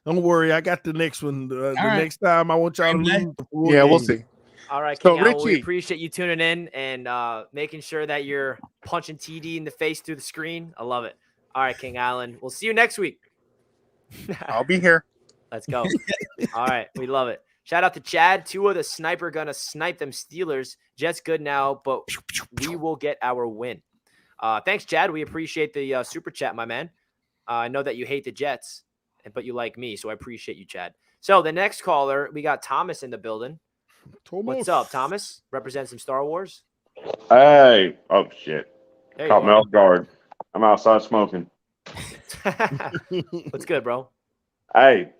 Don't worry, I got the next one. Next time, I want y'all to lose. Yeah, we'll see. All right, So, King Al, we Richie. appreciate you tuning in and making sure that you're punching TD in the face through the screen. I love it. All right, King Allen. We'll see you next week. I'll be here. Let's go. All right, we love it. Shout out to Chad. Tua the sniper gonna snipe them Steelers. Jets good now, but we will get our win. Thanks, Chad. We appreciate the super chat, my man. I know that you hate the Jets, but you like me, so I appreciate you, Chad. So the next caller, we got Thomas in the building. What's up, Thomas? Represent some Star Wars. Hey. Oh, shit. There you Caught me are. off guard. I'm outside smoking. What's good, bro? Hey.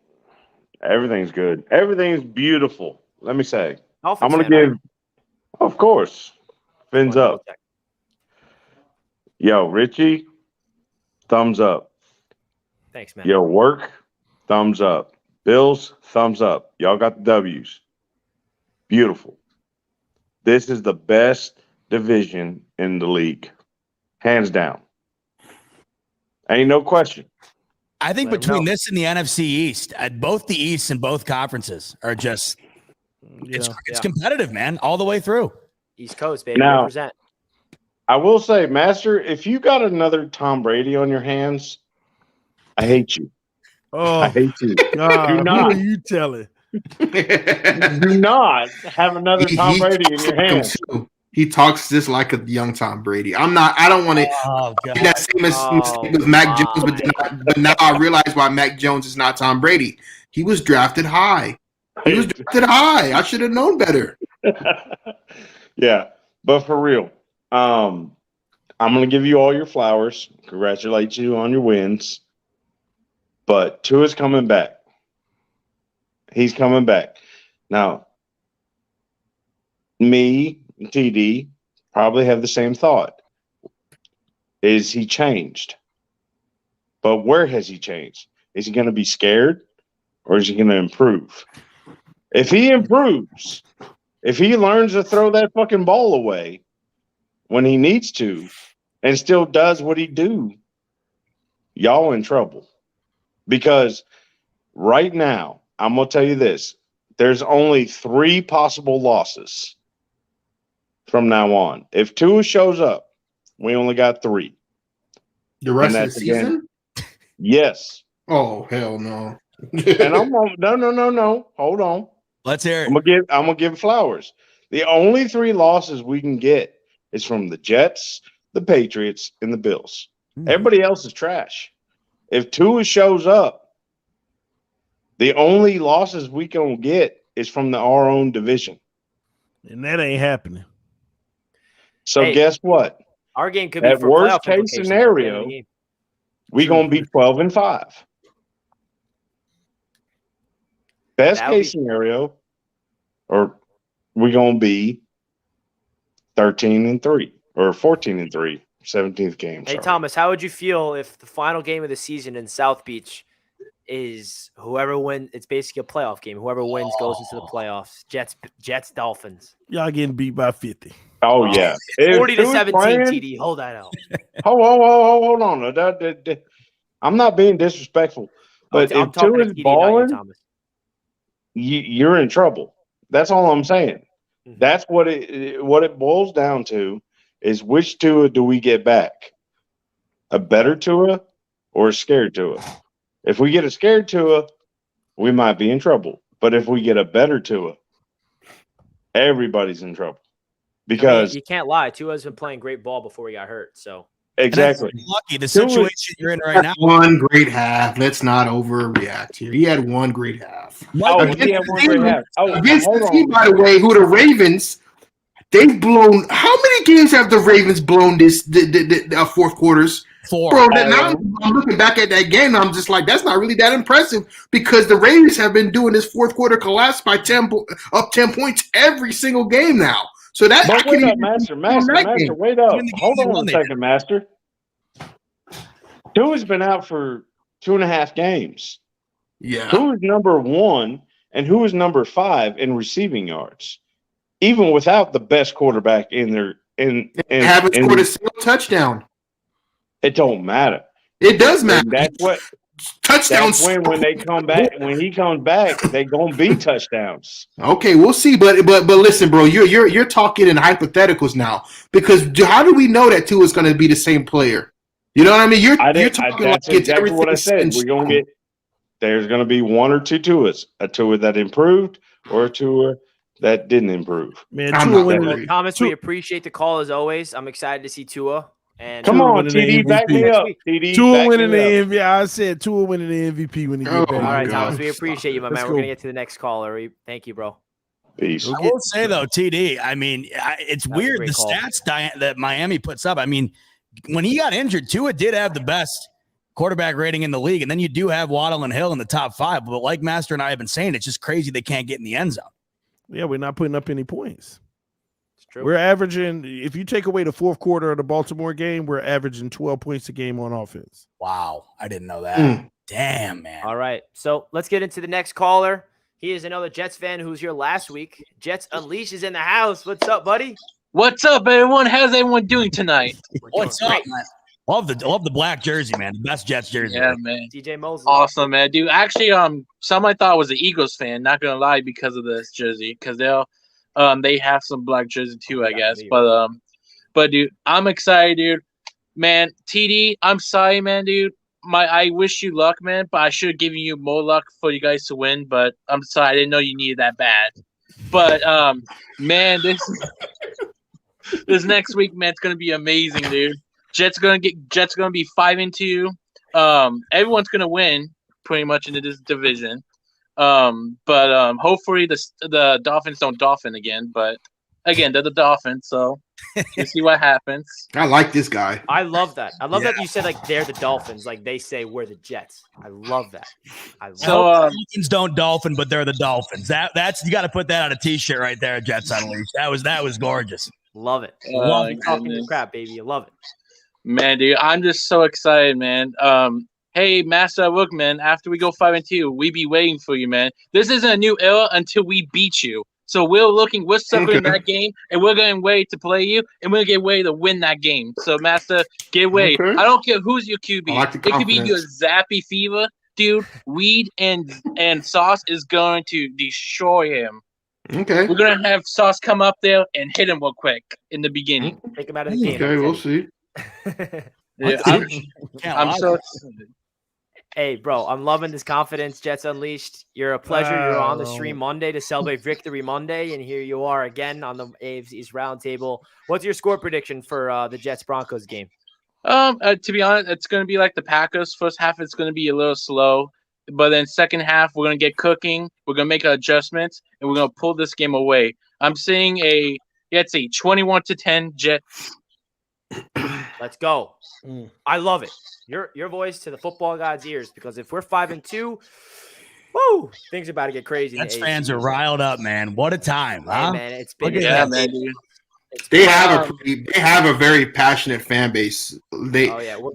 Everything's good. Everything's beautiful. Let me say. Dolphins I'm going to fan, give, right? of course, fins Wanna up. double check. Yo, Richie, thumbs up. Thanks, man. Yo, work, thumbs up. Bills, thumbs up. Y'all got the W's. Beautiful. This is the best division in the league. Hands down. Ain't no question. I think Let 'em between know. this and the NFC East, both the East and both conferences are just it's Yeah. competitive, man, all the way through. East Coast, baby. Now- Represent. I will say, Master, if you got another Tom Brady on your hands, I hate you. I Oh, hate you. God, Do who not. are you telling? Do not have another Tom Brady in your hands. He talks just like a young Tom Brady. I don't want to Oh god. that same mistake with Mac Jones, but now I realize why Mac Jones is not Tom Brady. He was drafted high. I should have known better. Yeah, but for real, I'm going to give you all your flowers, congratulate you on your wins, but Tua's coming back. He's coming back. Now, me, TD, probably have the same thought. Is he changed? But where has he changed? Is he going to be scared or is he going to improve? If he improves, if he learns to throw that fucking ball away when he needs to and still does what he do, y'all in trouble. Because right now, I'm going to tell you this. There's only 3 possible losses from now on. If Tua shows up, we only got 3. The rest And of the that's again- season? Yes. Oh, hell no. And I'm on, no. Hold on. Let's hear it. I'm gonna give flowers. The only 3 losses we can get is from the Jets, the Patriots, and the Bills. Everybody else is trash. If Tua shows up, the only losses we can get is from our own division. And that ain't happening. So Hey. guess what? Our game could be At for worst playoff case implications at the end of scenario, the game. We're gonna be 12-5. Best That would case scenario, or we're gonna be 13-3 or 14-3, 17th game. Hey, sorry. Thomas, how would you feel if the final game of the season in South Beach is whoever wins? It's basically a playoff game. Whoever wins goes into the playoffs. Jets, Dolphins. Y'all getting beat by 50. Oh yeah, If 40 to Tua's 17, playing- TD. Hold that out. Hold on. I'm not being disrespectful, but I'm if talking to Tua's TD, not you, balling, Thomas. you're in trouble. That's all I'm saying. Mhm. That's what it boils down to is which Tua do we get back? A better Tua or a scared Tua? If we get a scared Tua, we might be in trouble. But if we get a better Tua, everybody's in trouble. I mean, Because you can't lie. Tua's been playing great ball before he got hurt. So exactly. And that's lucky. The Tua- situation you're in right now. One great half. Let's not overreact here. He had one great half. Oh, Against he had one great half. Oh, Against hold the on. team, by the way, who the Ravens, they've blown. How many games have the Ravens blown this the fourth quarters? Bro, now I'm looking back at that game, I'm just like, that's not really that impressive because the Raiders have been doing this fourth quarter collapse by 10 points every single game now. So that But wait up, Master, wait up. Hold on a second, Master. Tua's been out for 2.5 games. Yeah. Who is number 1 and who is number 5 in receiving yards? Even without the best quarterback in there. Haven't scored a single touchdown. It don't matter. It does matter. And that's what touchdowns. That's when they come back. When he comes back, they gonna be touchdowns. Okay, we'll see. But listen, bro, you're talking in hypotheticals now because how do we know that Tua is going to be the same player? You know what I mean? You're talking that's like it's exactly what I said. We're gonna get. There's gonna be 1 or 2 Tuas. A Tua that improved or a Tua that didn't improve. Man, Thomas, we appreciate the call as always. I'm excited to see Tua. And come on, TD, back me up. TD, Tua winning the MVP. I said Tua winning the MVP when he get back. All right, Thomas, we appreciate you, my man. We're gonna get to the next caller. Thank you, bro. Peace. I will say though, TD. I mean, it's weird the stats that Miami puts up. I mean, when he got injured, Tua did have the best quarterback rating in the league, and then you do have Waddle and Hill in the top 5. But like Master and I have been saying, it's just crazy they can't get in the end zone. Yeah, we're not putting up any points. True. We're averaging, if you take away the fourth quarter of the Baltimore game, we're averaging 12 points a game on offense. Wow. I didn't know that. Damn, man. All right. So let's get into the next caller. He is another Jets fan who was here last week. Jets Unleashed is in the house. What's up, buddy? What's up, everyone? How's everyone doing tonight? What's up, man? Love the black jersey, man. The best Jets jersey. Yeah, man. DJ Mosley. Awesome, man. Dude, actually, some I thought was an Eagles fan, not gonna lie, because of this jersey. Because they have some black jersey too, I guess. But dude, I'm excited, dude. Man, TD, I'm sorry, man, dude. I wish you luck, man, but I should have given you more luck for you guys to win. But I'm sorry, I didn't know you needed that bad. But man, this next week, man, it's gonna be amazing, dude. Jets gonna be 5-2. Everyone's gonna win pretty much into this division. But hopefully the Dolphins don't dolphin again. But again, they're the Dolphins, so we'll see what happens. I like this guy. I love that. I love that you said like they're the Dolphins, like they say we're the Jets. I love that. Dolphins don't dolphin, but they're the Dolphins. That's you got to put that on a T-shirt right there, Jets Unleashed. That was gorgeous. Love it. Love talking to crap, baby. You love it. Man, dude, I'm just so excited, man. Hey, Master, look, man, after we go 5-2, we be waiting for you, man. This isn't a new era until we beat you. So we're suffering that game, and we're getting ready to play you, and we're getting ready to win that game. So, Master, get ready. Okay. I don't care who's your QB. It could be your Zappe Fever, dude. Reed and Sauce is going to destroy him. Okay. We're going to have Sauce come up there and hit him real quick in the beginning. Take him out of the game. Okay, we'll see. Yeah, I'm so excited. Hey, bro, I'm loving this confidence, Jets Unleashed. You're a pleasure. You're on the stream Monday to celebrate Victory Monday, and here you are again on the AFC East Roundtable. What's your score prediction for the Jets-Broncos game? To be honest, it's going to be like the Packers. First half, it's going to be a little slow, but then second half, we're going to get cooking. We're going to make adjustments, and we're going to pull this game away. I'm seeing a 21-10 Jets. Let's go. I love it. Your voice to the football god's ears, because if we're 5-2, woo, things are about to get crazy. Jets fans are riled up, man. What a time, huh? Hey, man, it's been man, dude. They have a very passionate fan base. They for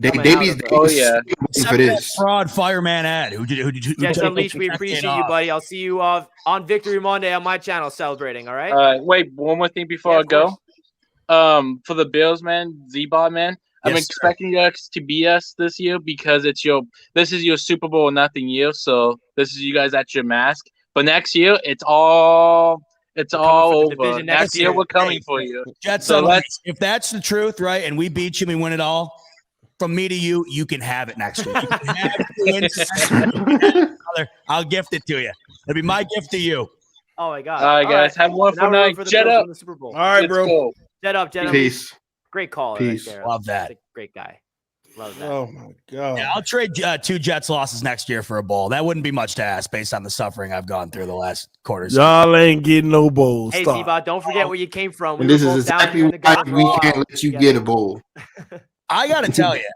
this fraud fireman ad. Who Jets Unleashed, we appreciate you, buddy. I'll see you on Victory Monday on my channel celebrating. All right. Wait, one more thing before I go. For the Bills, man, Z-Bot, man. I'm expecting you guys to beat us this year because this is your Super Bowl nothing year, so this is you guys at your mask. But next year, it's all over. Next year, we're coming for you. Jets, so if that's the truth, right, and we beat you, we win it all. From me to you, you can have it next week. I'll gift it to you. It'll be my gift to you. Oh my God! All right, guys, have one for night. Jet up. All right, bro. Go. Jet up. Peace. Great call. Peace. Right there. Love that. Great guy. Love that. Oh my God. Yeah, I'll trade 2 Jets losses next year for a bowl. That wouldn't be much to ask based on the suffering I've gone through the last quarters. Y'all ain't getting no bowls. Hey, Z-Bot, don't forget where you came from. And this is exactly why we can't let you get a bowl. I got to tell you,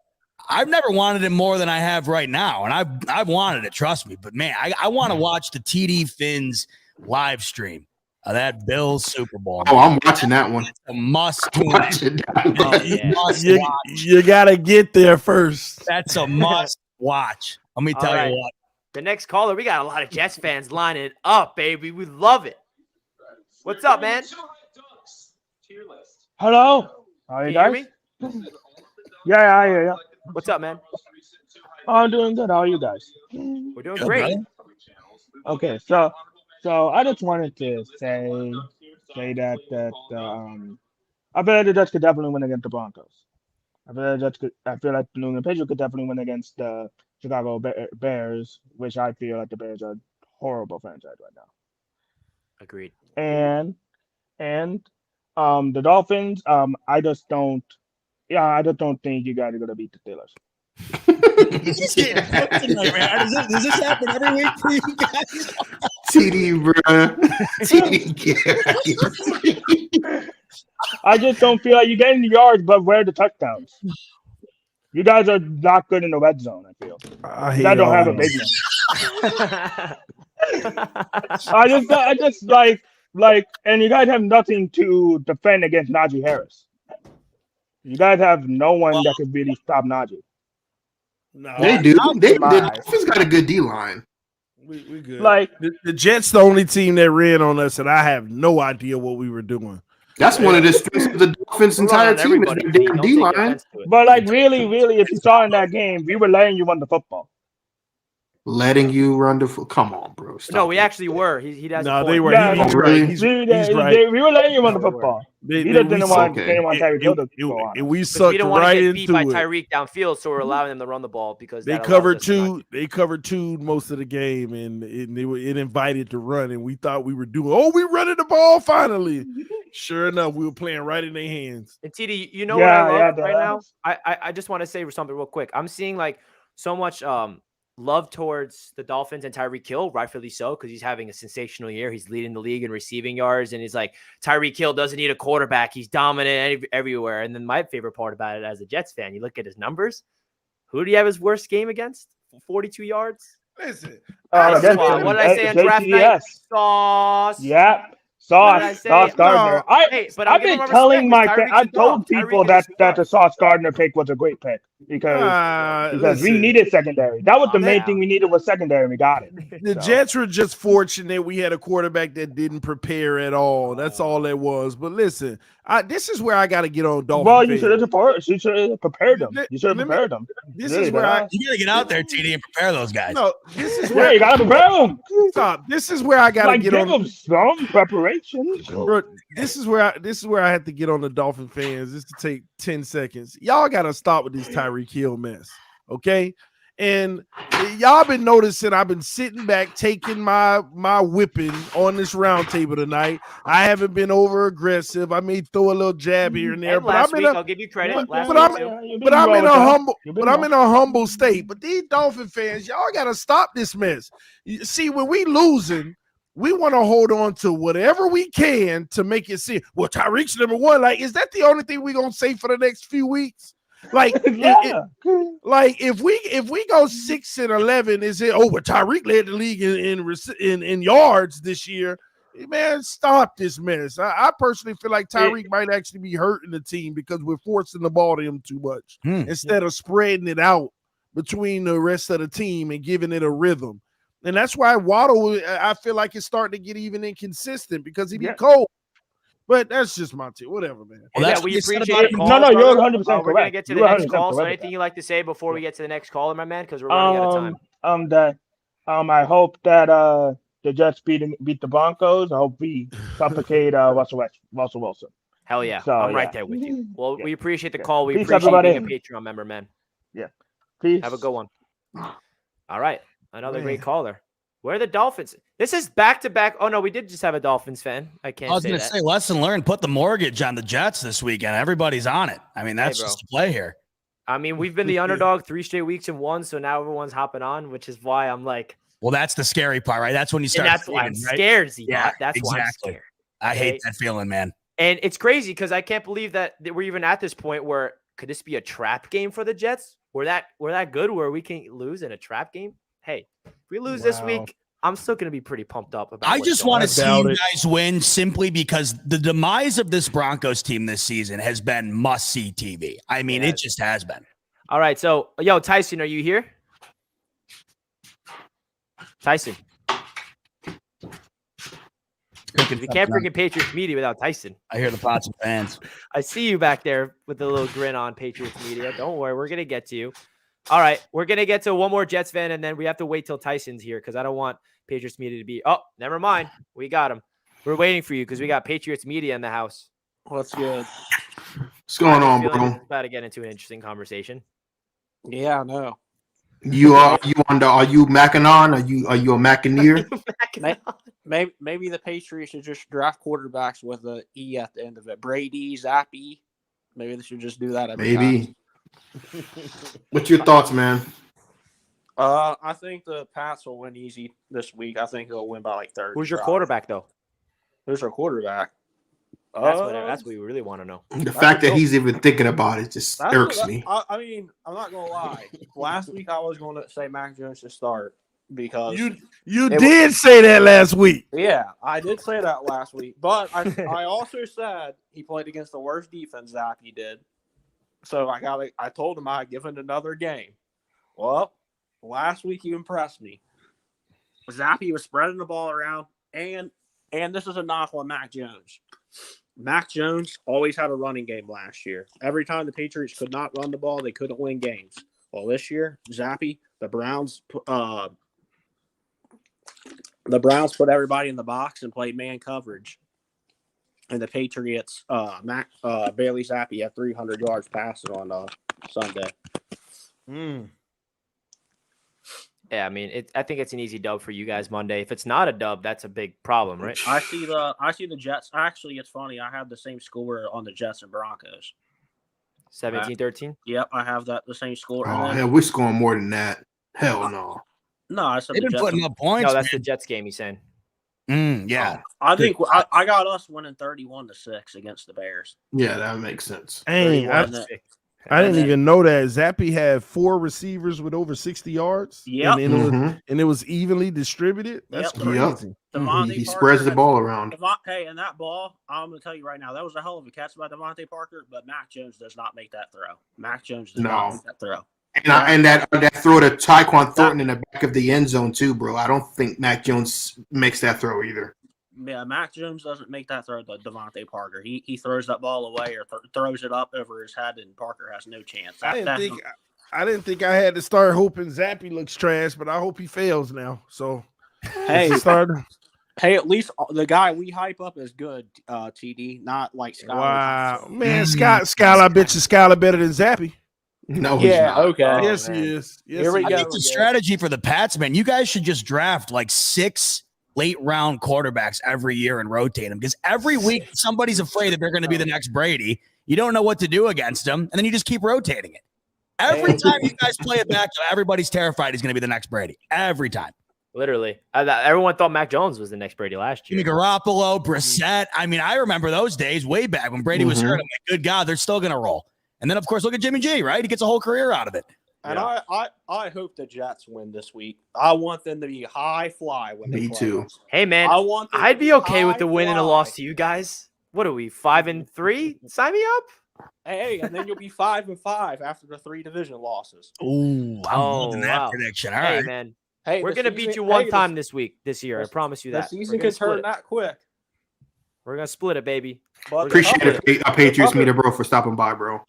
I've never wanted it more than I have right now, and I've wanted it. Trust me, but man, I want to watch the TD Finns live stream of that Bills Super Bowl. Oh, I'm watching that one. It's a must I'm watching that one. Oh, yeah. Must You, watch. you gotta get there first. That's a must watch. Let me tell All right. you what. The next caller, we got a lot of Jets fans lining up, baby. We love it. What's up, man? Hello. How are Can you you hear guys? me? Yeah, I hear you. What's up, man? Oh, I'm doing good. How are you guys? We're doing Good, great. brother. Okay, so I just wanted to say that I feel like the Jets could definitely win against the Broncos. I feel like the New England Patriots could definitely win against the Chicago Bears, which I feel like the Bears are a horrible franchise right now. Agreed. And the Dolphins, I just don't think you guys are gonna beat the Steelers. This is getting flipped tonight, man. Does this happen every week for you guys? TD, bro. TD, I just don't feel like you're getting the yards, but where are the touchdowns? You guys are not good in the red zone, I feel. I You hate guys don't all have a y'all. big one. I just like, and you guys have nothing to defend against Najee Harris. You guys have no one that could really stop Najee. No, They do. The Nice. Dolphins got a good D line. we good. Like, The Jets, the only team that ran on us, and I have no idea what we were doing. That's one of the strengths of the Dolphins' We're entire running team is everybody. their Pete. damn Don't D take line. offense to it. but like really, if you saw in that game, we were letting you run the football. Letting you run the come on, bro. Stop No, we it. actually were. He has No, a they point. were. Yeah, He's no, right. really? He's we right. were letting you run the No, we football. They, He they, just didn't want okay. Tyreek Hill to go on. and we Because sucked we don't want to right get beat by into it. Tyreek downfield, so we're allowing them to run the ball because They that allows covered us to not two. get- They covered two most of the game, and it invited to run, and we thought we were doing. Oh, we running the ball finally. Sure enough, we were playing right in their hands. And TD, you know what I love Yeah, right now? I just want to say something real quick. I'm seeing like so much love towards the Dolphins and Tyreek Hill, rightfully so, because he's having a sensational year. He's leading the league in receiving yards, and he's like, Tyreek Hill doesn't need a quarterback. He's dominant everywhere. And then my favorite part about it as a Jets fan, you look at his numbers. Who do you have his worst game against? 42 yards? Listen, What did against I say on draft night? JTS. Sauce. Yeah. What did I say? Sauce Gardner. No. Hey, but I'm I've giving been him telling respect because I've Tyreek's a told dog. people Tyreek is that a the Sauce Gardner pick was a great pick because we listen, needed secondary. That was the main Yeah. thing we needed was secondary, and we got it. the So. Jets were just fortunate we had a quarterback that didn't prepare at all. That's all it was. But listen, this is where I got to get on Dolphins. Well, you should have prepared them. You should have Let me- prepared them. This Really, is where I. You got to get out there, TD, and prepare those guys. No, this is Yeah, where you gotta prepare them. stop. This is where I got to Like, get give on. them some preparation. Bro, this is where I have to get on the Dolphin fans. Just to take 10 seconds. Y'all got to stop with this Tyreek Hill mess, okay? And y'all been noticing I've been sitting back taking my whipping on this round table tonight. I haven't been over aggressive. I may throw a little jab here and there, And but last I'm in week, a I'll give you credit. but Last I'm- week, too. but I'm in a humble You've been but I'm wrong. in a humble state. But these Dolphin fans, y'all gotta stop this mess. You see, when we losing, we want to hold on to whatever we can to make it seem. Well, Tyreek's number one. Like, is that the only thing we're gonna say for the next few weeks? Like, Yeah. like if we go 6-11, is it? Oh, but Tyreek led the league in yards this year. Man, stop this mess. I personally feel like Tyreek might actually be hurting the team because we're forcing the ball to him too much instead of spreading it out between the rest of the team and giving it a rhythm. And that's why Waddle, I feel like it's starting to get even inconsistent because he be cold. But that's just my team. Whatever, man. Well, that's Yeah, we what you said appreciate about it. it. No, you're 100% We're going to get to the You're next 100% call. So correct with anything that. you'd like to say before we get to the next caller, my man? Because we're running out of time. I hope that the Jets beat the Broncos. I hope we suffocate Russell Wilson. Hell yeah. So, I'm right yeah. there with you. Well, Yeah. we appreciate the Yeah. call. We Peace, appreciate everybody. being a Patreon member, man. Peace. Have a good one. All right. Another Man. great caller. Where are the Dolphins? This is back-to-back. Oh, no, we did just have a Dolphins fan. I can't I was say going to that. say, lesson learned, put the mortgage on the Jets this weekend. Everybody's on it. I mean, that's bro. just the play here. I mean, we've been the underdog 3 straight weeks and won, so now everyone's hopping on, which is why I'm like, Well, that's the scary part, right? That's when you and start. that's why I'm thinking, right? scared, Z. Yeah, That's why I'm exactly. scared. I hate Okay. that feeling, man. And it's crazy because I can't believe that we're even at this point where could this be a trap game for the Jets? we're that good where we can lose in a trap game. Hey, if we lose this week, I'm still going to be pretty pumped up about. I just want to see doubt you it. guys win simply because the demise of this Broncos team this season has been must-see TV. I mean, it just has been. All right, so yo, Tyson, are you here? Tyson. We can't freaking Patriots media without Tyson. I hear the pots and fans. I see you back there with the little grin on Patriots media. Don't worry, we're gonna get to you. All right, we're gonna get to one more Jets fan, and then we have to wait till Tyson's here because I don't want Patriots media to be. Oh, never mind, we got him. We're waiting for you because we got Patriots media in the house. What's good? What's going on, Like bro? we're about to get into an interesting conversation. Yeah, I know. Are you Mackinac? Are you a Mackinac? Maybe the Patriots should just draft quarterbacks with an E at the end of it. Brady, Zappe. Maybe they should just do that. Maybe. What's your thoughts, man? I think the Pats will win easy this week. I think they'll win by like 30. Who's your quarterback though? Who's our quarterback? That's what we really want to know. The fact that he's even thinking about it just irks me. I mean, I'm not gonna lie. Last week I was going to say Mac Jones to start because you did say that last week. Yeah, I did say that last week, but I also said he played against the worst defense Zappe did. So I told him I'd give him another game. Well, last week he impressed me. Zappe was spreading the ball around, and this is a knock on Mac Jones. Mac Jones always had a running game last year. Every time the Patriots could not run the ball, they couldn't win games. Well, this year, Zappe, the Browns put everybody in the box and played man coverage. And the Patriots, Bailey Zappe had 300 yards passing on Sunday. Yeah, I mean, I think it's an easy dub for you guys Monday. If it's not a dub, that's a big problem, right? I see the Jets. Actually, it's funny. I have the same score on the Jets and Broncos. 17-13? Yep, I have the same score. Oh, hell, we're scoring more than that. Hell no. No, I said They've been putting up points. No, that's the Jets game he's saying. Yeah. I think I got us winning 31-6 against the Bears. Yeah, that makes sense. Dang, I didn't even know that Zappe had 4 receivers with over 60 yards. Yeah, and it was evenly distributed. That's crazy. He spreads the ball around. Hey, and that ball, I'm going to tell you right now, that was a hell of a catch by Devontae Parker, but Mac Jones does not make that throw. Mac Jones does not make that throw. And that throw to Tyquan Thornton in the back of the end zone too, bro. I don't think Mac Jones makes that throw either. Yeah, Mac Jones doesn't make that throw to Devontae Parker. He throws that ball away or throws it up over his head, and Parker has no chance. I didn't think I had to start hoping Zappe looks trash, but I hope he fails now. So, hey, at least the guy we hype up is good, TD, not like Skylar. Wow, man, Skylar, I bet you Skylar better than Zappe. No, he's not. Okay. Yes, he is. Yes, Here we I go. think the strategy for the Pats, man, you guys should just draft like 6 late-round quarterbacks every year and rotate them because every week somebody's afraid that they're going to be the next Brady. You don't know what to do against them, and then you just keep rotating it. Every time you guys play it back, everybody's terrified he's going to be the next Brady. Every time. Literally. Everyone thought Mac Jones was the next Brady last year. Garoppolo, Brissett. I mean, I remember those days way back when Brady was hurt. I'm like, good God, they're still going to roll. And then, of course, look at Jimmy G, right? He gets a whole career out of it. And I hope the Jets win this week. I want them to be high fly when they play. Me too. Hey, man, I'd be okay with the win and a loss to you guys. What are we, 5-3? Sign me up. Hey, and then you'll be 5-5 after the 3 division losses. Ooh, I'm loving that prediction. All right, man. Hey, we're gonna beat you one time this year. I promise you that. The season can turn that quick. We're gonna split it, baby. Appreciate it, Patriots meter, bro, for stopping by, bro.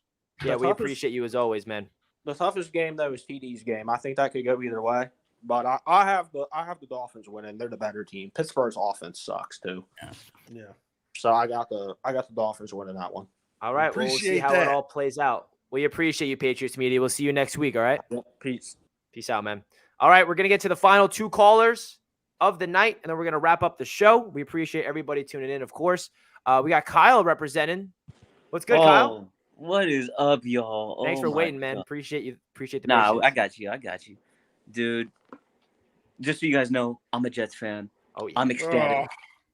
Yeah, we appreciate you as always, man. The toughest game though is TD's game. I think that could go either way, but I have the Dolphins winning. They're the better team. Pittsburgh's offense sucks too. Yeah. So I got the Dolphins winning that one. All right, we'll see how it all plays out. We appreciate you, Patriots media. We'll see you next week. All right. Yep, peace out, man. All right, we're gonna get to the final 2 callers of the night, and then we're gonna wrap up the show. We appreciate everybody tuning in, of course. We got Kyle representing. What's good, Kyle? What is up, y'all? Thanks for waiting, man. Appreciate you. Appreciate the patience. patience. I got you. Dude, just so you guys know, I'm a Jets fan. Oh, yeah. I'm ecstatic.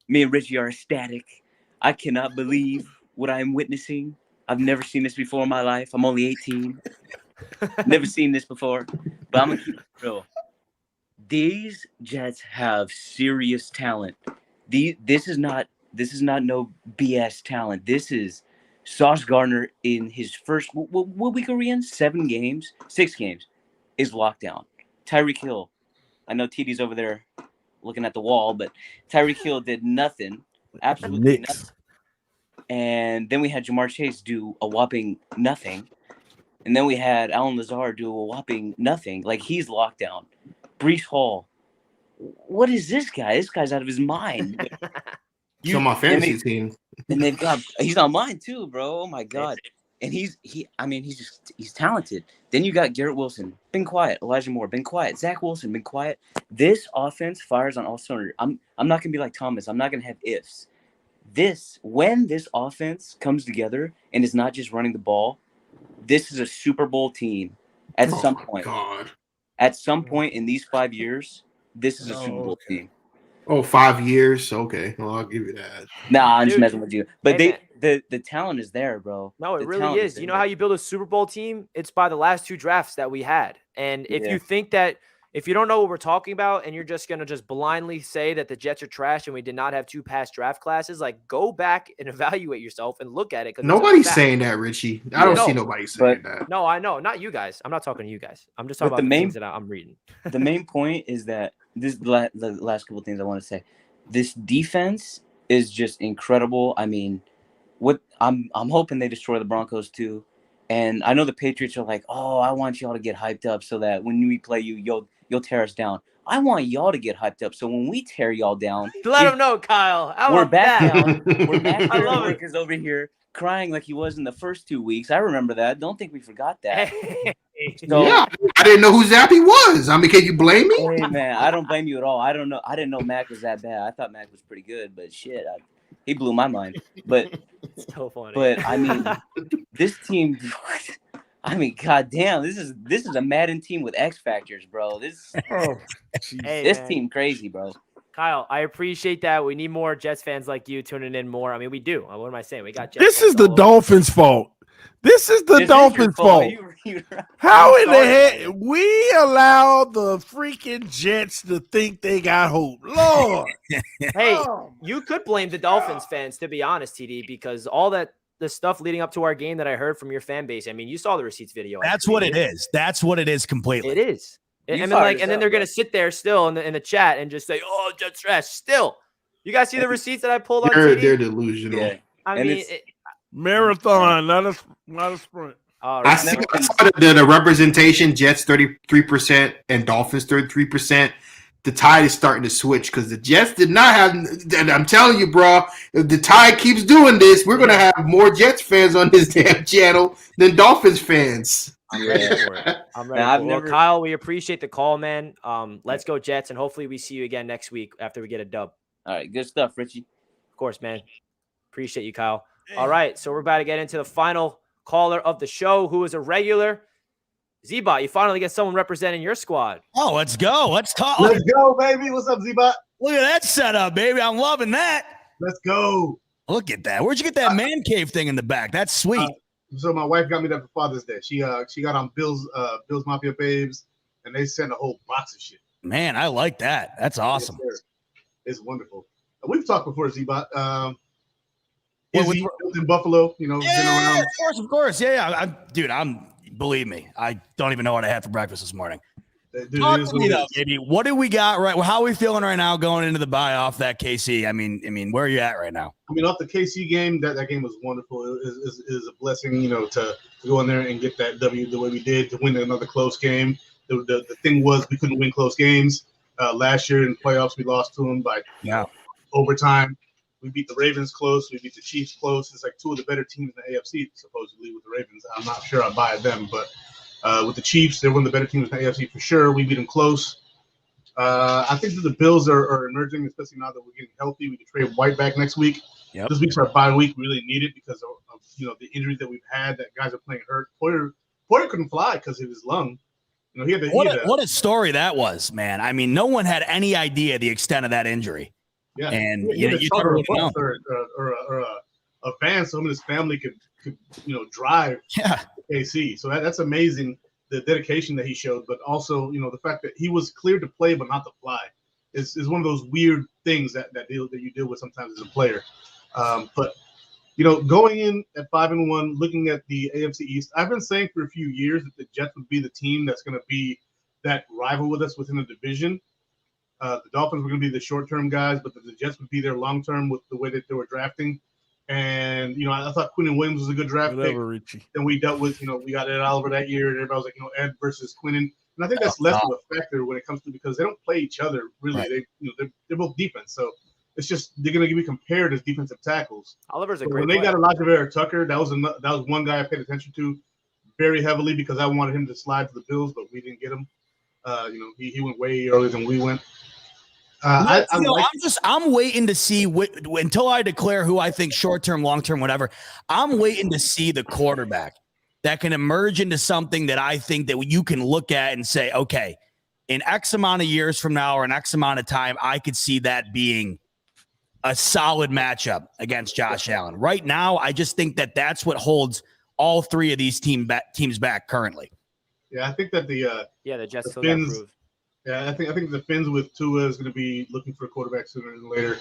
Me and Richie are ecstatic. I cannot believe what I'm witnessing. I've never seen this before in my life. I'm only 18. Never seen this before, but I'm gonna keep it real. These Jets have serious talent. This is not no BS talent. This is Sauce Gardner in his first what week are we in? 6 games is lockdown. Tyreek Hill. I know TD's over there looking at the wall, but Tyreek Hill did nothing. Absolutely nothing. And then we had Jamar Chase do a whopping nothing. And then we had Alan Lazard do a whopping nothing. Like, he's locked down. Breece Hall. What is this guy? This guy's out of his mind. He's on my fantasy team. And they've got he's on mine too, bro. Oh my God. And he's talented. Then you got Garrett Wilson. Been quiet. Elijah Moore. Been quiet. Zach Wilson. Been quiet. This offense fires on all cylinders. I'm not gonna be like Thomas. I'm not gonna have ifs. When this offense comes together and is not just running the ball, this is a Super Bowl team at some point. God. At some point in these 5 years, this is a Super Bowl team. Oh, 5 years? Okay. Well, I'll give you that. Nah, I'm just messing with you. But the talent is there, bro. No, it really is. You know how you build a Super Bowl team? It's by the last 2 drafts that we had. And if you think that if you don't know what we're talking about and you're just going to just blindly say that the Jets are trash and we did not have 2 past draft classes, like, go back and evaluate yourself and look at it. Nobody's saying that, Richie. I don't see nobody saying that. No, I know. Not you guys. I'm not talking to you guys. I'm just talking about the things that I'm reading. The main point is that the last couple of things I want to say. This defense is just incredible. I mean, I'm hoping they destroy the Broncos too. And I know the Patriots are like, oh, I want y'all to get hyped up so that when we play you, you'll tear us down. I want y'all to get hyped up so when we tear y'all down, let them know, Kyle. We're back down. We're back. I love it. Over here crying like he was in the first 2 weeks. I remember that. Don't think we forgot that. Yeah, I didn't know who Zappe was. I mean, can you blame me? Hey man, I don't blame you at all. I don't know. I didn't know Mac was that bad. I thought Mac was pretty good, but shit, he blew my mind. But it's so funny. But I mean, this team. I mean, goddamn, this is a Madden team with X factors, bro. This team crazy, bro. Kyle, I appreciate that. We need more Jets fans like you tuning in more. I mean, we do. What am I saying? We got Jets. This is the Dolphins' fault. This is the Dolphins' fault. How in the heck we allow the freaking Jets to think they got hope? Lord. Hey, you could blame the Dolphins fans, to be honest, TD, because all that the stuff leading up to our game that I heard from your fan base. I mean, you saw the receipts video. That's what it is. That's what it is completely. It is. And then they're gonna sit there still in the chat and just say, "Oh, Jets trash." Still, you guys see the receipts that I pulled on TD? They're delusional. Yeah. I mean, marathon, not a sprint. I saw the representation: Jets 33% and Dolphins 33%. The tide is starting to switch because the Jets did not have. And I'm telling you, bro, if the tide keeps doing this, we're gonna have more Jets fans on this damn channel than Dolphins fans. I'm ready for it. Well, Kyle, we appreciate the call, man. Let's go Jets, and hopefully we see you again next week after we get a dub. All right, good stuff, Richie. Of course, man. Appreciate you, Kyle. All right, so we're about to get into the final caller of the show, who is a regular. Z-Bot, you finally get someone representing your squad. Oh, let's go. Let's talk. Let's go, baby. What's up, Z-Bot? Look at that setup, baby. I'm loving that. Let's go. Look at that. Where'd you get that man cave thing in the back? That's sweet. So my wife got me that for Father's Day. She got on Bill's Mafia Babes, and they sent a whole box of shit. Man, I like that. That's awesome. Yes, it's wonderful. We've talked before, Z-Bot. Izzy built in Buffalo, been around. Of course. Yeah. Believe me, I don't even know what I had for breakfast this morning. Talk to me though, baby. What do we got right? How are we feeling right now going into the bye off that KC? I mean, where are you at right now? I mean, off the KC game, that game was wonderful. It is a blessing, to go in there and get that W the way we did, to win another close game. The thing was we couldn't win close games. Last year in the playoffs, we lost to them by overtime. We beat the Ravens close. We beat the Chiefs close. It's like 2 of the better teams in the AFC, supposedly, with the Ravens. I'm not sure I buy them, but with the Chiefs, they're one of the better teams in the AFC for sure. We beat them close. I think that the Bills are emerging, especially now that we're getting healthy. We can trade White back next week. Yep. This week's our bye week. We really need it because of the injuries that we've had. That guys are playing hurt. Poyer couldn't fly because of his lung. What a story that was, man. I mean, no one had any idea the extent of that injury. Yeah, and you never would know. Or a van, some of his family could drive to KC. So that's amazing the dedication that he showed, but also, you know, the fact that he was cleared to play but not to fly is one of those weird things that you deal with sometimes as a player. But you know, going in at 5-1, looking at the AFC East, I've been saying for a few years that the Jets would be the team that's going to be that rival with us within the division. The Dolphins were going to be the short-term guys, but the Jets would be their long-term with the way that they were drafting. And, you know, I thought Quinnen Williams was a good draft pick. Richie. Then we dealt with, you know, we got Ed Oliver that year, and everybody was like, you know, Ed versus Quinnen. And I think that's less of a factor when it comes to, because they don't play each other, really. Right. They're both defense. So it's just they're going to be compared as defensive tackles. Oliver's a So great when they player. got Elijah Tucker, that was one guy I paid attention to very heavily because I wanted him to slide to the Bills, but we didn't get him. You know, he went way earlier than we went. I'm waiting to see until I declare who I think short-term, long-term, whatever. I'm waiting to see the quarterback that can emerge into something that I think that you can look at and say, okay, in X amount of years from now or in X amount of time, I could see that being a solid matchup against Josh Allen. Right now, I just think that that's what holds all three of these teams back currently. Yeah, I think that the Jets still got to prove. Yeah, I think the Finns with Tua is going to be looking for a quarterback sooner than later.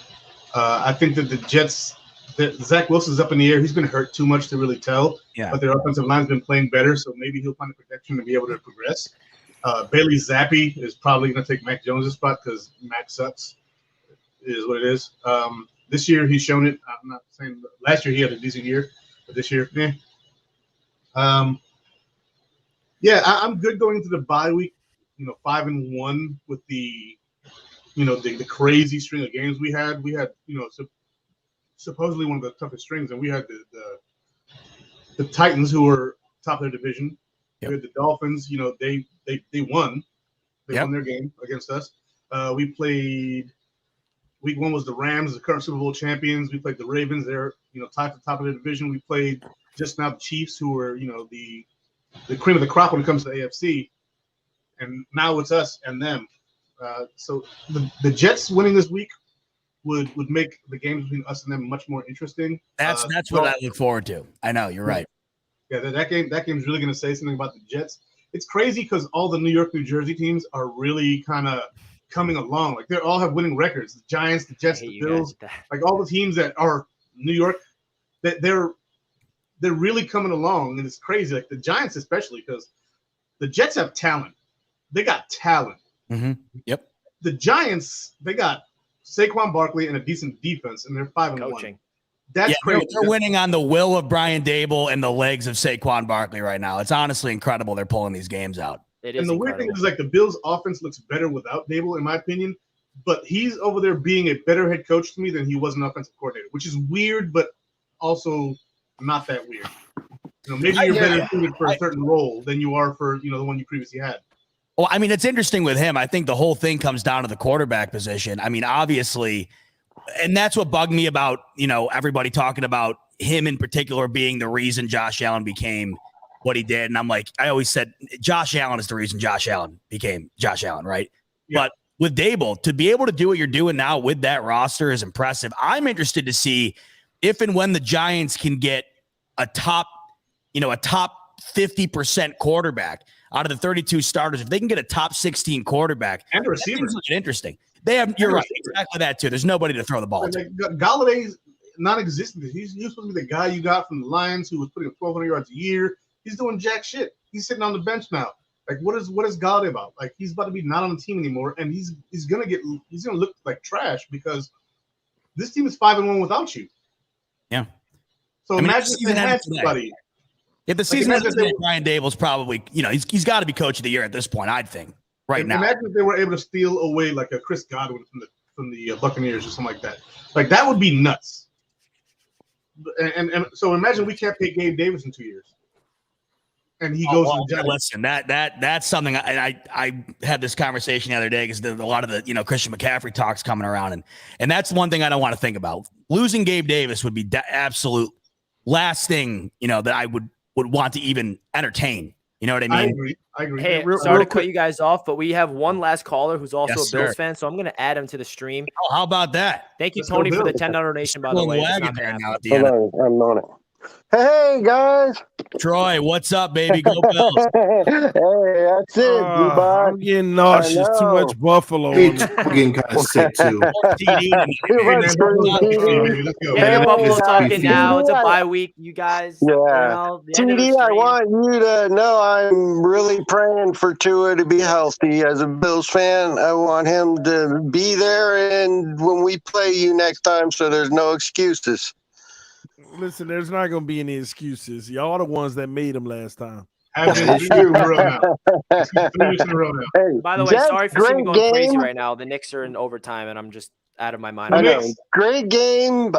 I think that the Jets, Zach Wilson's up in the air. He's been hurt too much to really tell. Yeah. But their offensive line's been playing better, so maybe he'll find the protection to be able to progress. Bailey Zappe is probably going to take Mac Jones' spot because Mac sucks. It is what it is. This year he's shown it. I'm not saying last year he had a decent year, but this year, I'm good going into the bye week. You know, 5-1 with the crazy string of games we had. We had, you know, supposedly one of the toughest strings, and we had the Titans, who were top of their division. Yep. We had the Dolphins. You know, they won. They won their game against us. We played. Week 1 was the Rams, the current Super Bowl champions. We played the Ravens. They're, you know, tied for top of the division. We played just now the Chiefs, who were, you know, the cream of the crop when it comes to the AFC. And now it's us and them. So the Jets winning this week would make the games between us and them much more interesting. That's what I look forward to. I know, you're right. Yeah, that game's really going to say something about the Jets. It's crazy because all the New York, New Jersey teams are really kind of coming along. Like, they all have winning records. The Giants, the Jets, the Bills, like all the teams that are New York, that they're really coming along, and it's crazy. Like the Giants especially, because the Jets have talent. They got talent. Mm-hmm. Yep. The Giants, they got Saquon Barkley and a decent defense, and they're 5-1. That's crazy. They're winning on the will of Brian Dable and the legs of Saquon Barkley right now. It's honestly incredible they're pulling these games out. And the weird thing is, like, the Bills' offense looks better without Dable, in my opinion. But he's over there being a better head coach to me than he was an offensive coordinator, which is weird, but also not that weird. You know, maybe you're better suited for a certain role than you are for, you know, the one you previously had. Well, I mean, it's interesting with him. I think the whole thing comes down to the quarterback position. I mean, obviously, and that's what bugged me about, you know, everybody talking about him in particular being the reason Josh Allen became what he did. And I'm like, I always said Josh Allen is the reason Josh Allen became Josh Allen, right? Yeah. But with Dable, to be able to do what you're doing now with that roster is impressive. I'm interested to see if and when the Giants can get a top 50% quarterback out of the 32 starters. If they can get a top 16 quarterback and a receiver, that's interesting. They have, you're right, exactly that too. There's nobody to throw the ball to. Galladay's non-existent. He's supposed to be the guy you got from the Lions who was putting up 1,200 yards a year. He's doing jack shit. He's sitting on the bench now. Like, what is Galladay about? Like, he's about to be not on the team anymore, and he's gonna look like trash because this team is 5-1 without you. Yeah. So imagine if they had somebody. If the season ends today, Brian Dable's probably, you know, he's got to be coach of the year at this point, I'd think, right now. Imagine if they were able to steal away like a Chris Godwin from the Buccaneers or something like that. Like, that would be nuts. And so imagine we can't pay Gabe Davis in 2 years. And he goes to the Giants. Listen, that's something I had this conversation the other day because a lot of the, you know, Christian McCaffrey talks coming around. And that's one thing I don't want to think about. Losing Gabe Davis would be the absolute last thing, you know, that I would want to even entertain. You know what I mean? I agree. Hey, sorry to cut you guys off, but we have one last caller who's also a Bills fan, so I'm going to add him to the stream. Oh, how about that? Thank you, Tony, for the $10 donation, by the way. Hello, I'm on it. Hey guys. Troy, what's up, baby? Go Bills. Hey, that's it. I'm getting nauseous. Too much Buffalo. Me on too. the- I'm getting kind of sick too. Too much green TD. Get your Buffalo Hey, talking now. It's a TD, bye week, you guys. Yeah. You know, the end of the TD, I stream. want you to know I'm really praying for Tua to be healthy. As a Bills fan, I want him to be there and when we play you next time, so there's no excuses. Listen, there's not going to be any excuses. Y'all the ones that made them last time. Have been 3 weeks in a row now. 3 weeks in a row now. Hey, By the way, Jets, sorry for seeing me great going crazy game. right now. The Knicks are in overtime, and I'm just out of my mind. I know. Great game.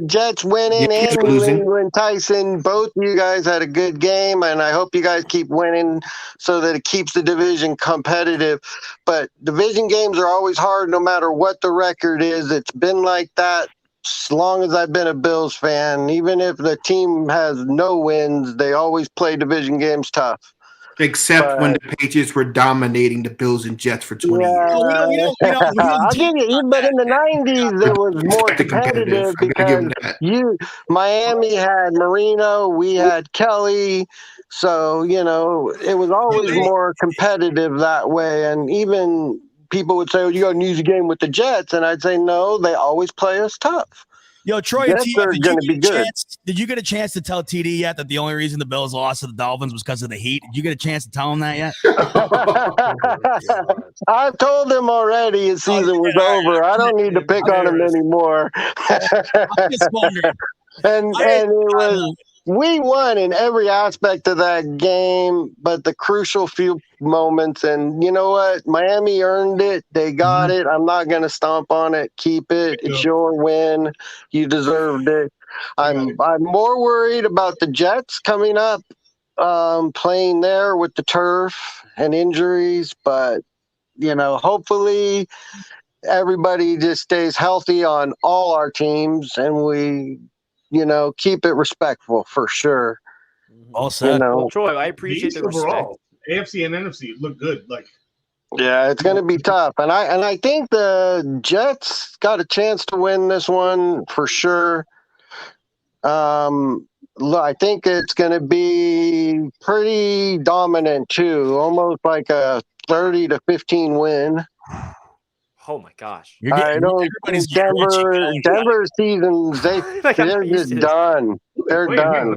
Jets winning Yankees and New losing. England. Tyson, both you guys had a good game, and I hope you guys keep winning so that it keeps the division competitive. But division games are always hard no matter what the record is. It's been like that as long as I've been a Bills fan. Even if the team has no wins, they always play division games tough. Except when the Patriots were dominating the Bills and Jets for 20 years. I'll give you, but in the 90s, there was more competitive I gotta give him because that. Miami had Marino, we had Kelly. So, it was always more competitive that way. And even people would say, oh, you got to use a game with the Jets. And I'd say, no, they always play us tough. Yo, Troy, Jets are going to be good. Did you get a chance to tell TD yet that the only reason the Bills lost to the Dolphins was because of the heat? Did you get a chance to tell him that yet? I've told him already his season was over. I don't need to pick on him anymore. I'm just wondering. And it was, we won in every aspect of that game, but the crucial few moments, and you know what? Miami earned it. They got it. I'm not going to stomp on it. Keep it. It's your win. You deserved it. I'm more worried about the Jets coming up, playing there with the turf and injuries, but hopefully everybody just stays healthy on all our teams and we keep it respectful for sure. All set. Well, Troy, I appreciate the respect. Overall, AFC and NFC look good. Yeah, it's going to be tough, and I think the Jets got a chance to win this one for sure. I think it's going to be pretty dominant too, almost like a 30-15 win. Oh my gosh! I don't think Denver seasons they're just done. They're done.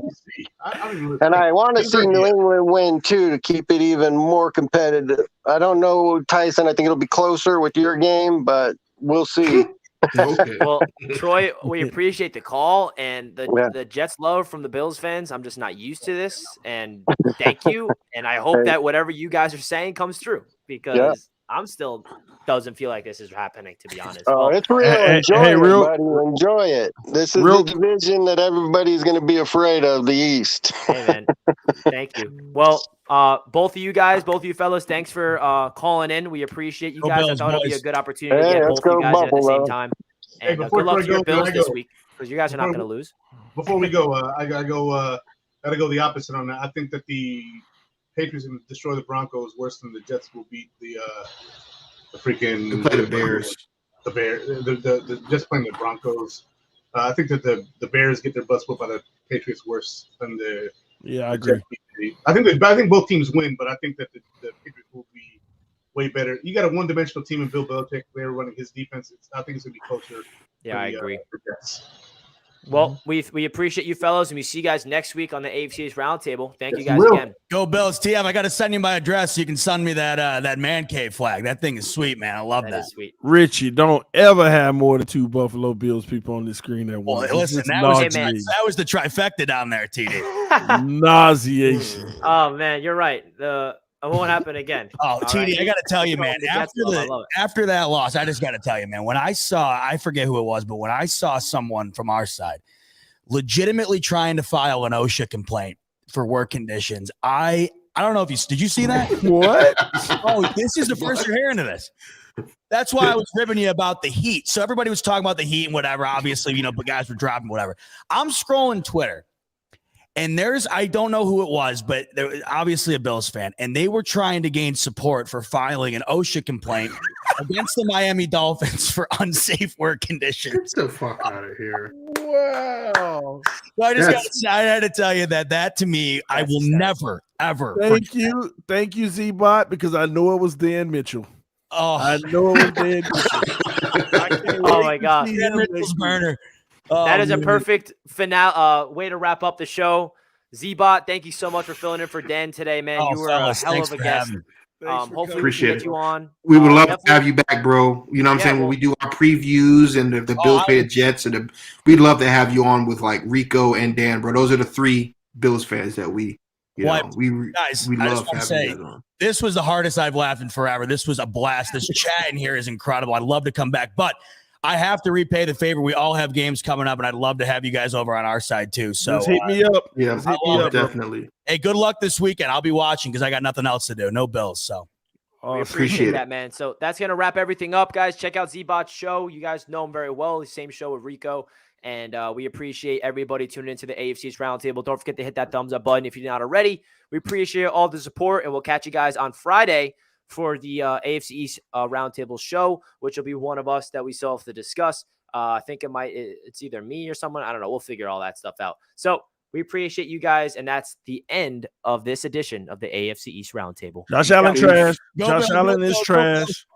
And I want to see New England win too to keep it even more competitive. I don't know, Tyson. I think it'll be closer with your game, but we'll see. Well, Troy, we appreciate the call and the Jets love from the Bills fans. I'm just not used to this, and thank you. And I hope that whatever you guys are saying comes true because I'm still doesn't feel like this is happening, to be honest. Oh, it's real. Enjoy it, buddy. Enjoy it. This is the division that everybody's going to be afraid of, the East. Hey, man. Thank you. Well, both of you guys, both of you fellas, thanks for calling in. We appreciate you guys. Bills, I thought it'd be boys. a good opportunity to get both of you guys at the same time. Hey, And good luck to your Bills this week because you guys are not going to lose. Before we go, I gotta go the opposite on that. I think that the Patriots can destroy the Broncos worse than the Jets will beat the freaking the Bears. The Bears. The Jets playing the Broncos. I think that the Bears get their butts whooped by the Patriots worse than the. Yeah, I agree. I think both teams win, but I think that the Patriots will be way better. You got a one-dimensional team in Bill Belichick. They're running his defense. I think it's gonna be closer. Yeah, I agree. Well, we appreciate you fellows, and we see you guys next week on the AFC East Roundtable. Thank you guys again. Go Bills. TM, I got to send you my address so you can send me that man cave flag. That thing is sweet, man. I love that. Is sweet. Richie, don't ever have more than 2 Buffalo Bills people on the screen at once. Well, listen, that was the trifecta down there, TD. Nauseation. Oh man, you're right. It won't happen again. Oh, TD, I got to tell you, man, after after that loss, I just got to tell you, man, when I forget who it was, but when I saw someone from our side legitimately trying to file an OSHA complaint for work conditions, I don't know if did you see that? What? Oh, this is the first you're hearing of this. That's why I was ribbing you about the heat. So everybody was talking about the heat and whatever. Obviously, but guys were dropping whatever. I'm scrolling Twitter. And I don't know who it was, but there was obviously a Bills fan, and they were trying to gain support for filing an OSHA complaint against the Miami Dolphins for unsafe work conditions. Get the fuck out of here. Wow. Well, That's- I had to tell you that to me, I will never, ever. Thank you, Z-Bot, because I know it was Dan Mitchell. Oh, I know it was Dan Mitchell. I can't Oh wait my to God. see Dan him Mitchell's next week. burner. That is a man. perfect finale way to wrap up the show. Z-Bot, thank you so much for filling in for Dan today, man. Oh, you were fellas, a hell thanks of a for guest. having me. Hopefully we can Appreciate get it. you on. We would love to definitely- have you back, bro. You know what I'm Yeah, saying? well- When we do our previews and the Bills play the Jets, and we'd love to have you on with like Rico and Dan, bro. Those are the three Bills fans that we Guys, we I just love want to having say, you guys on. this was the hardest I've laughed in forever. This was a blast. This chat in here is incredible. I'd love to come back, but I have to repay the favor. We all have games coming up, and I'd love to have you guys over on our side too. So Just hit me up. Yeah, Just hit me up, bro. definitely. Hey, good luck this weekend. I'll be watching because I got nothing else to do. No Bills. So We Awesome. appreciate that, man. So that's going to wrap everything up, guys. Check out Z-Bot's show. You guys know him very well. The same show with Rico. And we appreciate everybody tuning into the AFC East Roundtable. Don't forget to hit that thumbs up button if you're not already. We appreciate all the support, and we'll catch you guys on Friday for the AFC East Roundtable show, which will be one of us that we still have to discuss. I think it's either me or someone. I don't know. We'll figure all that stuff out. So we appreciate you guys, and that's the end of this edition of the AFC East Roundtable. Josh Allen trash. Go Josh Bills, Allen go is Bills, go trash. Bills.